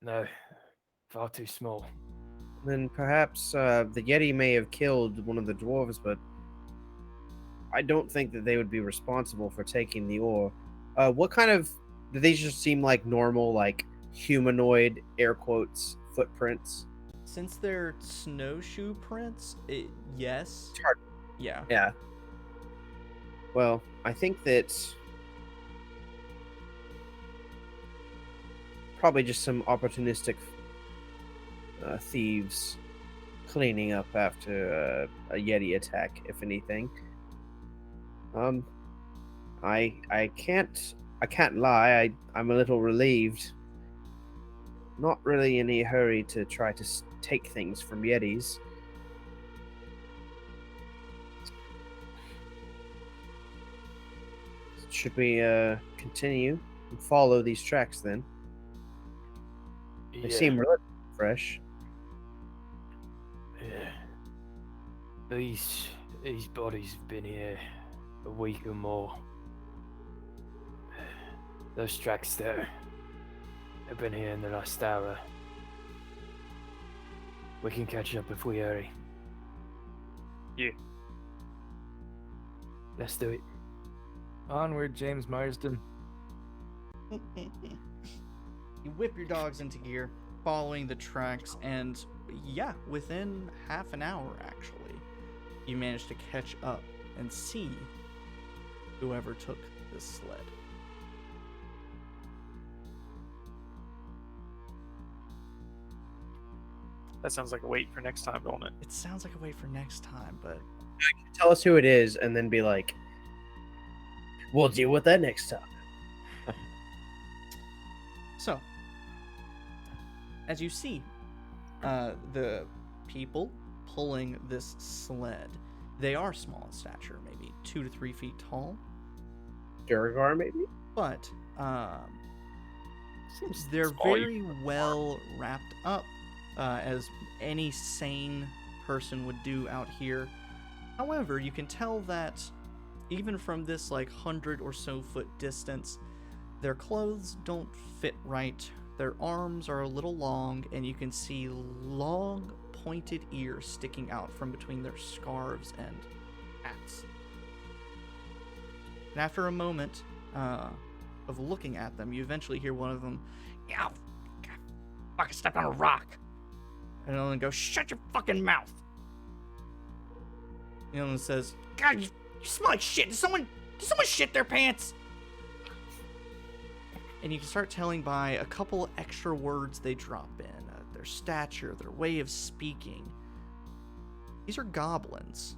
No, far too small. Then perhaps the Yeti may have killed one of the dwarves, but I don't think that they would be responsible for taking the ore. What kind of... Do they just seem like normal, like humanoid, air quotes, footprints? Since they're snowshoe prints, yes. It's hard. Yeah. Yeah. Well, I think that probably just some opportunistic thieves cleaning up after a Yeti attack, if anything. I can't lie. I'm a little relieved. Not really in any hurry to try to take things from Yetis. Should we continue and follow these tracks then? They seem really fresh. Yeah. These bodies have been here a week or more. Those tracks there have been here in the last hour. We can catch up if we hurry. Yeah. Let's do it. Onward, James Marsden. You whip your dogs into gear, following the tracks, and yeah, within half an hour, actually, you manage to catch up and see whoever took this sled. That sounds like a wait for next time, don't it? It sounds like a wait for next time, but Tell us who it is, and then be like, we'll deal with that next time. so, as you see, the people pulling this sled, they are small in stature, maybe 2 to 3 feet tall, Durgar, maybe? but Seems they're small, very well wrapped up, as any sane person would do out here. However, you can tell that even from this 100 or so foot distance, their clothes don't fit right. Their arms are a little long, and you can see long pointed ears sticking out from between their scarves and hats. And after a moment of looking at them, you eventually hear one of them, "Yeah, fucking stepped on a rock." And another one goes, "Shut your fucking mouth." The other one says, "God, you smell like shit. Did someone shit their pants?" And you can start telling by a couple extra words they drop in, their stature, their way of speaking. These are goblins.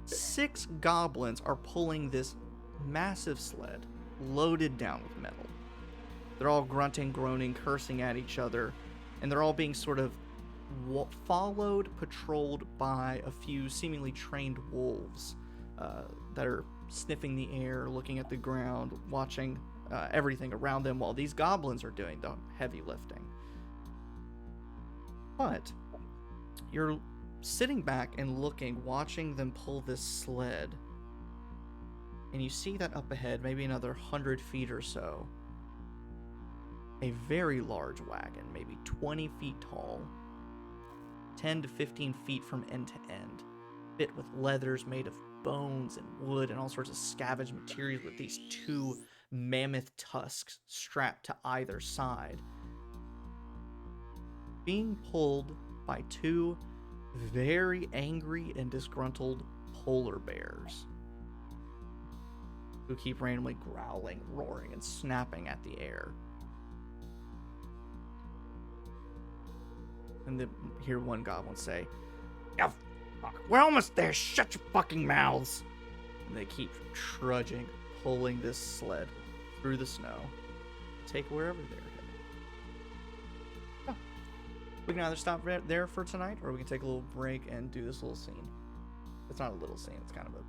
6 goblins are pulling this massive sled, loaded down with metal. They're all grunting, groaning, cursing at each other, and they're all being sort of followed, patrolled by a few seemingly trained wolves that are sniffing the air, looking at the ground, watching everything around them while these goblins are doing the heavy lifting. But you're sitting back and looking, watching them pull this sled, and you see that up ahead, maybe another 100 feet or so, a very large wagon, maybe 20 feet tall, 10 to 15 feet from end to end, fit with leathers made of bones and wood and all sorts of scavenged materials, with these 2 mammoth tusks strapped to either side, being pulled by 2 very angry and disgruntled polar bears. who keep randomly growling, roaring, and snapping at the air. And then hear one goblin say, "Yeah, fuck, we're almost there. Shut your fucking mouths." And they keep trudging, pulling this sled through the snow, take wherever they're headed. Yeah. We can either stop there for tonight, or we can take a little break and do this little scene. It's not a little scene; it's kind of a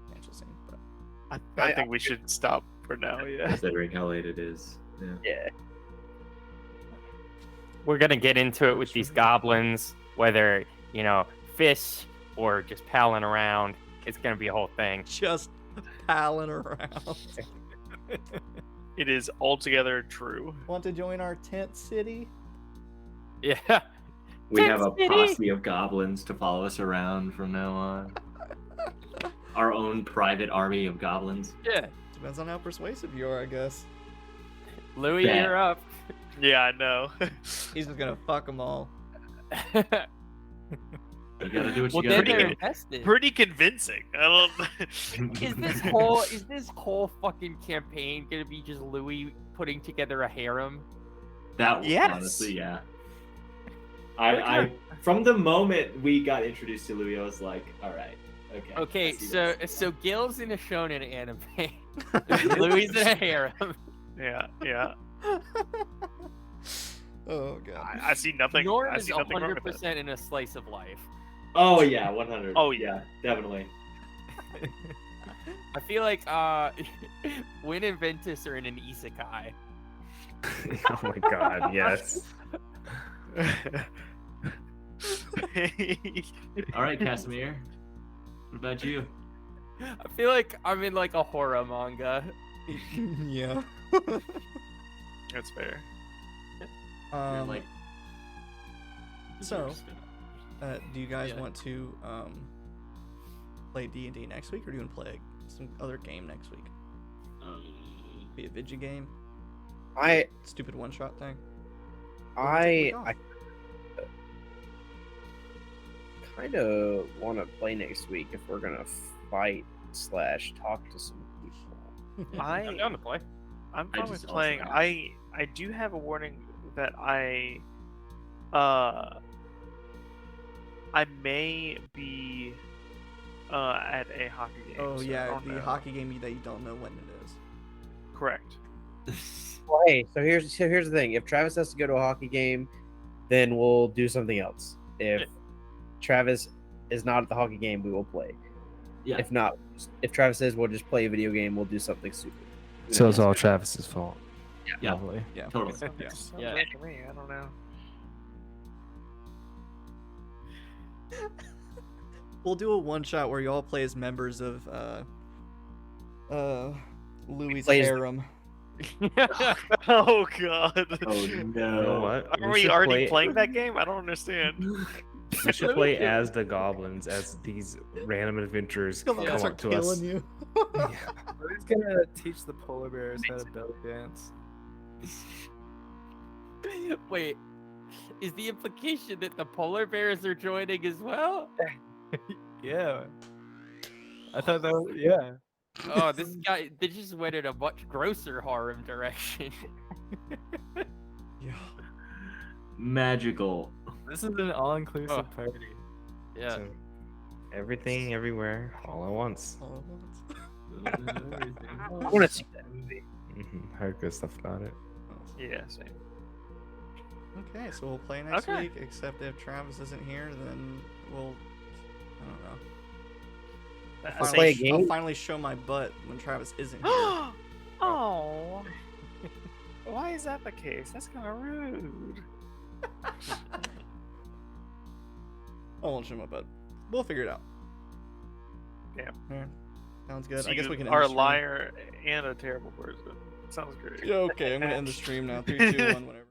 substantial scene. But I think we should stop for now. Yeah. Considering how late it is. Yeah. Yeah. We're gonna get into it with these goblins, whether fish or just palling around. It's gonna be a whole thing. just palling around. It is altogether true. Want to join our tent city? Yeah. We have a Tent City! posse of goblins to follow us around from now on. Our own private army of goblins. Yeah. Depends on how persuasive you are, I guess. Louis, Bet. you're up. Yeah, I know. He's just gonna fuck them all. You gotta do what Well, you then gotta they're do. invested. Pretty convincing. I don't. Is this whole fucking campaign gonna be just Louis putting together a harem? That Yes. honestly, yeah. I from the moment we got introduced to Louis, I was like, all right, okay. Okay, I see so this. so Gil's in a shonen anime. Louis in a harem. Yeah, yeah. Oh god. I see nothing. Norm I is see nothing wrong with it. 100% in a slice of life. Oh yeah, 100. Oh, yeah, definitely. I feel like Win and Ventus are in an isekai. Oh my god, yes. All right, Kasimir. What about you? I feel like I'm in like a horror manga. Yeah. That's fair. You're like. so, do you guys Yeah. want to play D&D next week, or do you want to play some other game next week? Be a video game, I stupid one-shot thing. I Week off. kind of want to play next week if we're gonna fight / talk to some people. I'm down to play. I'm I fine with just also playing. have- I do have a warning that I may be at a hockey game. Oh so I yeah, don't the know. hockey game that you don't know when it is. Correct. Well, hey, so here's the thing. If Travis has to go to a hockey game, then we'll do something else. If Travis is not at the hockey game, we will play. Yeah. If not, if Travis says we'll just play a video game, we'll do something stupid. So it's all Travis's fault. Yeah. Lovely. Yeah. Totally. Yeah. Sounds Yeah. right to me. I don't know. We'll do a one-shot where you all play as members of Louis' Plays- harem. Oh god. Oh You know no. what? Are we should already play- playing that game? I don't understand. We should play as the goblins, as these random adventurers Come come up to us. you. Yeah. Who's gonna teach the polar bears how to belly dance? Wait, is the implication that the polar bears are joining as well? Yeah. I thought that was, yeah. Oh, this guy, they just went in a much grosser harem direction. Yeah. Magical. This is an all-inclusive Oh. party. Yeah. So, everything, everywhere, all at once. I want to see that movie. Heard good stuff about it. Yeah, same. Okay, so we'll play next Okay. week. Except if Travis isn't here, then we'll. I don't know. I'll play a say- game? I'll finally show my butt when Travis isn't here. Oh. Why is that the case? That's kind of rude. I won't show my butt. We'll figure it out. Damn. Yeah. Sounds good. So I guess you we can. are end a the stream. liar and a terrible person. Sounds great. Yeah, okay, I'm gonna end the stream now. 3, 2, 1, whatever.